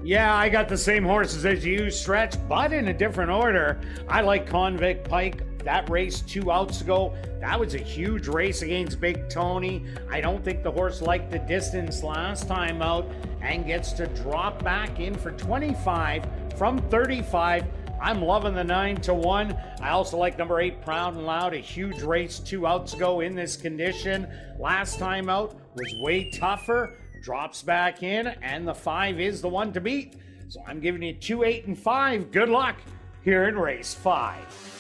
Yeah, I got the same horses as you, Stretch, but in a different order. I like Convict Pike. That race 2 outs ago, that was a huge race against Big Tony. I don't think the horse liked the distance last time out and gets to drop back in for 25 from 35. I'm loving the 9-1. I also like number 8, Proud and Loud. A huge race 2 outs ago in this condition. Last time out was way tougher. Drops back in, and the 5 is the one to beat. So I'm giving you 2, 8, and 5. Good luck here in race 5.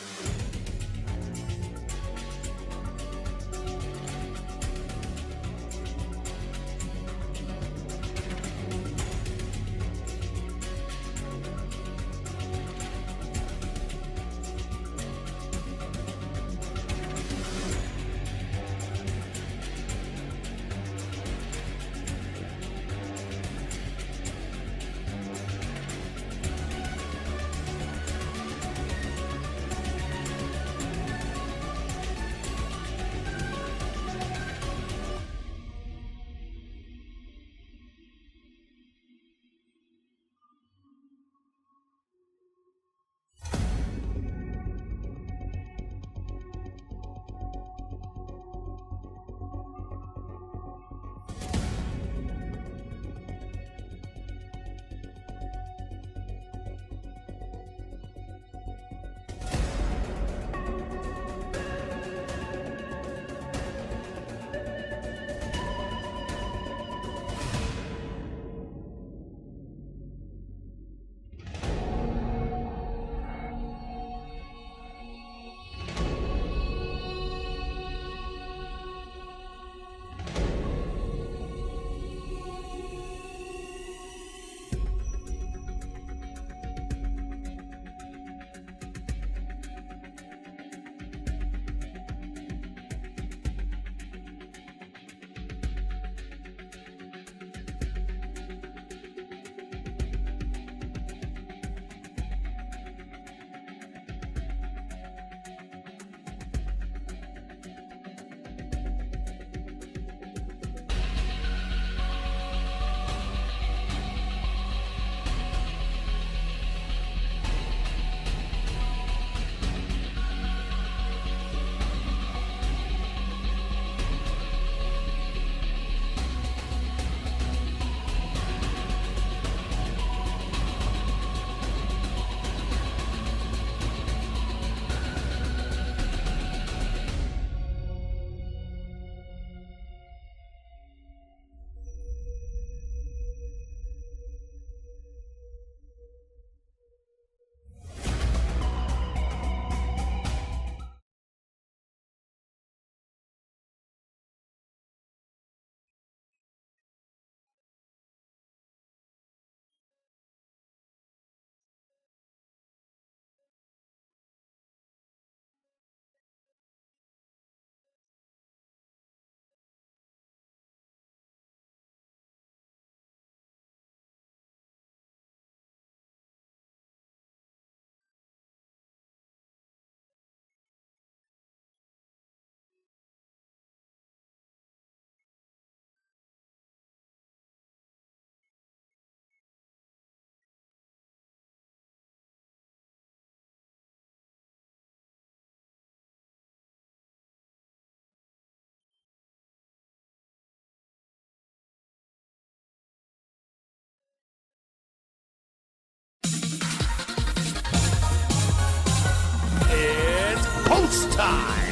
post time.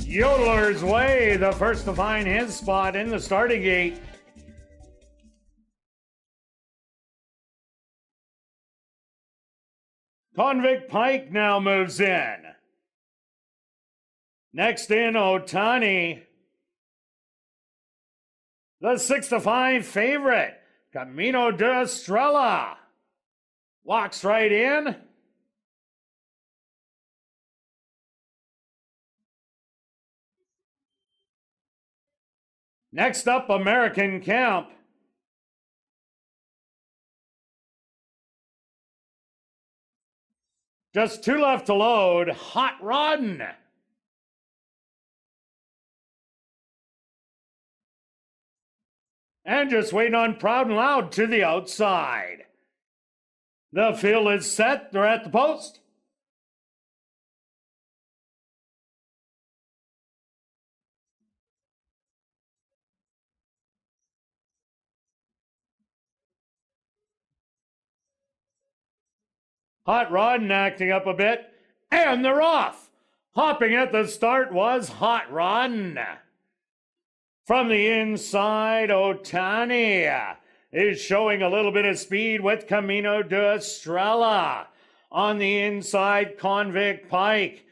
Yodeler's Way, the first to find his spot in the starting gate. Convict Pike now moves in. Next in, Otani. The 6-5 favorite, Camino de Estrella. Walks right in. Next up, American Camp. Just 2 left to load. Hot Rodden. And just waiting on Proud and Loud to the outside. The field is set. They're at the post. Hot Rodden acting up a bit, and they're off. Hopping at the start was Hot Rodden. From the inside, Otani is showing a little bit of speed with Camino de Estrella. On the inside, Convict Pike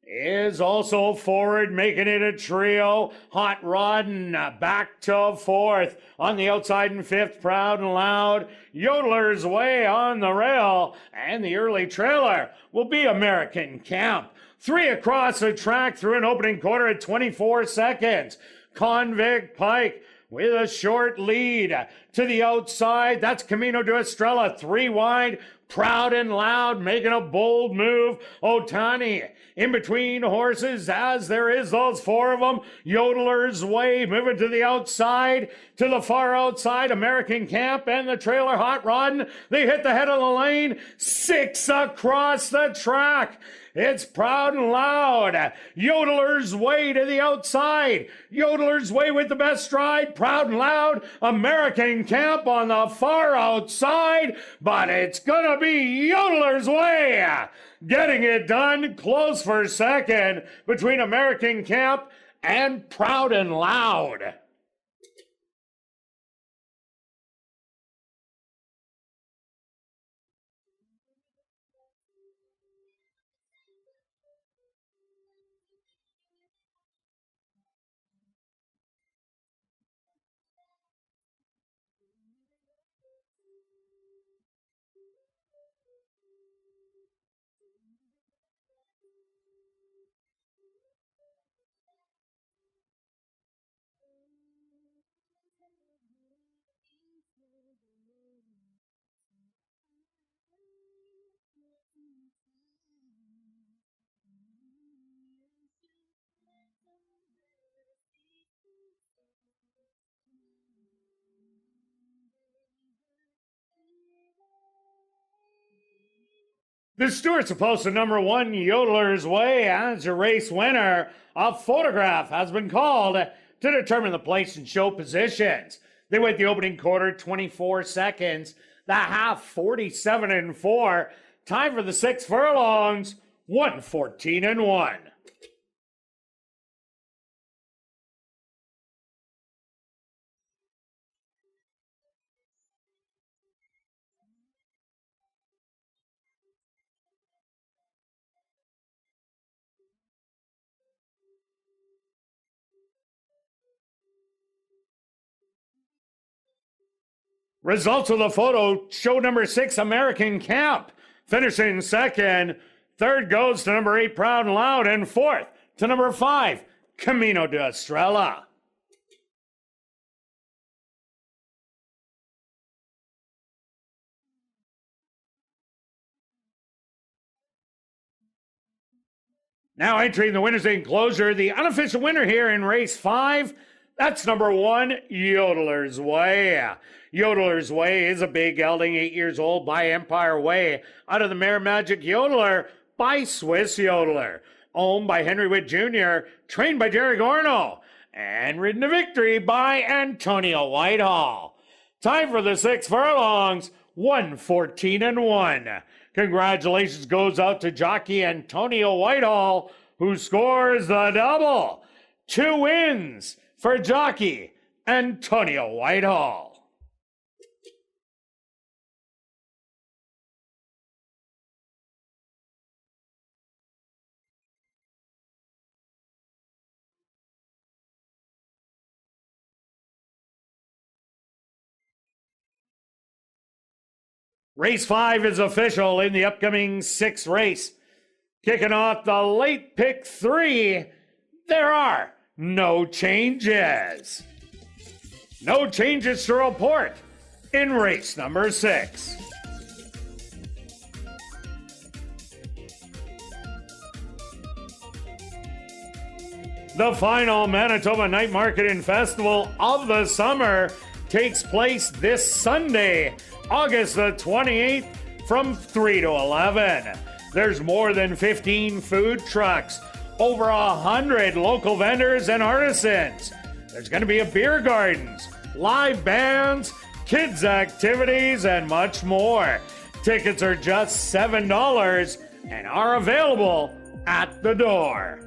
is also forward, making it a trio. Hot Rodden back to fourth. On the outside in fifth, Proud and Loud. Yodeler's Way on the rail. And the early trailer will be American Camp. 3 across the track through an opening quarter at 24 seconds. Convict Pike with a short lead to the outside. That's Camino de Estrella, 3 wide. Proud and Loud making a bold move. Otani in between horses as there is those 4 of them. Yodeler's Way moving to the outside, to the far outside. American Camp and the trailer Hot Rodden. They hit the head of the lane. 6 across the track. It's Proud and Loud. Yodeler's Way to the outside. Yodeler's Way with the best stride. Proud and Loud. American Camp on the far outside. But it's gonna be Yodeler's Way getting it done. Close for second between American Camp and Proud and Loud. The Stewart's supposed to number 1 Yodeler's Way as your race winner. A photograph has been called to determine the place and show positions. They wait the opening quarter 24 seconds. The half 47-4. Time for the 6 furlongs 1:14-1. Results of the photo show number 6, American Camp, finishing second. Third goes to number 8, Proud and Loud, and fourth to number 5, Camino de Estrella. Now entering the winner's enclosure, the unofficial winner here in race 5, That's number 1, Yodeler's Way. Yodeler's Way is a big gelding, 8 years old, by Empire Way, out of the Mare Magic Yodeler by Swiss Yodeler. Owned by Henry Witt Jr., trained by Jerry Gorno, and ridden to victory by Antonio Whitehall. Time for the 6 furlongs, 1:14-1. Congratulations goes out to jockey Antonio Whitehall, who scores the double. 2 wins for jockey Antonio Whitehall. Race 5 is official in the upcoming 6th race. Kicking off the late pick 3, there are no changes. No changes to report in race number 6. The final Manitoba Night Market and Festival of the summer takes place this Sunday, August the 28th from 3 to 11. There's more than 15 food trucks, over 100 local vendors and artisans. There's going to be a beer gardens, live bands, kids activities, and much more. Tickets are just $7 and are available at the door.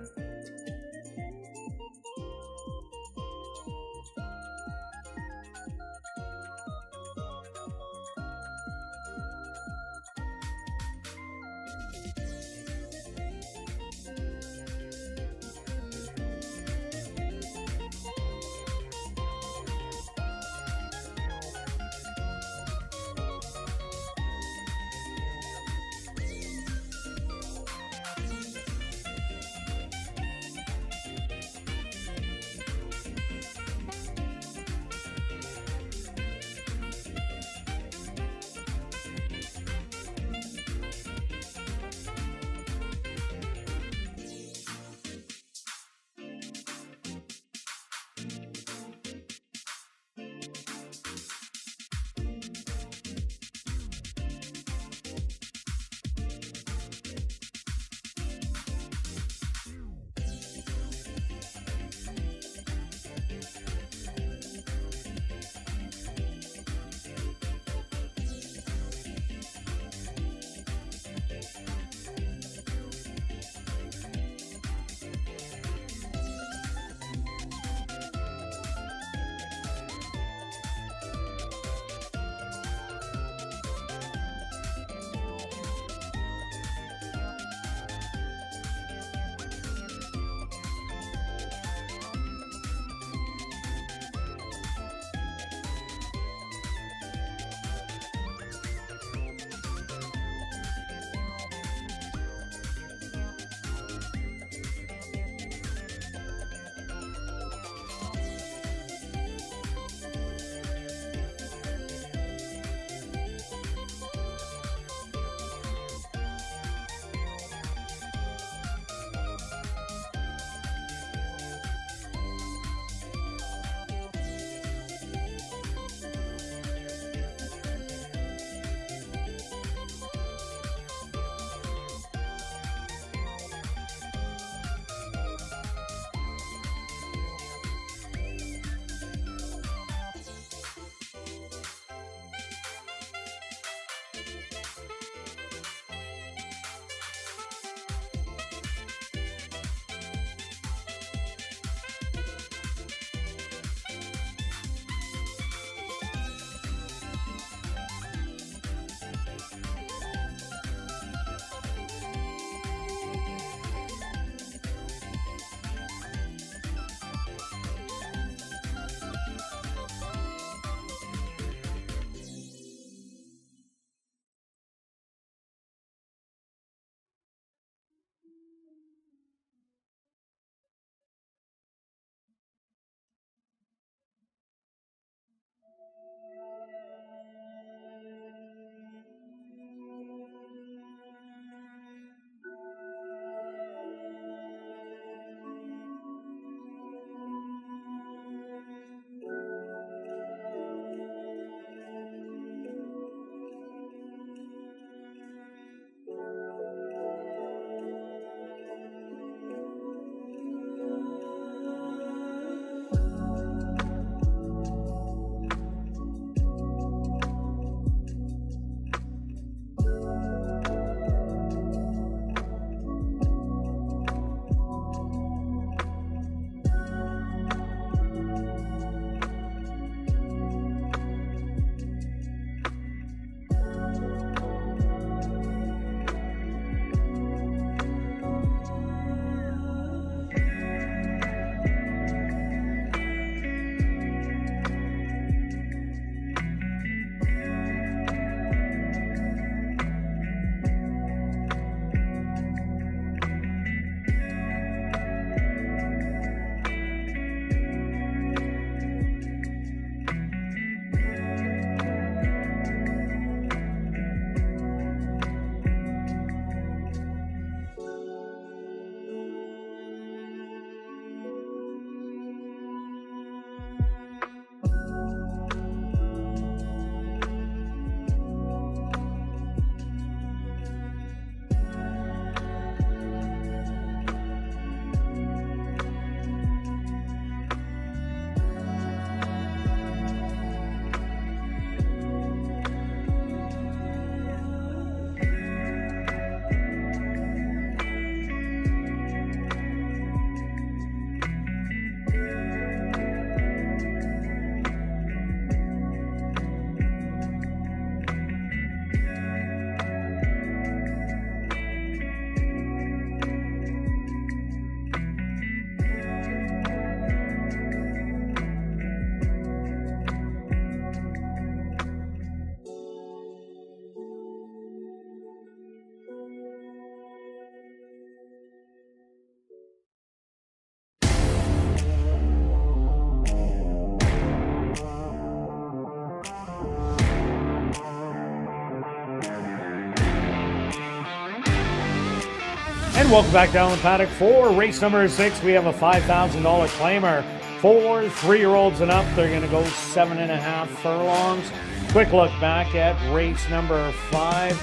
And welcome back down the paddock for race number 6. We have a $5,000 claimer for 3-year-olds and up. They're going to go 7.5 furlongs. Quick look back at race number 5.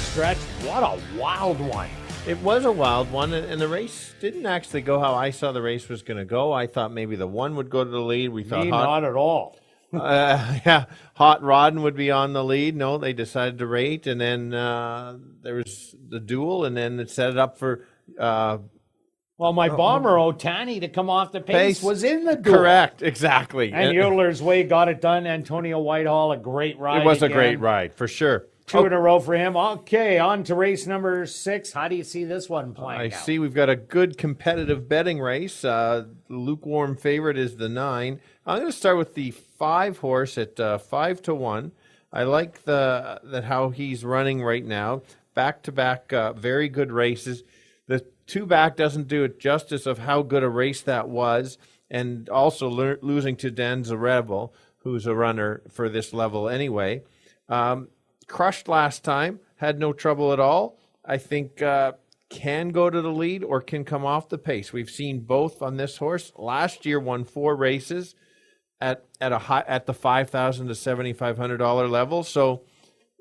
Stretch, what a wild one. It was a wild one, and the race didn't actually go how I saw the race was going to go. I thought maybe the 1 would go to the lead. We thought not at all. Hot Rodden would be on the lead. No, they decided to rate, and then there was the duel, and then it set it up for Well, my bomber, Otani, to come off the pace was in the duel. Correct, exactly. And Yodeler's Way got it done. Antonio Whitehall, a great ride. It was again. a great ride, for sure. 2 in a row for him. Okay, on to race number 6. How do you see this one playing out? I see we've got a good competitive betting race. The lukewarm favorite is the 9. I'm going to start with the 5 horse at 5-1. I like that how he's running right now. Back-to-back very good races. The 2 back doesn't do it justice of how good a race that was, and also losing to Danzarevo, who's a runner for this level anyway. Crushed last time, had no trouble at all. I think can go to the lead or can come off the pace. We've seen both on this horse. Last year won 4 races at the $5,000 to $7,500 level. So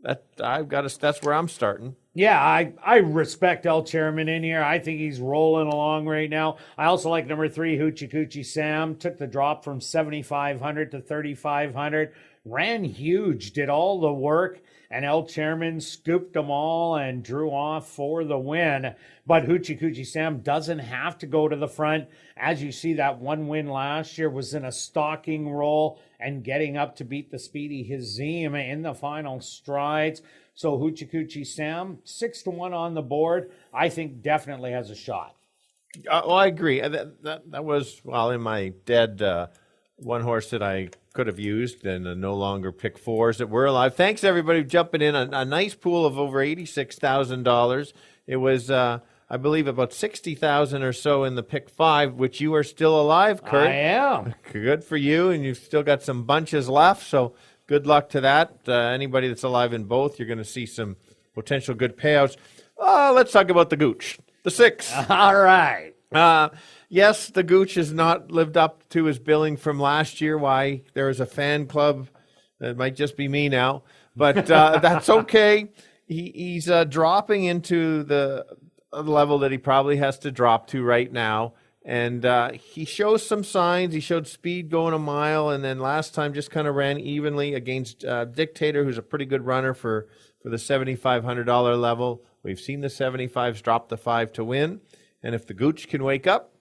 that's where I'm starting. Yeah, I respect El Chairman in here. I think he's rolling along right now. I also like number 3, Hoochie Coochie Sam. Took the drop from 7,500 to 3,500. Ran huge, did all the work, and El Chairman scooped them all and drew off for the win. But Hoochie Coochie Sam doesn't have to go to the front. As you see, that 1 win last year was in a stalking role and getting up to beat the speedy Hazim in the final strides. So Hoochie Coochie Sam, 6-1 on the board, I think definitely has a shot. I agree. That was, in my dead one horse that I could have used and no longer pick 4s that were alive. Thanks, everybody, for jumping in. A nice pool of over $86,000. It was, I believe, about $60,000 or so in the pick 5, which you are still alive, Kirt. I am. Good for you, and you've still got some bunches left, so good luck to that. Anybody that's alive in both, you're going to see some potential good payouts. Let's talk about the Gooch, the 6. All right. Yes, the Gooch has not lived up to his billing from last year. Why? There is a fan club. It might just be me now, but that's okay. He's dropping into the level that he probably has to drop to right now. And he shows some signs. He showed speed going a mile, and then last time just kind of ran evenly against Dictator, who's a pretty good runner for the $7,500 level. We've seen the 75s drop the 5 to win. And if the Gooch can wake up,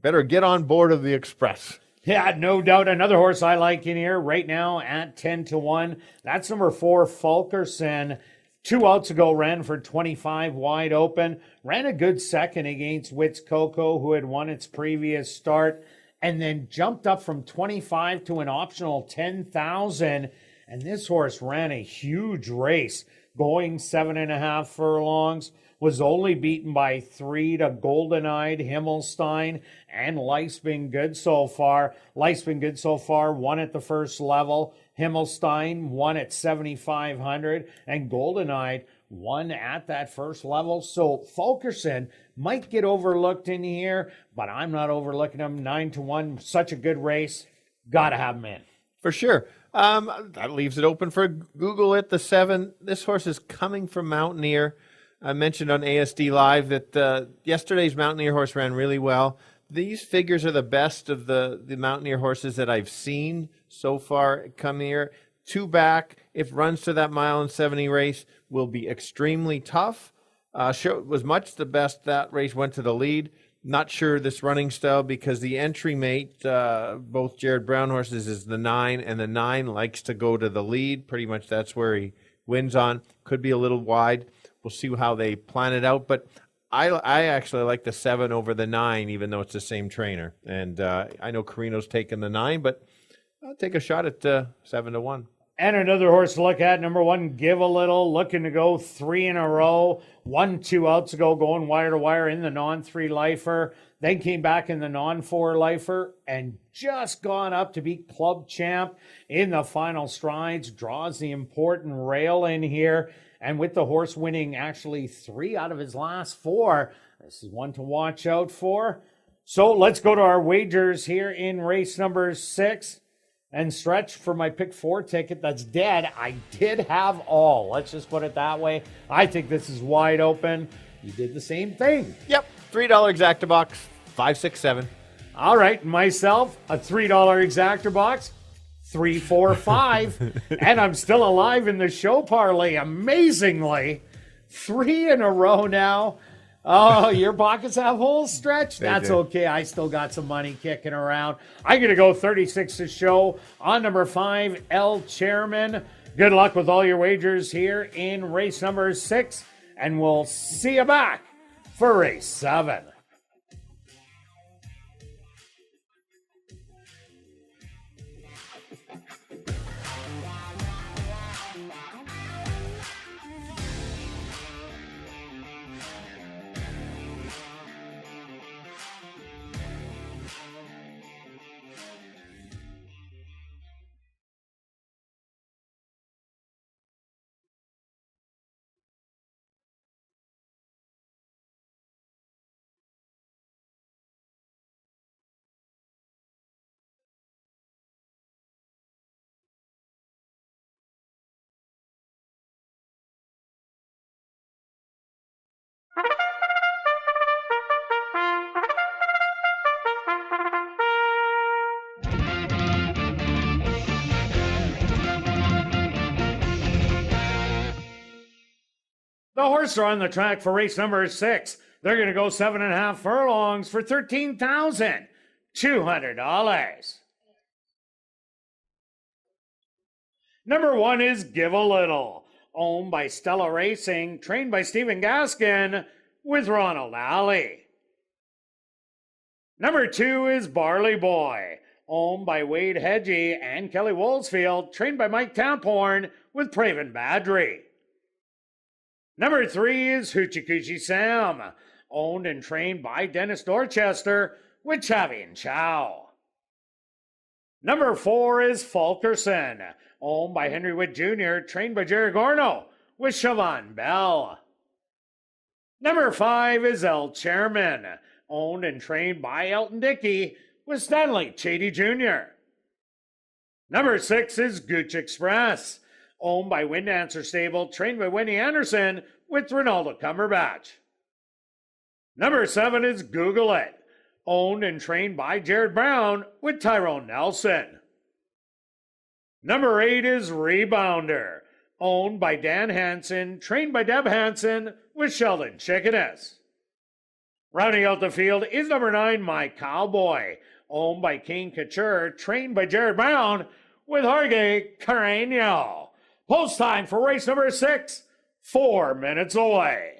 better get on board of the Express. Yeah, no doubt. Another horse I like in here right now at 10-1. That's number 4, Fulkerson. 2 outs ago, ran for 25 wide open. Ran a good second against Wits Coco, who had won its previous start, and then jumped up from 25 to an optional 10,000. And this horse ran a huge race, going 7.5 furlongs. Was only beaten by 3 to Golden Eyed, Himmelstein, and Life's Been Good So Far. Life's Been Good So Far won at the first level. Himmelstein won at 7,500, and Golden Eyed won at that first level. So Fulkerson might get overlooked in here, but I'm not overlooking him. 9-1, such a good race. Got to have him in. For sure. That leaves it open for Google it, the 7. This horse is coming from Mountaineer. I mentioned on ASD Live that yesterday's Mountaineer horse ran really well. These figures are the best of the Mountaineer horses that I've seen so far come here. 2 back, if runs to that 1:70 race, will be extremely tough. Was much the best that race, went to the lead. Not sure this running style because the entry mate, both Jared Brown horses, is the 9, and the 9 likes to go to the lead. Pretty much that's where he wins on. Could be a little wide. We'll see how they plan it out, but I actually like the 7 over the 9, even though it's the same trainer. And I know Carino's taking the 9, but I'll take a shot at 7-1. And another horse to look at, number 1, Give a Little, looking to go 3 in a row. 1-2 outs ago, going wire to wire in the non-3 lifer. Then came back in the non-4 lifer and just gone up to beat Club Champ in the final strides. Draws the important rail in here. And with the horse winning actually 3 out of his last 4, this is one to watch out for. So let's go to our wagers here in race number 6. And Stretch, for my pick 4 ticket that's dead, I did have all. Let's just put it that way. I think this is wide open. You did the same thing. Yep, $3 exacta box, 567. All right, myself, a $3 exactor box, 345. And I'm still alive in the show parlay, amazingly. 3 in a row now. Oh, your pockets have holes, Stretch? That's okay. I still got some money kicking around. I'm going to go 36 to show on number 5, El Chairman. Good luck with all your wagers here in race number 6, and we'll see you back for race 7. The horses are on the track for race number 6. They're going to go 7.5 furlongs for $13,200. Number 1 is Give a Little, owned by Stella Racing, trained by Stephen Gaskin, with Ronald Alley. Number 2 is Barley Boy, owned by Wade Hedgie and Kelly Woolsfield, trained by Mike Tamporn, with Praven Badri. Number 3 is Hoochie Coochie Sam, owned and trained by Dennis Dorchester, with Chavi and Chow. Number 4 is Fulkerson, owned by Henry Witt Jr., trained by Jerry Gorno, with Siobhan Bell. Number 5 is El Chairman, owned and trained by Elton Dickey, with Stanley Chady Jr. Number 6 is Gooch Express, owned by Wind Dancer Stable, trained by Wendy Anderson, with Ronaldo Cumberbatch. Number 7 is Google It, owned and trained by Jared Brown, with Tyrone Nelson. Number 8 is Rebounder, owned by Dan Hansen, trained by Deb Hansen, with Sheldon Chickanis. Rounding out the field is number 9, My Cowboy, owned by King Couture, trained by Jared Brown, with Jorge Carreño. Post time for race number 6, 4 minutes away.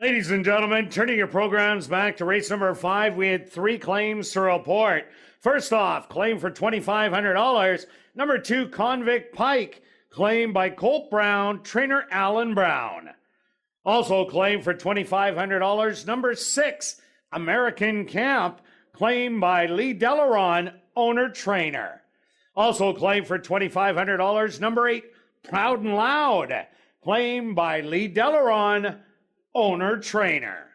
Ladies and gentlemen, turning your programs back to race number 5, we had 3 claims to report. First off, claim for $2,500. Number 2, Convict Pike, claimed by Colt Brown, trainer Alan Brown. Also claimed for $2,500. Number 6, American Camp, claimed by Lee Delaron, owner trainer. Also claimed for $2,500. Number 8, Proud and Loud, claimed by Lee Delaron, owner trainer.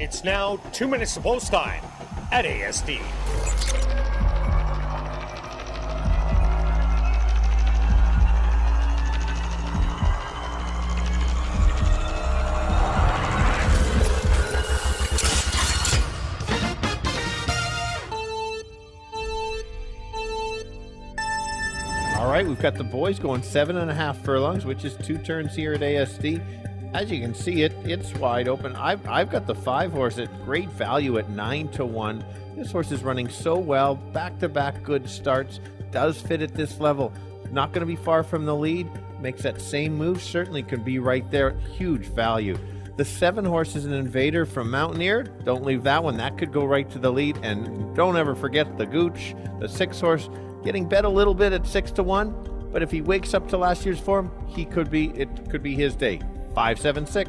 It's now 2 minutes to post time at ASD. All right, we've got the boys going 7.5 furlongs, which is 2 turns here at ASD. As you can see, it's wide open. I've got the 5 horse at great value at 9-1. This horse is running so well, back-to-back good starts, does fit at this level. Not going to be far from the lead, makes that same move, certainly could be right there. Huge value. The 7 horse is an Invader from Mountaineer. Don't leave that one. That could go right to the lead. And don't ever forget the Gooch, the 6 horse, getting bet a little bit at 6-1. But if he wakes up to last year's form, it could be his day. 5-7-6.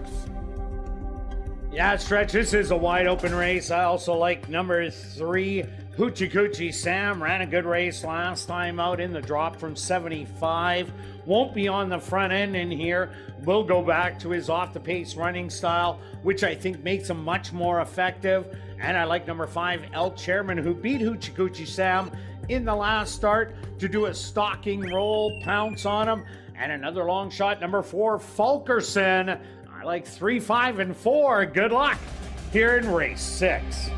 Yeah, Stretch, this is a wide open race. I also like number 3, Hoochie Coochie Sam. Ran a good race last time out in the drop from 75. Won't be on the front end in here. Will go back to his off-the-pace running style, which I think makes him much more effective. And I like number 5, El Chairman, who beat Hoochie Coochie Sam in the last start to do a stalking roll, pounce on him. And another long shot, number 4, Fulkerson. I like 3, 5, and 4. Good luck here in race 6.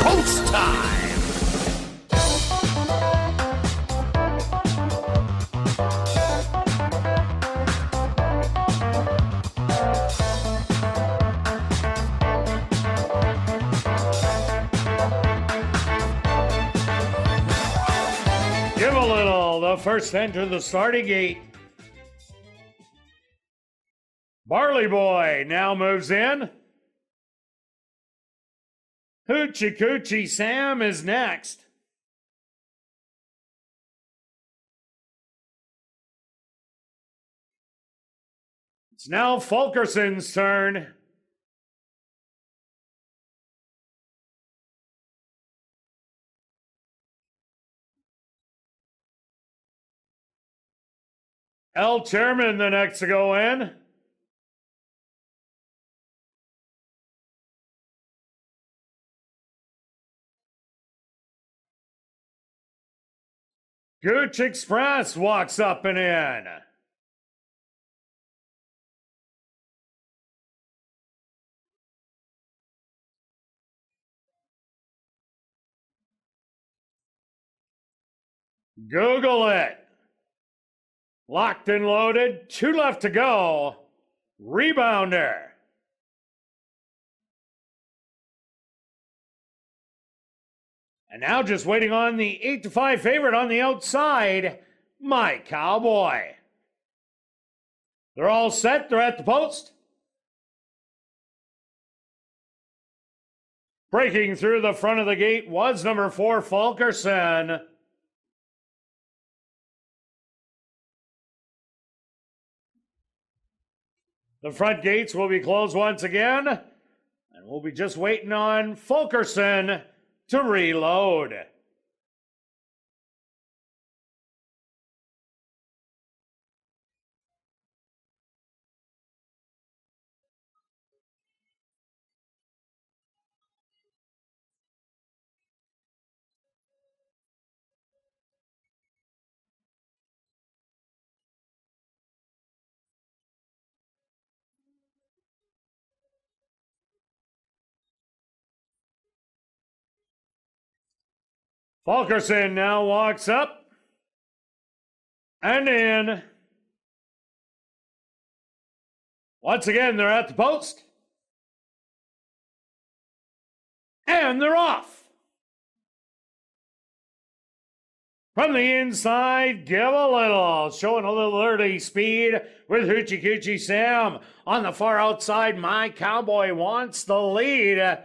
Post time! Give a little. The first enter the starting gate. Barley Boy now moves in. Hoochie Coochie Sam is next. It's now Fulkerson's turn. El Chairman, the next to go in. Gooch Express walks up and in. Google it. Locked and loaded. 2 left to go. Rebounder. And now just waiting on the 8-5 favorite on the outside, My Cowboy. They're all set. They're at the post. Breaking through the front of the gate was number 4, Fulkerson. The front gates will be closed once again, and we'll be just waiting on Fulkerson to reload. Fulkerson now walks up and in. Once again, they're at the post. And they're off. From the inside, Give a Little, showing a little early speed with Hoochie Coochie Sam. On the far outside, My Cowboy wants the lead. And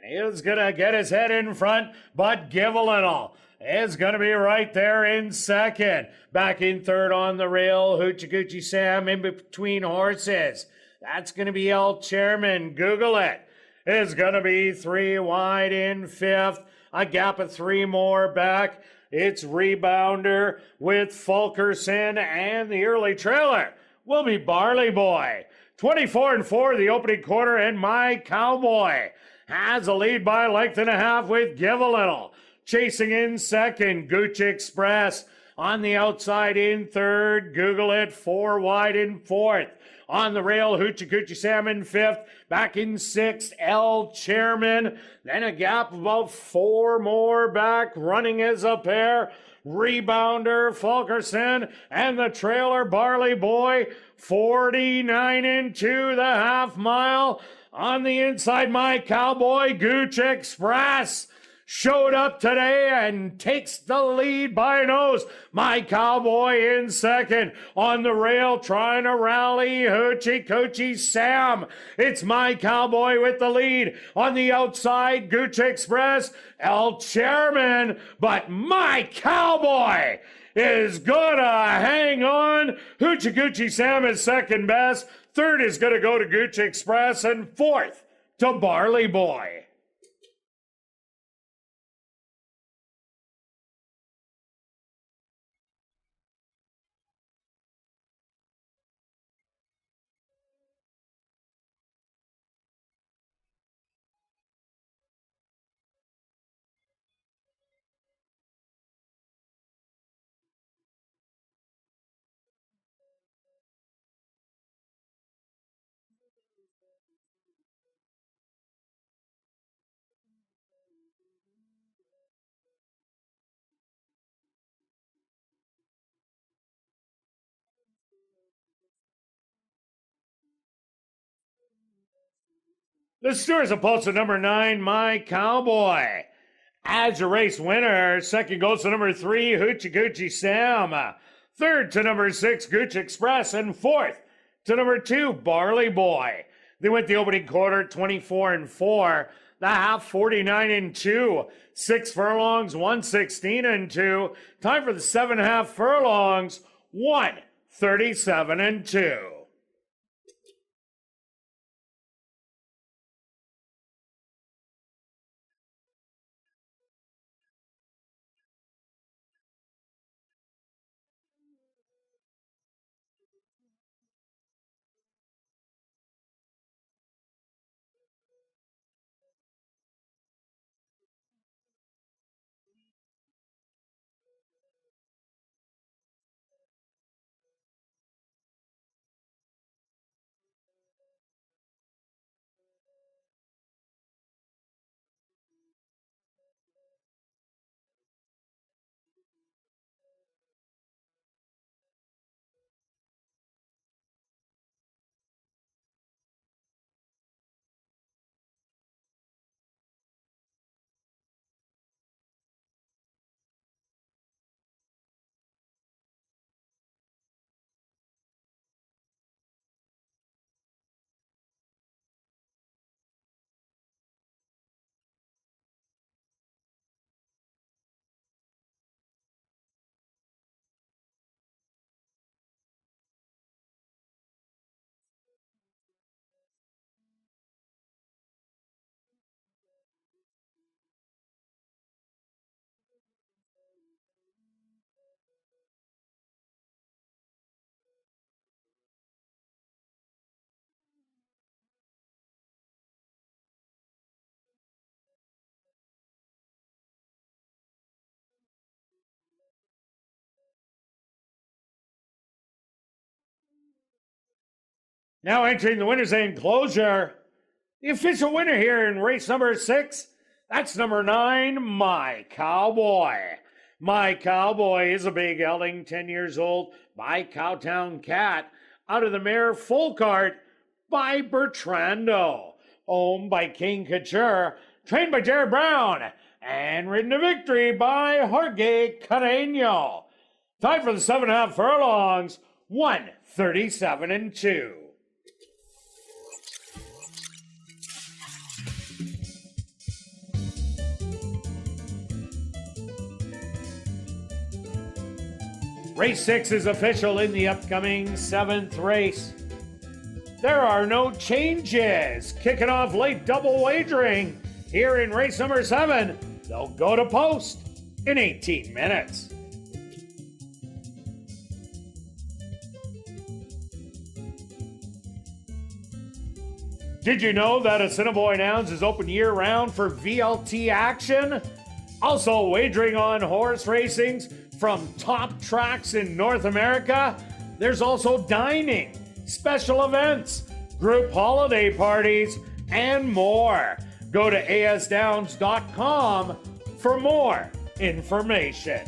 he's going to get his head in front, but Give a Little is going to be right there in second. Back in third on the rail, Hoochie Coochie Sam in between horses. That's going to be El Chairman. Google it. Is going to be 3 wide in fifth. A gap of 3 more back. It's Rebounder with Fulkerson, and the early trailer will be Barley Boy. 24-4 the opening quarter, and My Cowboy has a lead by a length and a half with Give a Little. Chasing in second, Gooch Express. On the outside in third, Google it, 4 wide in fourth. On the rail, Hoochie Coochie Sam in fifth. Back in sixth, El Chairman. Then a gap of about 4 more back, running as a pair. Rebounder, Fulkerson, and the trailer, Barley Boy. 49 2 the half mile. On the inside, My Cowboy, Gooch Express showed up today and takes the lead by a nose. My Cowboy in second. On the rail, trying to rally Hoochie Coochie Sam. It's My Cowboy with the lead. On the outside, Gooch Express, El Chairman, but My Cowboy is gonna hang on. Hoochie Coochie Sam is second best. Third is gonna go to Gooch Express, and fourth to Barley Boy. The Stewards of Pulse number 9, My Cowboy. As your race winner, second goes to number 3, Hoochie Coochie Sam. Third to number 6, Gooch Express. And fourth to number 2, Barley Boy. They went the opening quarter 24-4. The half 49-2. 6 furlongs, 116-2. Time for the 7.5 furlongs, 137-2. Now entering the winner's enclosure, the official winner here in race number 6, that's number 9, My Cowboy. My Cowboy is a big gelding, 10 years old, by Cowtown Cat, out of the mare Full Cart by Bertrando, owned by King Couture, trained by Jared Brown, and ridden to victory by Jorge Carreño. Tied for the 7.5 furlongs, 1:37-2. Race 6 is official in the upcoming 7th race. There are no changes. Kicking off late double wagering here in race number 7. They'll go to post in 18 minutes. Did you know that Assiniboia Downs is open year-round for VLT action? Also wagering on horse racings from top tracks in North America. There's also dining, special events, group holiday parties, and more. Go to asdowns.com for more information.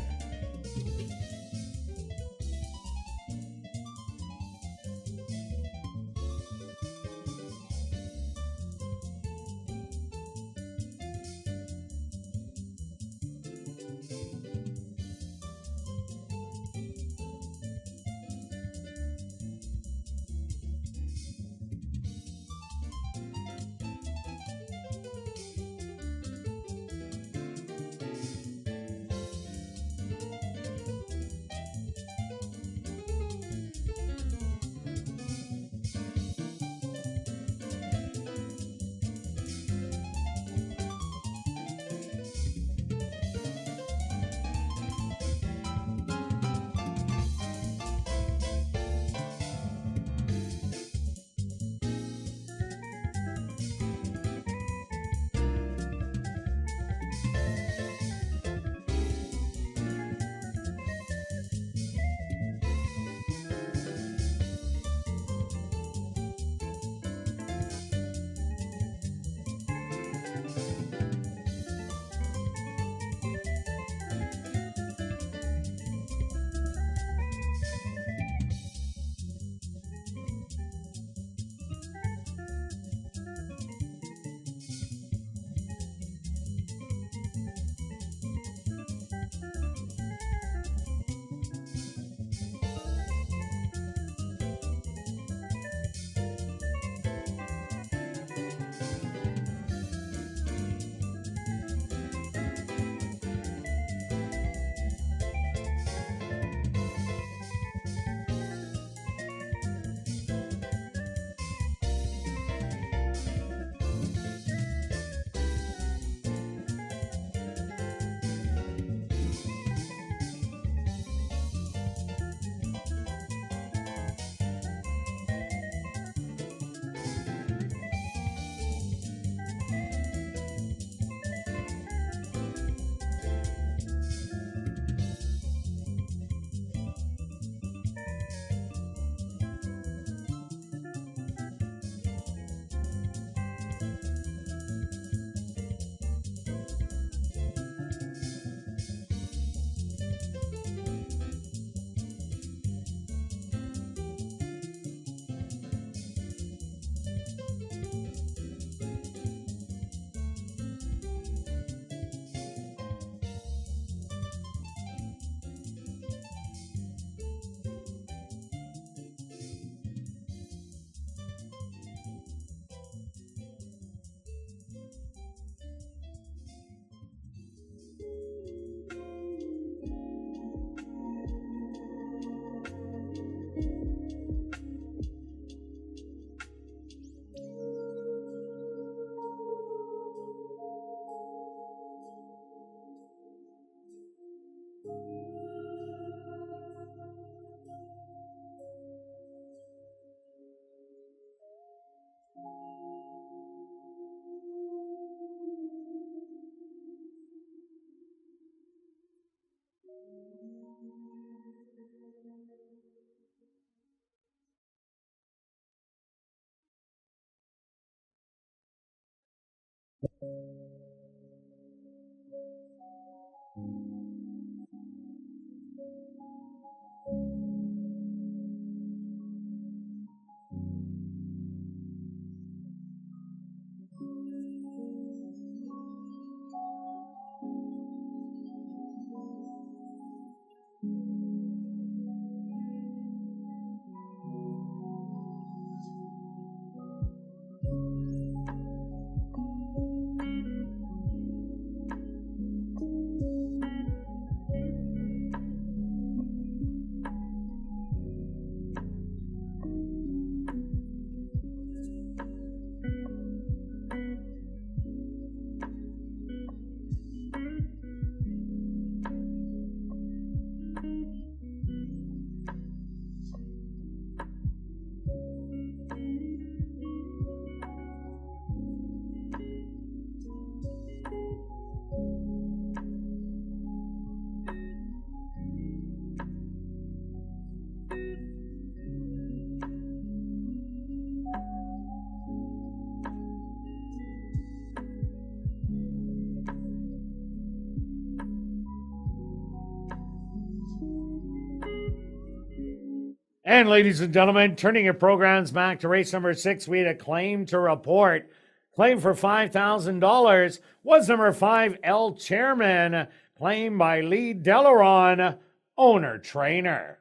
And ladies and gentlemen, turning your programs back to race number 6, we had a claim to report. Claim for $5,000 was number 5, El Chairman, claimed by Lee Delaron, owner-trainer.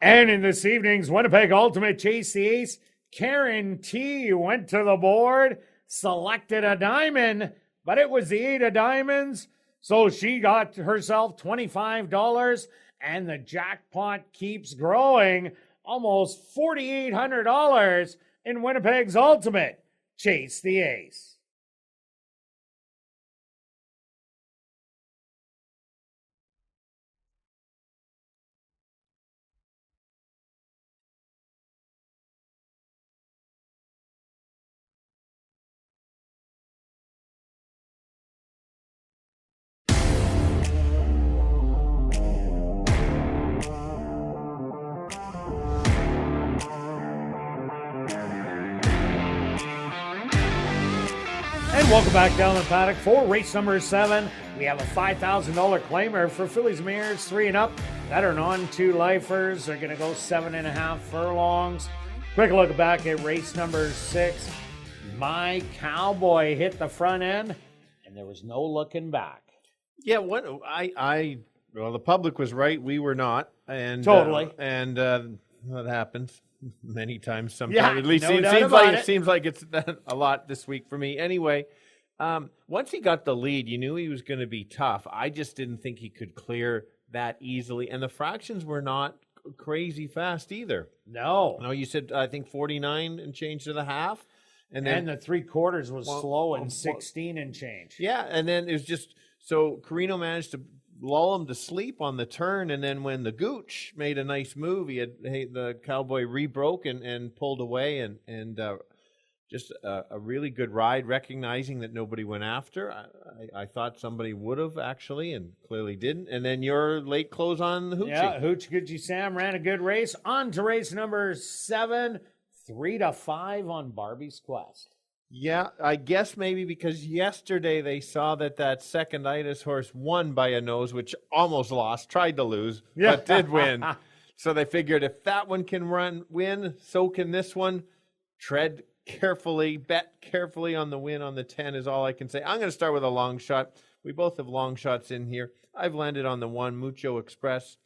And in this evening's Winnipeg Ultimate Chase the Ace, Karen T went to the board, selected a diamond, but it was the 8 of diamonds, so she got herself $25, and the jackpot keeps growing, almost $4,800 in Winnipeg's Ultimate Chase the Ace. And welcome back down the paddock for race number 7. We have a $5,000 claimer for fillies and mares 3 and up that are non-2 lifers. They're going to go 7.5 furlongs. Quick look back at race number 6. My Cowboy hit the front end, and there was no looking back. Yeah, what well, the public was right. We were not, and Totally. That happens many times. Sometimes, Yeah, at least no doubt it about it. seems like it's a lot this week for me. Anyway, once he got the lead, you knew he was going to be tough. I just didn't think he could clear that easily, and the fractions were not crazy fast either. No. No, you said I think 49 and change to the half, and then And the 3/4 was slow and 16 and change. yeah, and then it was just so Carino managed to lull him to sleep on the turn, and then when the Gooch made a nice move, the Cowboy rebroke and pulled away, and just a really good ride, recognizing that nobody went after. I thought somebody would have actually, and clearly didn't. And then your late close on Hoochie. Yeah, Hoochie Coochie Sam ran a good race. On to race number 7, 3-5 on Barbie's Quest. Yeah, I guess maybe because yesterday they saw that second Itis horse won by a nose, which almost lost, tried to lose, but did win. So they figured if that one can win, so can this one. Tread carefully, bet carefully on the win on the 10 is all I can say. I'm going to start with a long shot. We both have long shots in here. I've landed on the 1, Mucho Express.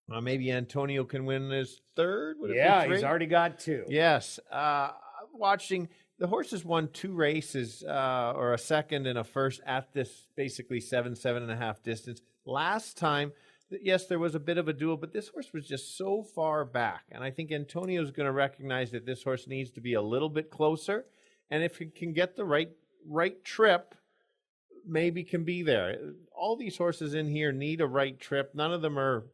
Maybe Antonio can win his third. Would it be 3? He's already got 2. Yes. Watching... The horse has won 2 races, or a second and a first at this basically 7.5 distance. Last time, yes, there was a bit of a duel, but this horse was just so far back. And I think Antonio's going to recognize that this horse needs to be a little bit closer. And if he can get the right trip, maybe can be there. All these horses in here need a right trip. None of them are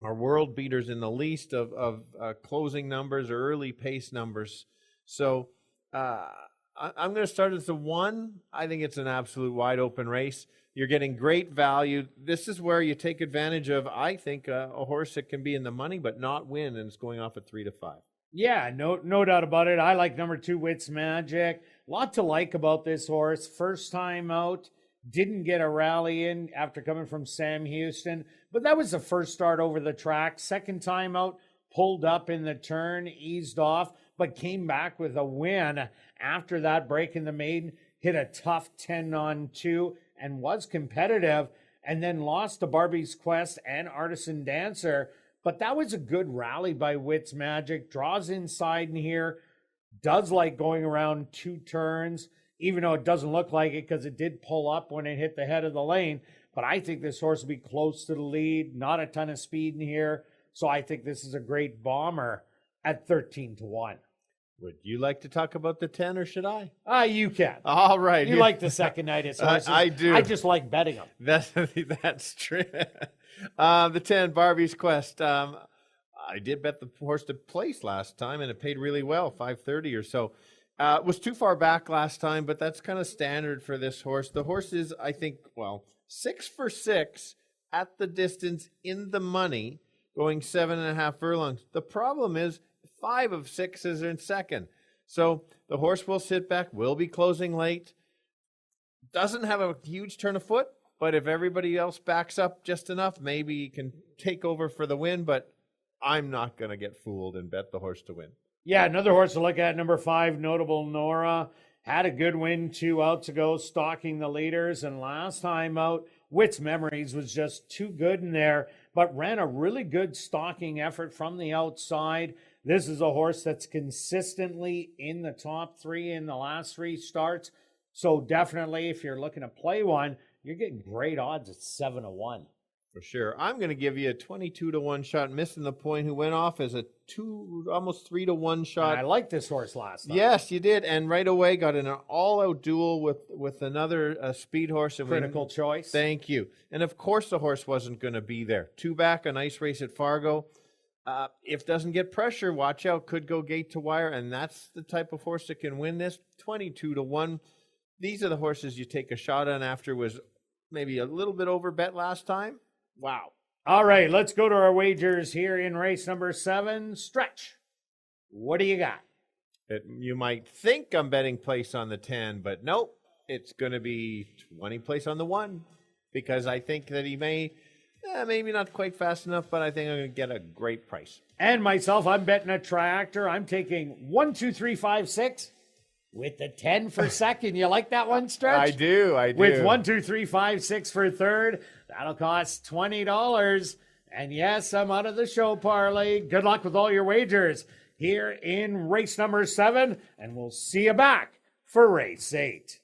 world beaters in the least of closing numbers or early pace numbers. So I'm going to start as the 1. I think it's an absolute wide open race. You're getting great value. This is where you take advantage of, I think, a horse that can be in the money but not win, and it's going off at 3 to 5. Yeah, no doubt about it. I like number 2, Wits Magic. A lot to like about this horse. First time out, didn't get a rally in after coming from Sam Houston, but that was the first start over the track. Second time out, pulled up in the turn, eased off, but came back with a win after that break in the maiden, hit a tough 10-on-2 and was competitive, and then lost to Barbie's Quest and Artisan Dancer. But that was a good rally by Wits Magic. Draws inside in here, does like going around 2 turns, even though it doesn't look like it because it did pull up when it hit the head of the lane. But I think this horse will be close to the lead, not a ton of speed in here. So I think this is a great bomber at 13 to 1. Would you like to talk about the 10, or should I? You can. All right. You like the second-nighted horses. I do. I just like betting them. That's true. The 10, Barbie's Quest. I did bet the horse to place last time, and it paid really well, $5.30 or so. Was too far back last time, but that's kind of standard for this horse. The horse is, I think, 6 for 6 at the distance in the money, going 7.5 furlongs. The problem is 5 of 6 is in second. So the horse will sit back, will be closing late. Doesn't have a huge turn of foot, but if everybody else backs up just enough, maybe he can take over for the win, but I'm not going to get fooled and bet the horse to win. Yeah, another horse to look at, number 5, Notable Nora. Had a good win 2 outs ago, stalking the leaders. And last time out, Wits Memories was just too good in there, but ran a really good stalking effort from the outside. This is a horse that's consistently in the top 3 in the last 3 starts. So definitely, if you're looking to play one, you're getting great odds at 7 to 1. For sure. I'm going to give you a 22 to 1 shot, missing the point, who went off as a almost 3 to 1 shot. And I liked this horse last time. Yes, you did. And right away got in an all-out duel with another speed horse. And Critical choice. Thank you. And of course the horse wasn't going to be there. 2 back, a nice race at Fargo. If doesn't get pressure, watch out, could go gate to wire. And that's the type of horse that can win this. 22 to 1. These are the horses you take a shot on after was maybe a little bit over bet last time. Wow. All right, let's go to our wagers here in race number 7. Stretch. What do you got? You might think I'm betting place on the 10, but nope. It's going to be 20 place on the 1 because I think that he may, maybe not quite fast enough, but I think I'm going to get a great price. And myself, I'm betting a tractor. I'm taking 1, 2, 3, 5, 6 with the 10 for second. You like that one, Stretch? I do. With 1, 2, 3, 5, 6 for third. That'll cost $20. And yes, I'm out of the show parlay. Good luck with all your wagers here in race number 7. And we'll see you back for race 8.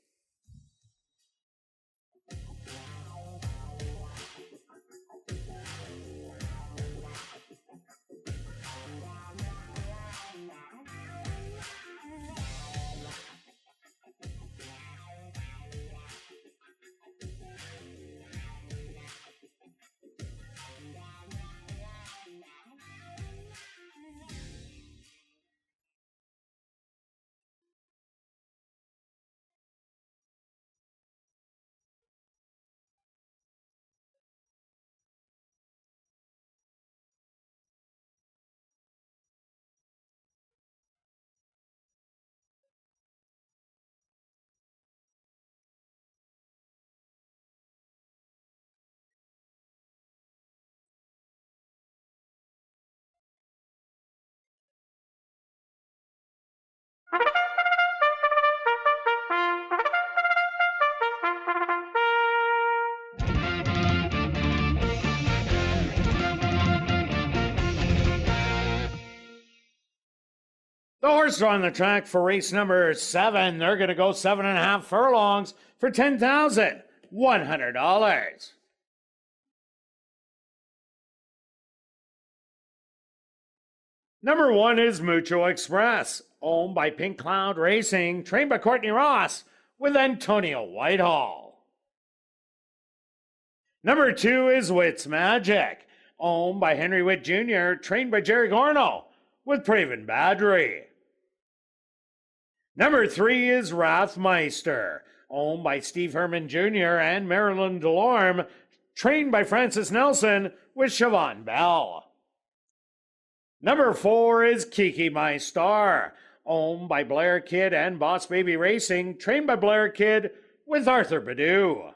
The horses are on the track for race number 7. They're going to go 7.5 furlongs for $10,100. Number 1 is Mucho Express, owned by Pink Cloud Racing, trained by Courtney Ross with Antonio Whitehall. Number 2 is Wits Magic, owned by Henry Witt Jr., trained by Jerry Gorno, with Praven Badri. Number 3 is Rathmeister, owned by Steve Herman Jr. and Marilyn Delorme, trained by Francis Nelson, with Siobhan Bell. Number 4 is Kiki My Star, owned by Blair Kidd and Boss Baby Racing, trained by Blair Kidd, with Arthur Badu.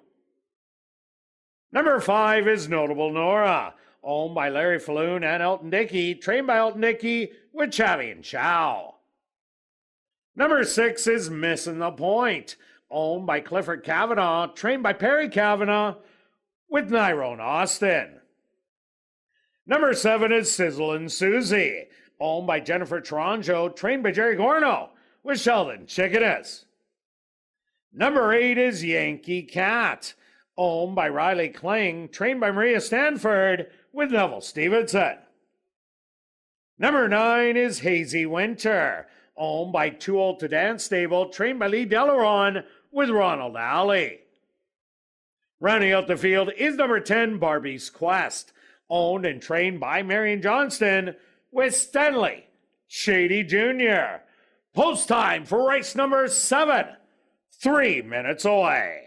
Number 5 is Notable Nora, owned by Larry Falloon and Elton Dickey, trained by Elton Dickey, with Chavi and Chow. Number 6 is Missing the Point, owned by Clifford Kavanaugh, trained by Perry Kavanaugh, with Nyrone Austin. Number 7 is Sizzle and Susie, owned by Jennifer Taranjo, trained by Jerry Gorno, with Sheldon Chickanis. Number 8 is Yankee Cat, owned by Riley Kling, trained by Maria Stanford, with Neville Stevenson. Number 9 is Hazy Winter, owned by Too Old to Dance Stable, trained by Lee Delaron, with Ronald Alley. Rounding out the field is number 10, Barbie's Quest, owned and trained by Marion Johnston, with Stanley Shady Jr. Post time for race number 7, 3 minutes away.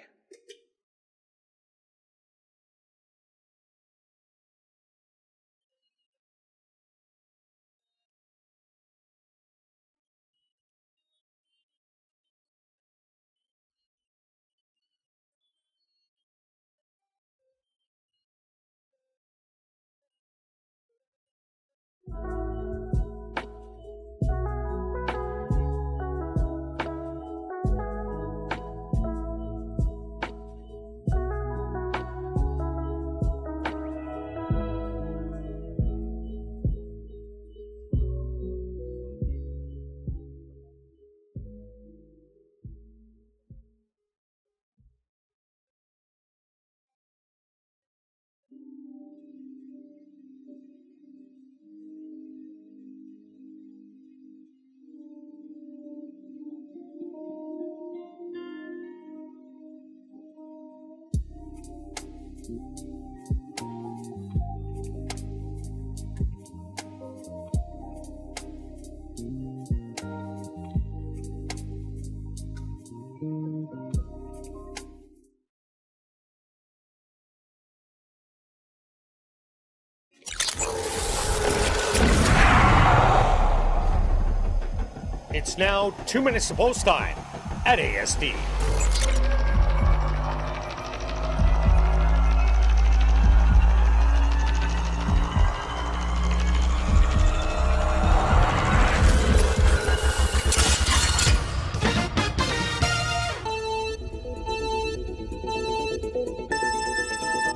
It's now 2 minutes to post time at ASD.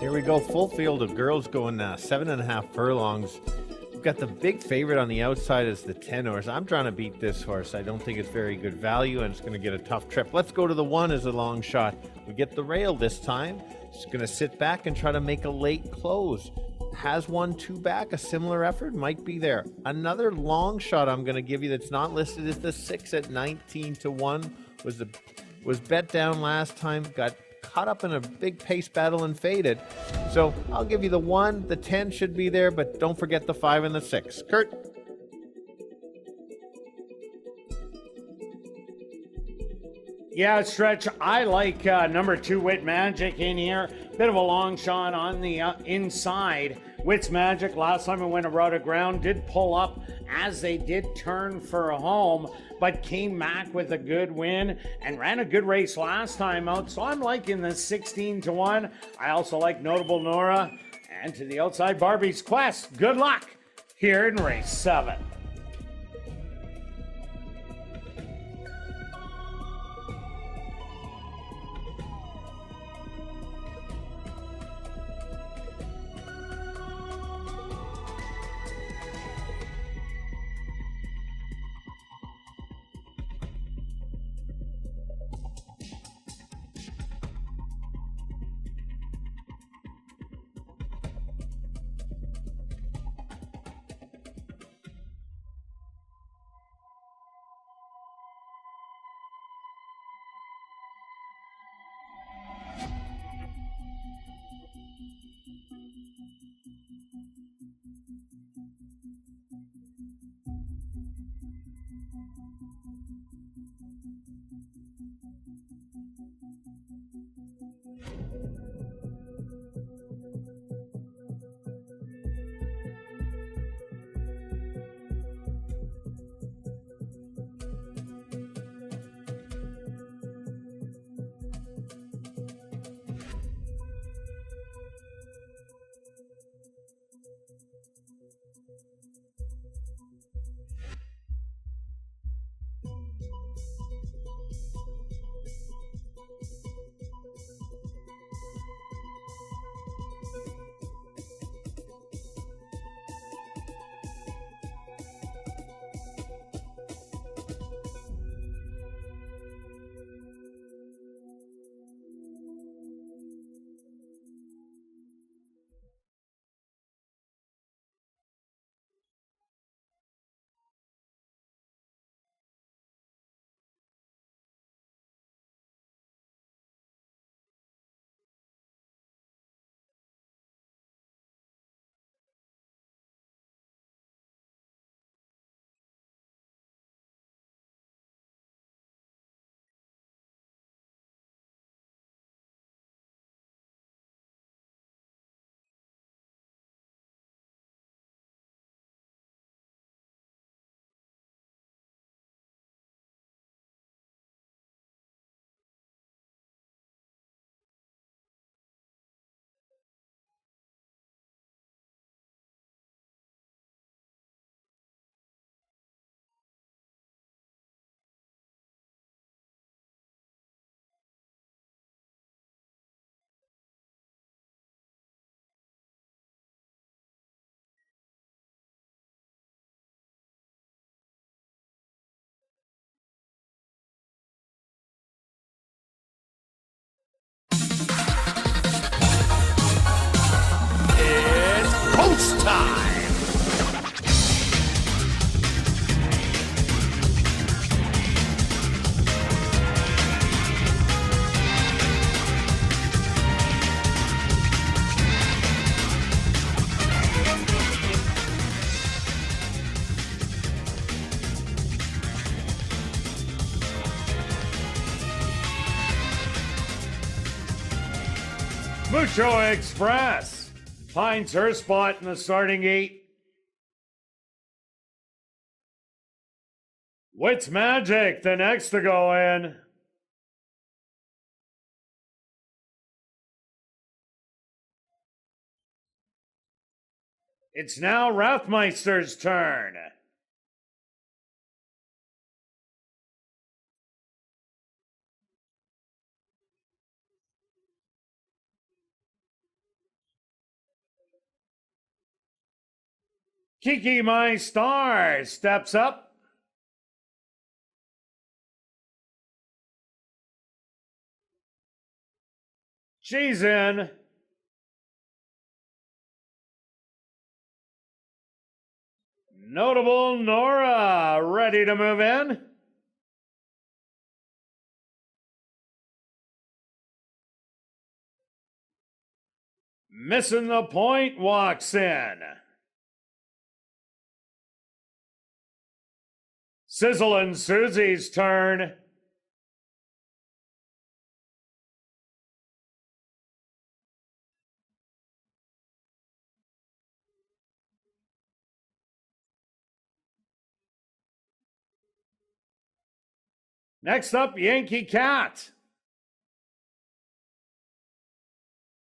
Here we go, full field of girls going 7.5 furlongs. We've got the big favorite on the outside is the 10 horse. I'm trying to beat this horse. I don't think it's very good value, and it's going to get a tough trip. Let's go to the 1 as a long shot. We get the rail this time. It's going to sit back and try to make a late close. Has 1-2 back, a similar effort might be there. Another long shot I'm going to give you that's not listed is the 6 at 19-1. Was bet down last time, got caught up in a big pace battle and faded. So I'll give you the 1, the 10 should be there, but don't forget the 5 and the 6. Kirt? Yeah, Stretch, I like number 2, Wit Magic in here. Bit of a long shot on the inside. Wit's Magic, last time it went around the ground, did pull up as they did turn for a home, but came back with a good win and ran a good race last time out. So I'm liking the 16-1. I also like Notable Nora. And to the outside, Barbie's Quest. Good luck here in race 7. Mucho Express finds her spot in the starting gate. Wits Magic, the next to go in. It's now Rathmeister's turn. Kiki My Star steps up. She's in. Notable Nora ready to move in. Missing the point walks in. Sizzle and Susie's turn. Next up, Yankee Cat.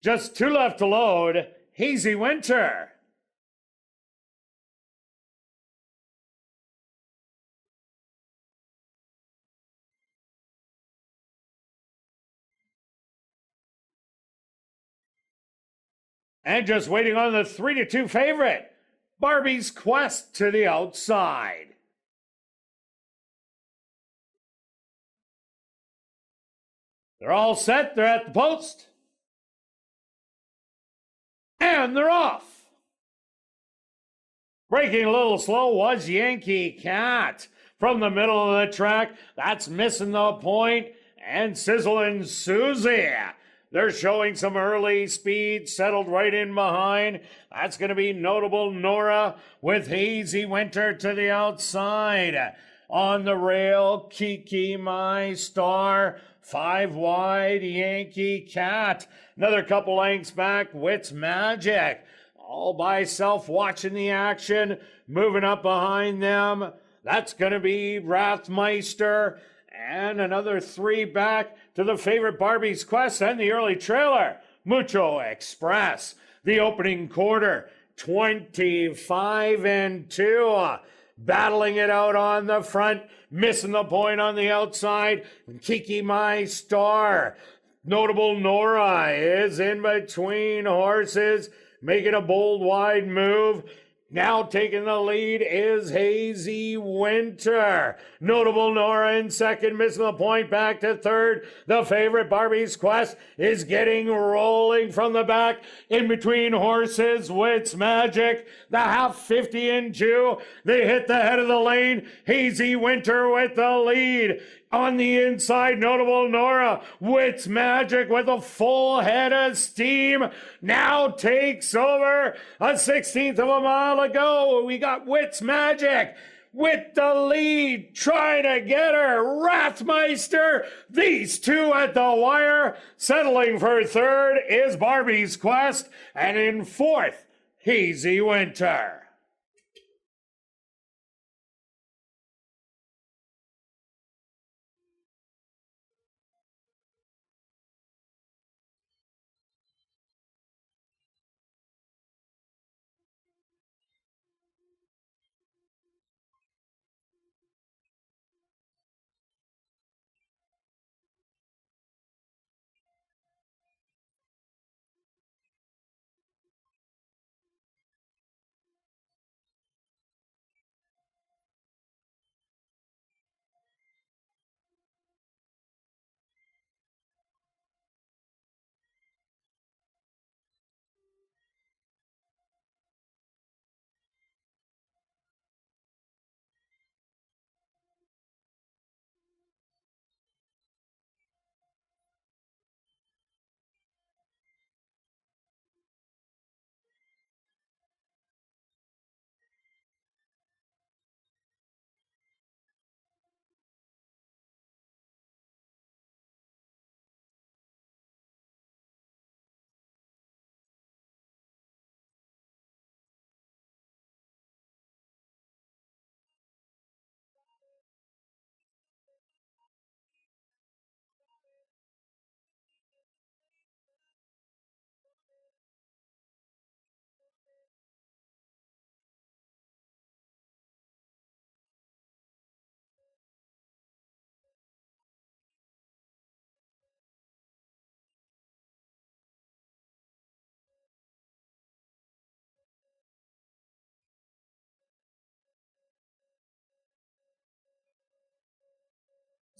Just 2 left to load. Hazy Winter. And just waiting on the 3-2 favorite, Barbie's Quest to the outside. They're all set. They're at the post. And they're off. Breaking a little slow was Yankee Cat. From the middle of the track, that's missing the point. And Sizzle and Susie. They're showing some early speed, settled right in behind. That's going to be Notable Nora with Hazy Winter to the outside. On the rail, Kiki My Star. 5 wide, Yankee Cat. Another couple lengths back, Wits Magic. All by self watching the action. Moving up behind them. That's going to be Rathmeister. And another 3 back to the favorite Barbie's Quest and the early trailer, Mucho Express. The opening quarter, 25-2. Battling it out on the front, missing the point on the outside. Kiki My Star. Notable Nora is in between horses, making a bold wide move. Now taking the lead is Hazy Winter. Notable Nora in second, missing the point back to third. The favorite Barbie's Quest is getting rolling from the back. In between horses, Wits Magic. The half 50 and 2. They hit the head of the lane. Hazy Winter with the lead. On the inside, Notable Nora, Wits Magic with a full head of steam, now takes over. A 16th of a mile to go. We got Wits Magic with the lead, trying to get her. Rathmeister, these two at the wire. Settling for third is Barbie's Quest, and in fourth, Hazy Winter.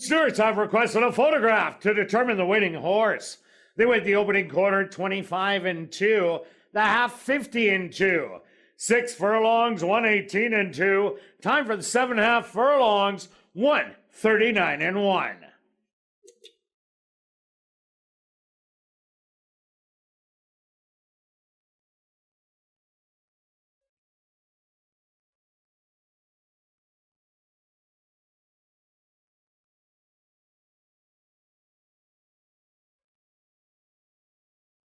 Stewards have requested a photograph to determine the winning horse. They went the opening quarter 25-2, the half 50-2. 6 furlongs, 118-2. Time for the 7.5 furlongs, 139-1.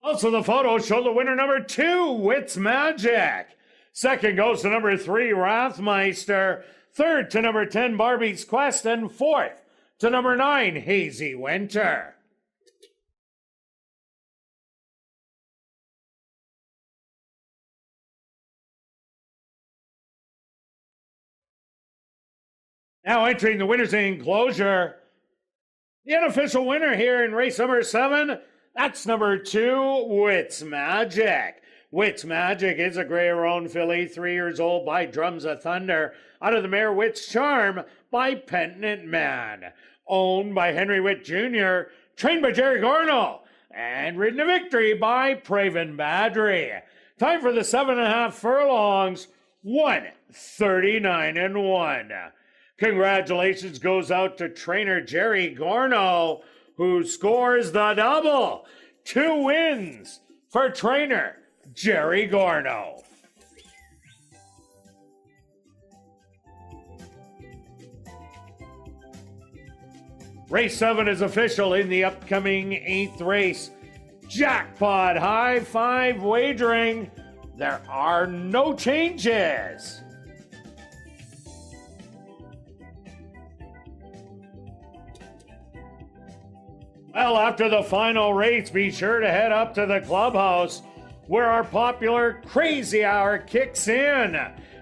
Also, the photos show the winner number 2, Wits Magic. Second goes to number 3, Rathmeister. Third to number 10, Barbie's Quest. And fourth to number 9, Hazy Winter. Now entering the winner's enclosure, the unofficial winner here in race number 7, that's number 2, Wits Magic. Wits Magic is a gray roan filly, 3 years old, by Drums of Thunder, out of the mare Wits Charm by Penitent Man. Owned by Henry Witt Jr., trained by Jerry Gorno, and ridden to victory by Praven Badry. Time for the 7.5 furlongs, 139-1. Congratulations goes out to trainer Jerry Gorno, who scores the double. 2 wins for trainer Jerry Gorno. Race 7 is official in the upcoming 8th race. Jackpot High 5 wagering. There are no changes. Well, after the final race, be sure to head up to the clubhouse where our popular Crazy Hour kicks in.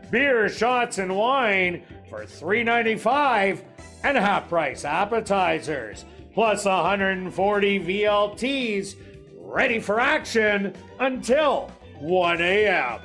Beer, shots, and wine for $3.95 and half-price appetizers, plus 140 VLTs ready for action until 1 a.m.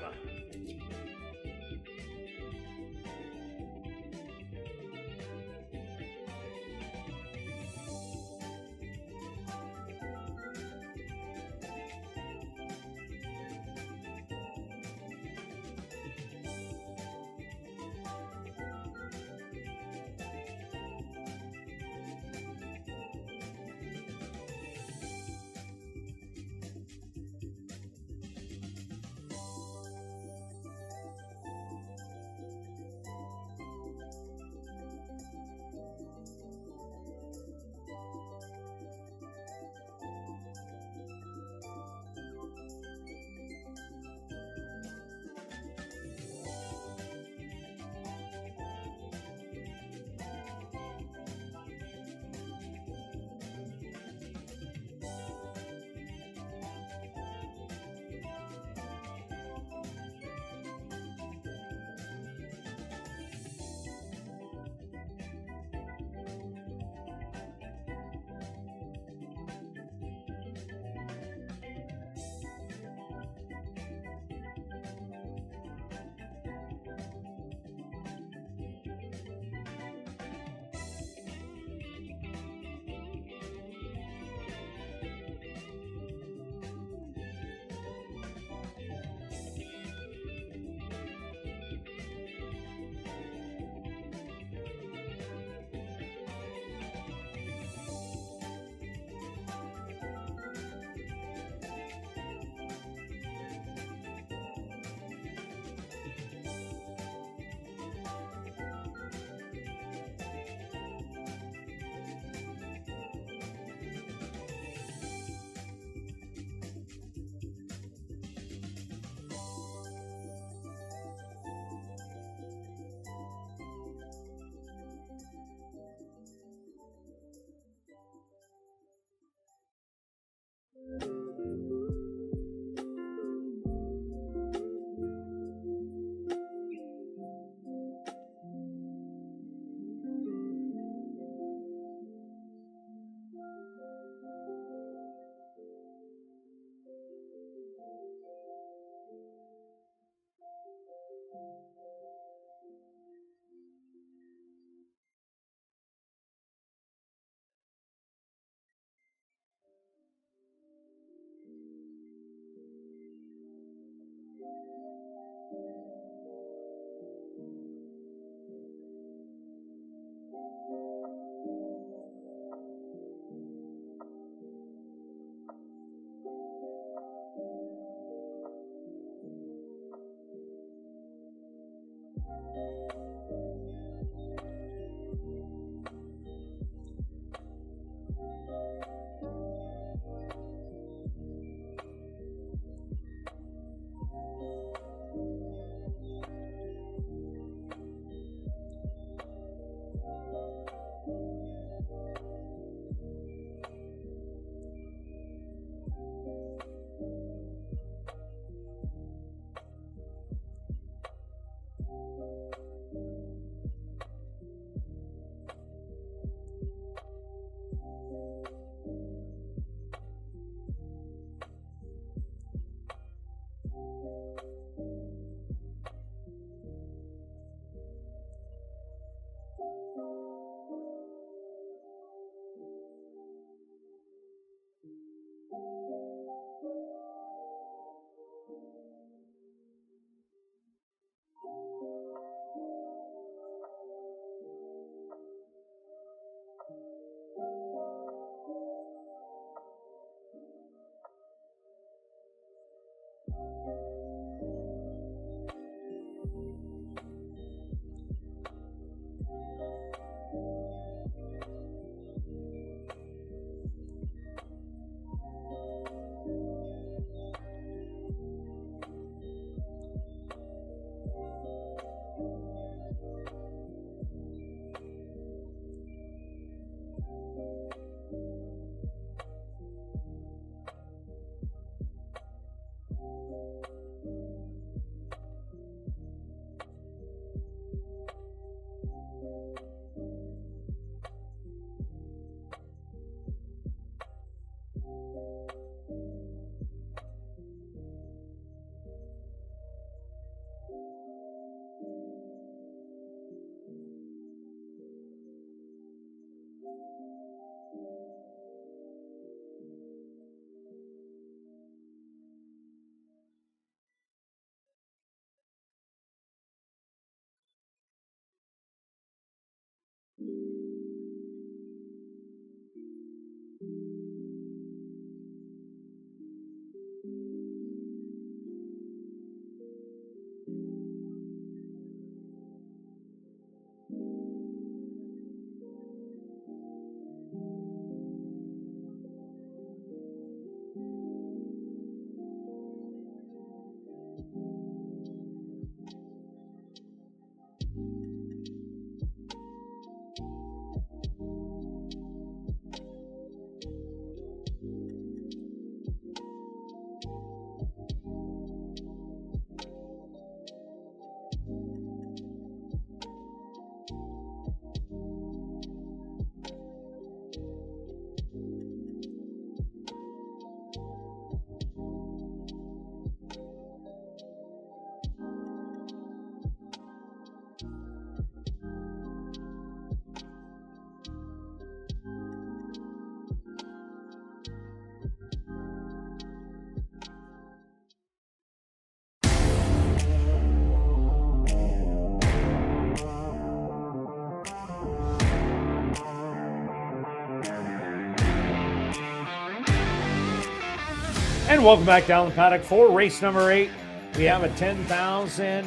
And welcome back down the paddock for race number 8. We have a 10,000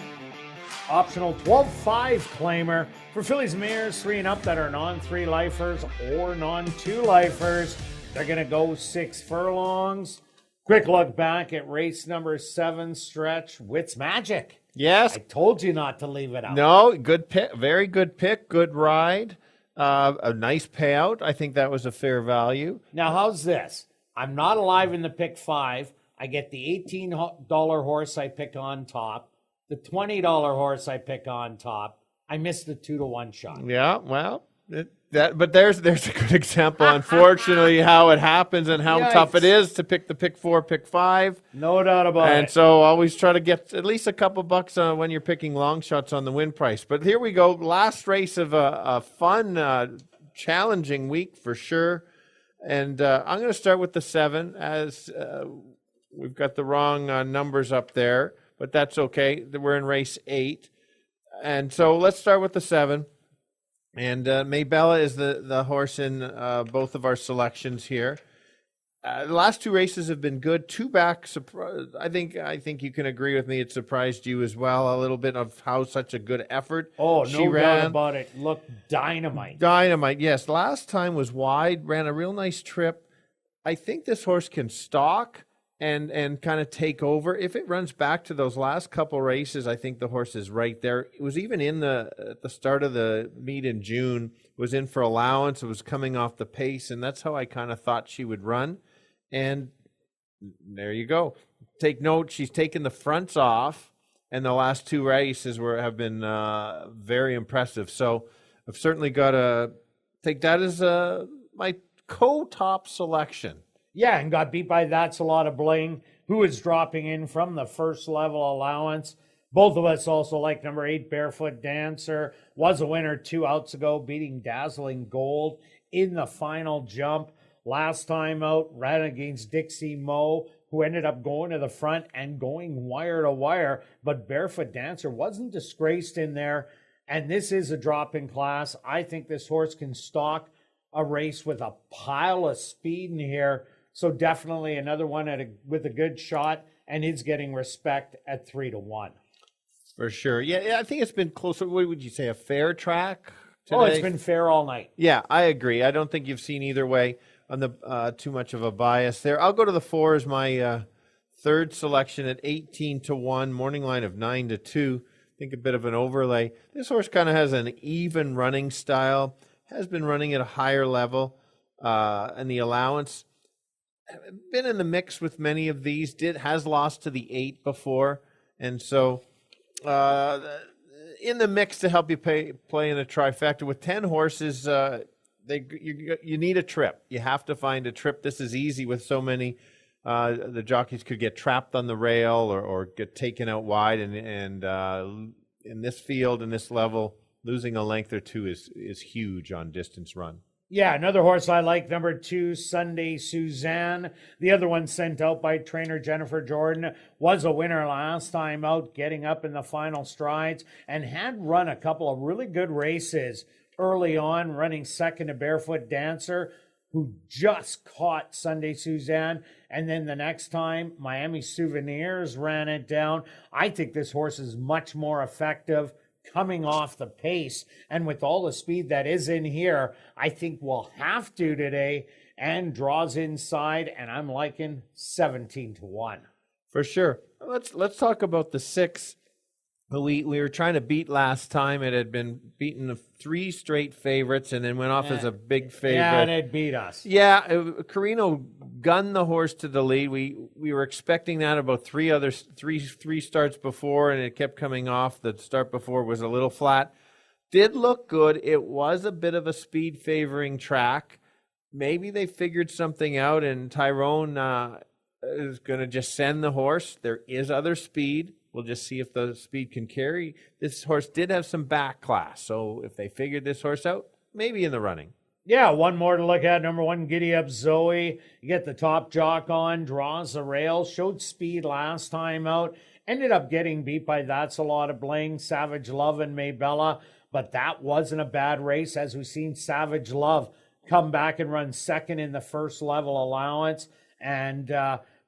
optional 12.5 claimer for fillies and mares 3 and up that are non-3 lifers or non-2 lifers. They're going to go 6 furlongs. Quick look back at race number 7 stretch. Wits Magic. Yes. I told you not to leave it out. No, good pick. Very good pick. Good ride. A nice payout. I think that was a fair value. Now, how's this? I'm not alive in the pick 5. I get the $18 horse I pick on top, the $20 horse I pick on top. I missed the 2-to-1 shot. Yeah, well, but there's a good example, unfortunately, how it happens and how tough it is to pick the pick 4, pick 5. No doubt about it. And so always try to get at least a couple bucks when you're picking long shots on the win price. But here we go. Last race of a fun, challenging week for sure. And I'm going to start with the 7 as we've got the wrong numbers up there, but that's okay. We're in race 8. And so let's start with the 7. And Maybella is the horse in both of our selections here. The last 2 races have been good. 2 back, I think you can agree with me. It surprised you as well, a little bit of how such a good effort she ran. Doubt about it. Looked dynamite. Dynamite, yes. Last time was wide, ran a real nice trip. I think this horse can stalk and kind of take over. If it runs back to those last couple races, I think the horse is right there. It was even at the start of the meet in June, was in for allowance. It was coming off the pace, and that's how I kind of thought she would run. And there you go. Take note, she's taken the fronts off, and the last 2 races have been very impressive. So I've certainly got to take that as my co-top selection. Yeah, and got beat by That's a Lot of Bling, who is dropping in from the first level allowance. Both of us also like number 8, Barefoot Dancer. Was a winner 2 outs ago, beating Dazzling Gold in the final jump. Last time out, ran against Dixie Moe, who ended up going to the front and going wire to wire. But Barefoot Dancer wasn't disgraced in there. And this is a drop in class. I think this horse can stalk a race with a pile of speed in here. So definitely another one with a good shot, and is getting respect at 3-to-1. For sure. Yeah, I think it's been closer. What would you say, a fair track today? Oh, it's been fair all night. Yeah, I agree. I don't think you've seen either way on the too much of a bias there. I'll go to the 4 as my third selection at 18-to-1, morning line of 9-2. I think a bit of an overlay. This horse kind of has an even running style, has been running at a higher level, and the allowance. Been in the mix with many of these, has lost to the 8 before, and so in the mix to help you play in a trifecta. With 10 horses, you need a trip. You have to find a trip. This is easy with so many. The jockeys could get trapped on the rail or get taken out wide, and in this field and this level, losing a length or 2 is huge on distance run. Yeah, another horse I like, number 2, Sunday Suzanne. The other one sent out by trainer Jennifer Jordan, was a winner last time out, getting up in the final strides, and had run a couple of really good races early on, running second to Barefoot Dancer, who just caught Sunday Suzanne. And then the next time, Miami Souvenirs ran it down. I think this horse is much more effective coming off the pace, and with all the speed that is in here, I think we'll have to today, and draws inside, and I'm liking 17-1. For sure. Let's talk about the 6 who we were trying to beat last time. It had been beaten 3 straight favorites and then went off as a big favorite. Yeah, and it beat us. Yeah, Carino gunned the horse to the lead. We were expecting that about three starts before, and it kept coming off. The start before was a little flat. Did look good. It was a bit of a speed favoring track. Maybe they figured something out, and Tyrone is going to just send the horse. There is other speed. We'll just see if the speed can carry. This horse did have some back class, so if they figured this horse out, maybe in the running. Yeah, one more to look at. Number 1, Giddy Up Zoe. You get the top jock on, draws the rail, showed speed last time out. Ended up getting beat by That's a Lot of Bling, Savage Love, and Maybella. But that wasn't a bad race, as we've seen Savage Love come back and run second in the first level allowance. And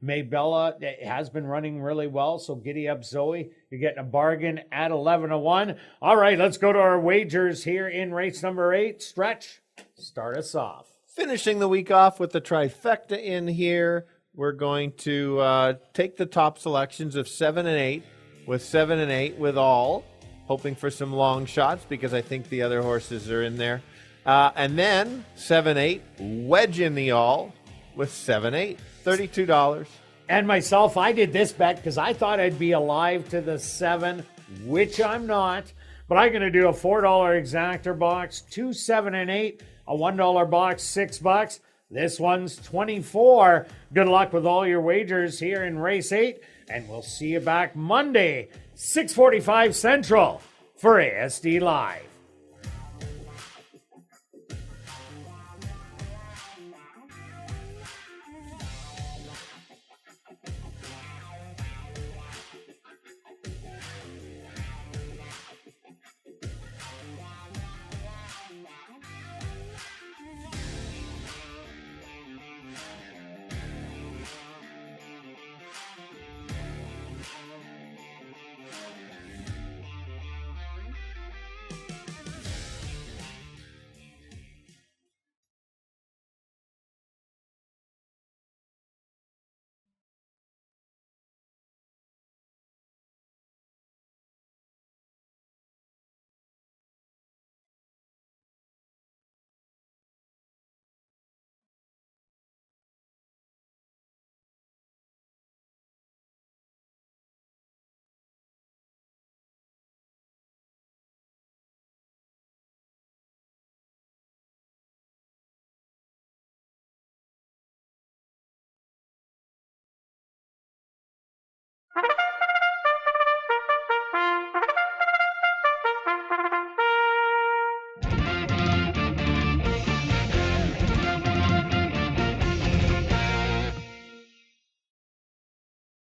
Maybella has been running really well, so Giddy Up Zoe, you're getting a bargain at 11-1. All right, let's go to our wagers here in race number 8. Stretch, start us off. Finishing the week off with the trifecta in here, we're going to take the top selections of 7 and 8, with 7 and 8 with all, hoping for some long shots because I think the other horses are in there. And then 7-8, wedge in the all with 7-8, $32. And myself, I did this bet because I thought I'd be alive to the 7, which I'm not. But I'm going to do a $4 exactor box, 2, 7, and 8, a $1 box, $6. This one's 24. Good luck with all your wagers here in race 8, and we'll see you back Monday, 6:45 Central for ASD Live.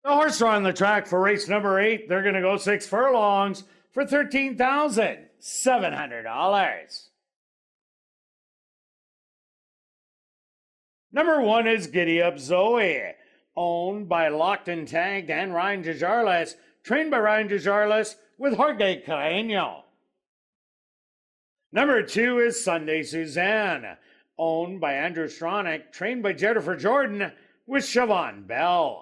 The horse are on the track for race number 8. They're going to go 6 furlongs for $13,700. Number 1 is Giddy Up Zoe, owned by Locked and Tagged and Ryan Jajarles, trained by Ryan Jajarles with Jorge Carreño. Number 2 is Sunday Suzanne, owned by Andrew Stronach, trained by Jennifer Jordan with Siobhan Bell.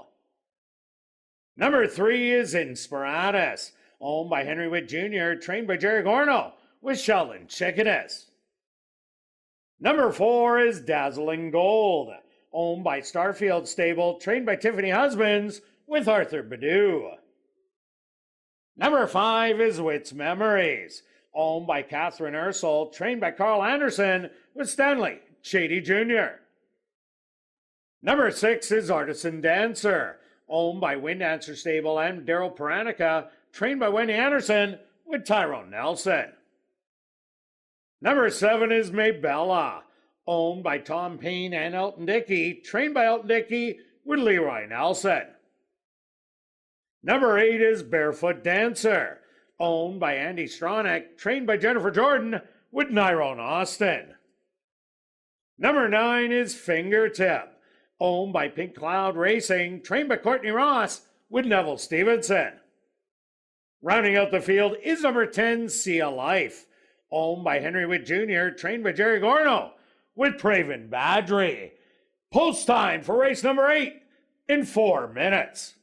Number 3 is Inspiratus, owned by Henry Witt Jr., trained by Jerry Gorno with Sheldon Chickanis. Number 4 is Dazzling Gold, owned by Starfield Stable, trained by Tiffany Husbands with Arthur Badu. Number 5 is Witt's Memories, owned by Catherine Ursel, trained by Carl Anderson with Stanley Chady Jr. Number 6 is Artisan Dancer, owned by Wind Dancer Stable and Daryl Paranica, trained by Wendy Anderson with Tyrone Nelson. Number 7 is Maybella, owned by Tom Payne and Elton Dickey, trained by Elton Dickey with Leroy Nelson. Number 8 is Barefoot Dancer, owned by Andy Stronach, trained by Jennifer Jordan with Nyrone Austin. Number 9 is Fingertip, owned by Pink Cloud Racing, trained by Courtney Ross with Neville Stevenson. Rounding out the field is number 10, Sea Life, owned by Henry Witt Jr., trained by Jerry Gorno with Praven Badri. Post time for race number 8 in 4 minutes.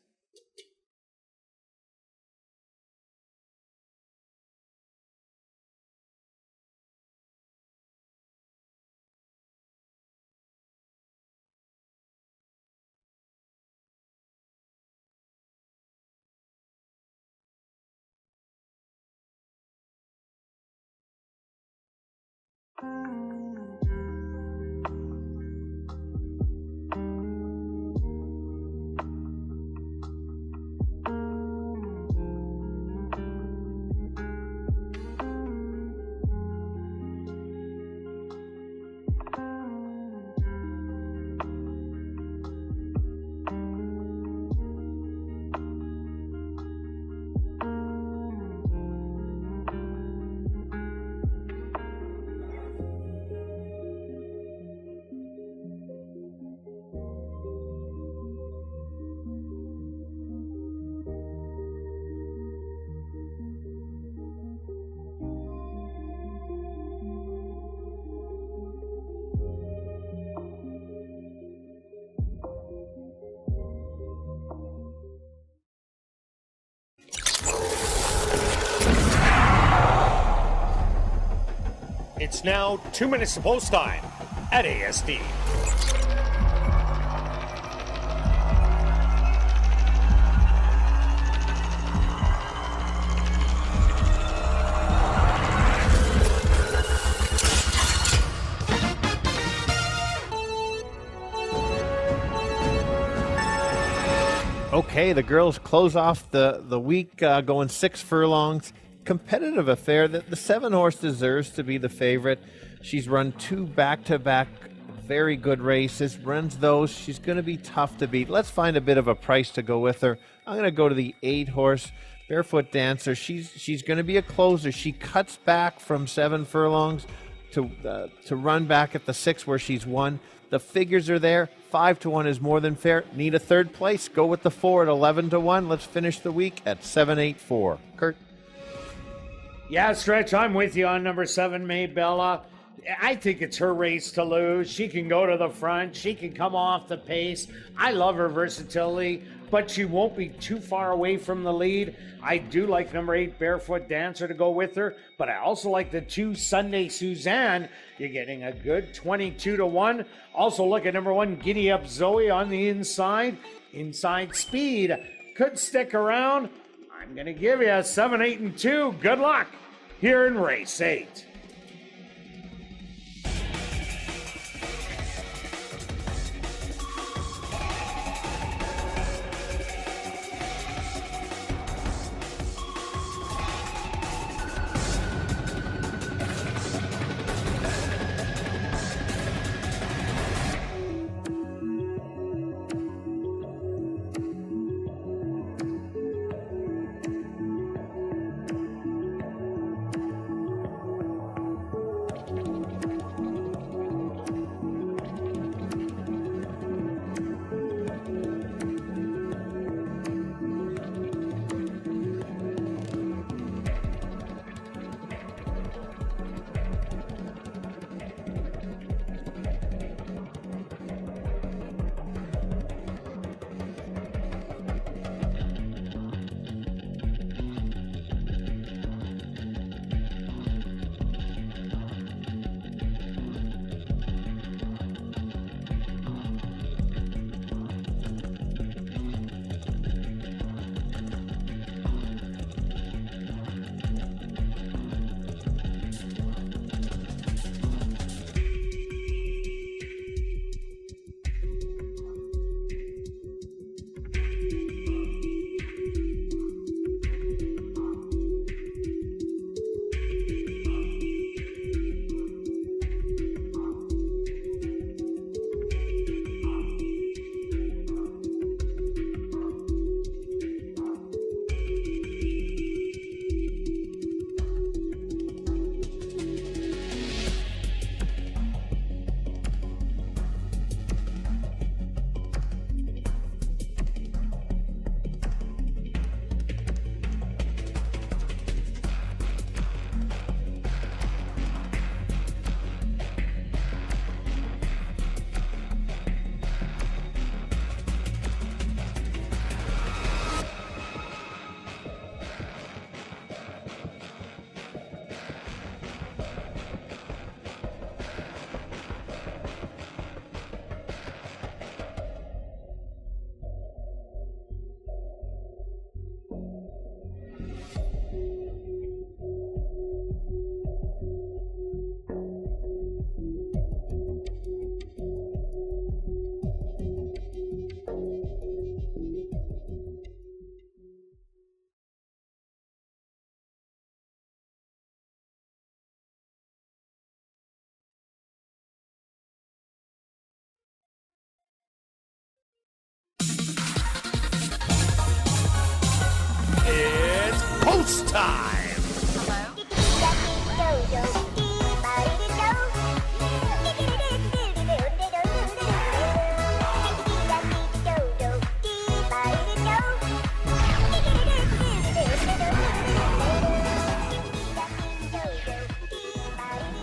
It's now 2 minutes to post time at ASD. Okay, the girls close off the week going 6 furlongs. Competitive affair that the 7-horse deserves to be the favorite. She's run 2 back-to-back very good races, runs those. She's going to be tough to beat. Let's find a bit of a price to go with her. I'm going to go to the 8-horse, Barefoot Dancer. She's going to be a closer. She cuts back from 7 furlongs to run back at the 6 where she's won. The figures are there. 5-1 is more than fair. Need a third place. Go with the 4 at 11-1. Let's finish the week at 7-8-4. Kirt. Yeah, Stretch, I'm with you on number 7, Maybella. I think it's her race to lose. She can go to the front. She can come off the pace. I love her versatility, but she won't be too far away from the lead. I do like number 8, Barefoot Dancer, to go with her, but I also like the 2, Sunday Suzanne. You're getting a good 22-1. Also look at number 1, Giddy Up Zoe on the inside. Inside speed could stick around. I'm going to give you a 7, 8, and 2. Good luck here in race 8.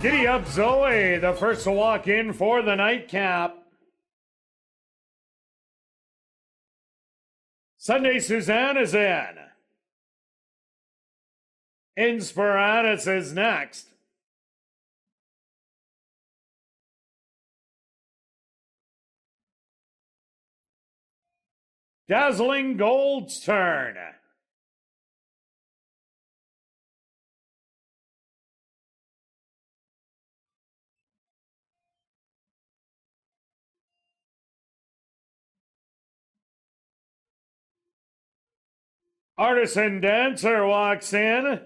Giddy Up Zoe, the first to walk in for the nightcap. Sunday Suzanne is in. Inspiratus is next. Dazzling Gold's turn. Artisan Dancer walks in.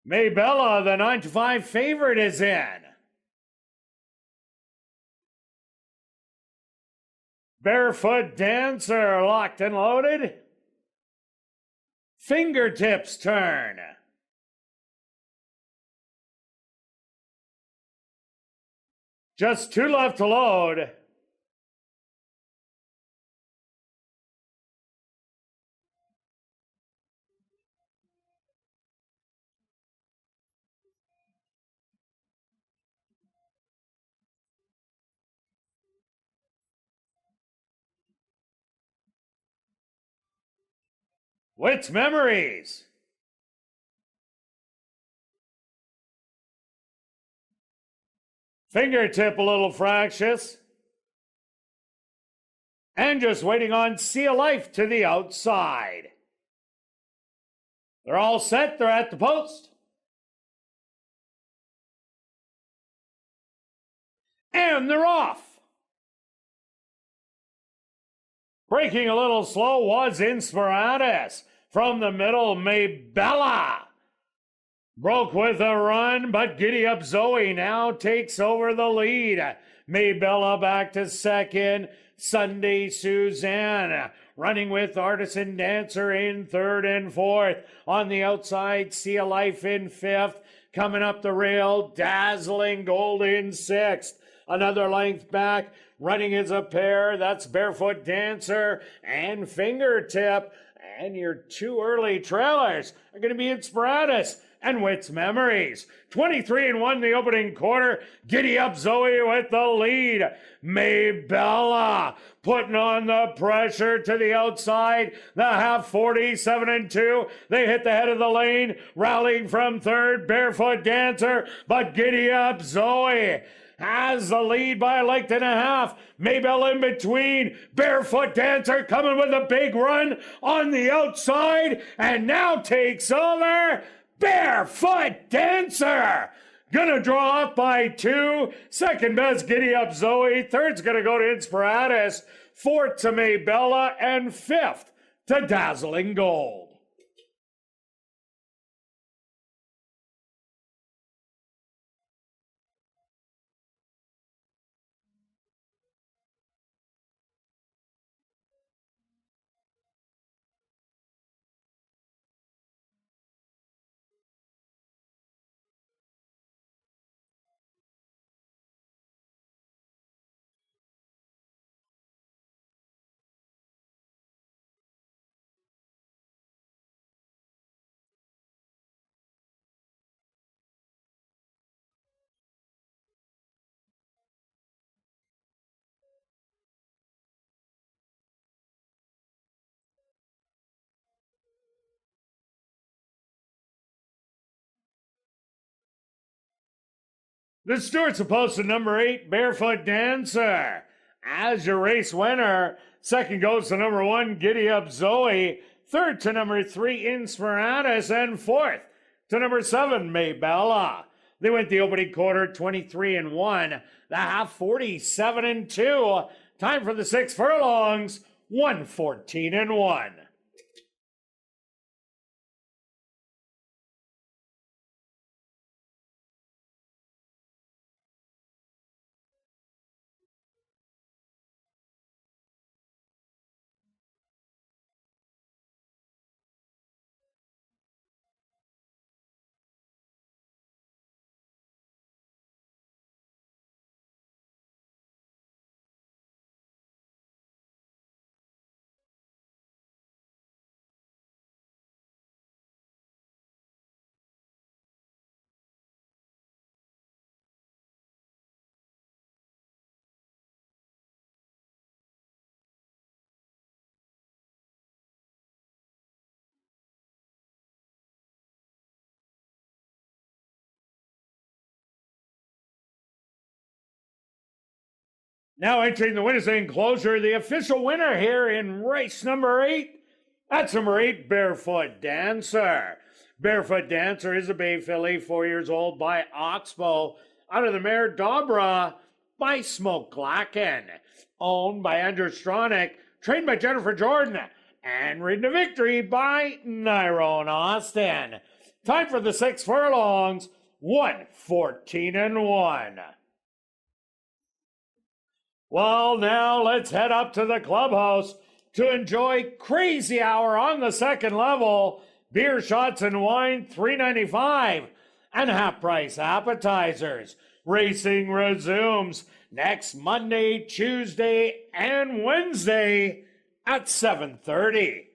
Maybella, the 9-5 favorite, is in. Barefoot Dancer locked and loaded. Fingertips turn. Just 2 left to load. Wits Memories. Fingertip a little fractious. And just waiting on Sea of Life to the outside. They're all set. They're at the post. And they're off. Breaking a little slow was Inspiratus. From the middle, Maybella. Broke with a run, but Giddy Up Zoe now takes over the lead. Maybella back to second. Sunday Suzanne running with Artisan Dancer in third and fourth. On the outside, Sea of Life in fifth. Coming up the rail, Dazzling Gold in sixth. Another length back, running as a pair. That's Barefoot Dancer and Fingertip. And your 2 early trailers are going to be Inspiratus and Wits Memories. 23-1 the opening quarter. Giddy Up Zoe with the lead. Maybella putting on the pressure to the outside. The half 47-2. They hit the head of the lane. Rallying from third, Barefoot Dancer. But Giddy Up Zoe has the lead by a length and a half. Maybella in between. Barefoot Dancer coming with a big run on the outside. And now takes over. Barefoot Dancer gonna draw up by 2. Second best, Giddy Up Zoe. Third's gonna go to Inspiratus. Fourth to Maybella. And fifth to Dazzling Gold. The Stewart's opposed to number 8, Barefoot Dancer. As your race winner, second goes to number 1, Giddy Up Zoe. Third to number 3, Inspiratus. And fourth to number 7, Maybella. They went the opening quarter 23-1. The half 47-2. Time for the 6 furlongs, 114-1. Now entering the winners enclosure, the official winner here in race number 8. That's number 8, Barefoot Dancer. Barefoot Dancer is a bay filly, 4 years old, by Oxbow, out of the mare Dobra by Smoke Glacken, owned by Andrew Stronach, trained by Jennifer Jordan, and ridden to victory by Nyrone Austin. Time for the 6 furlongs, 1:14-1. Well, now let's head up to the clubhouse to enjoy Crazy Hour on the second level. Beer, shots, and wine, $3.95, and half-price appetizers. Racing resumes next Monday, Tuesday, and Wednesday at 7:30.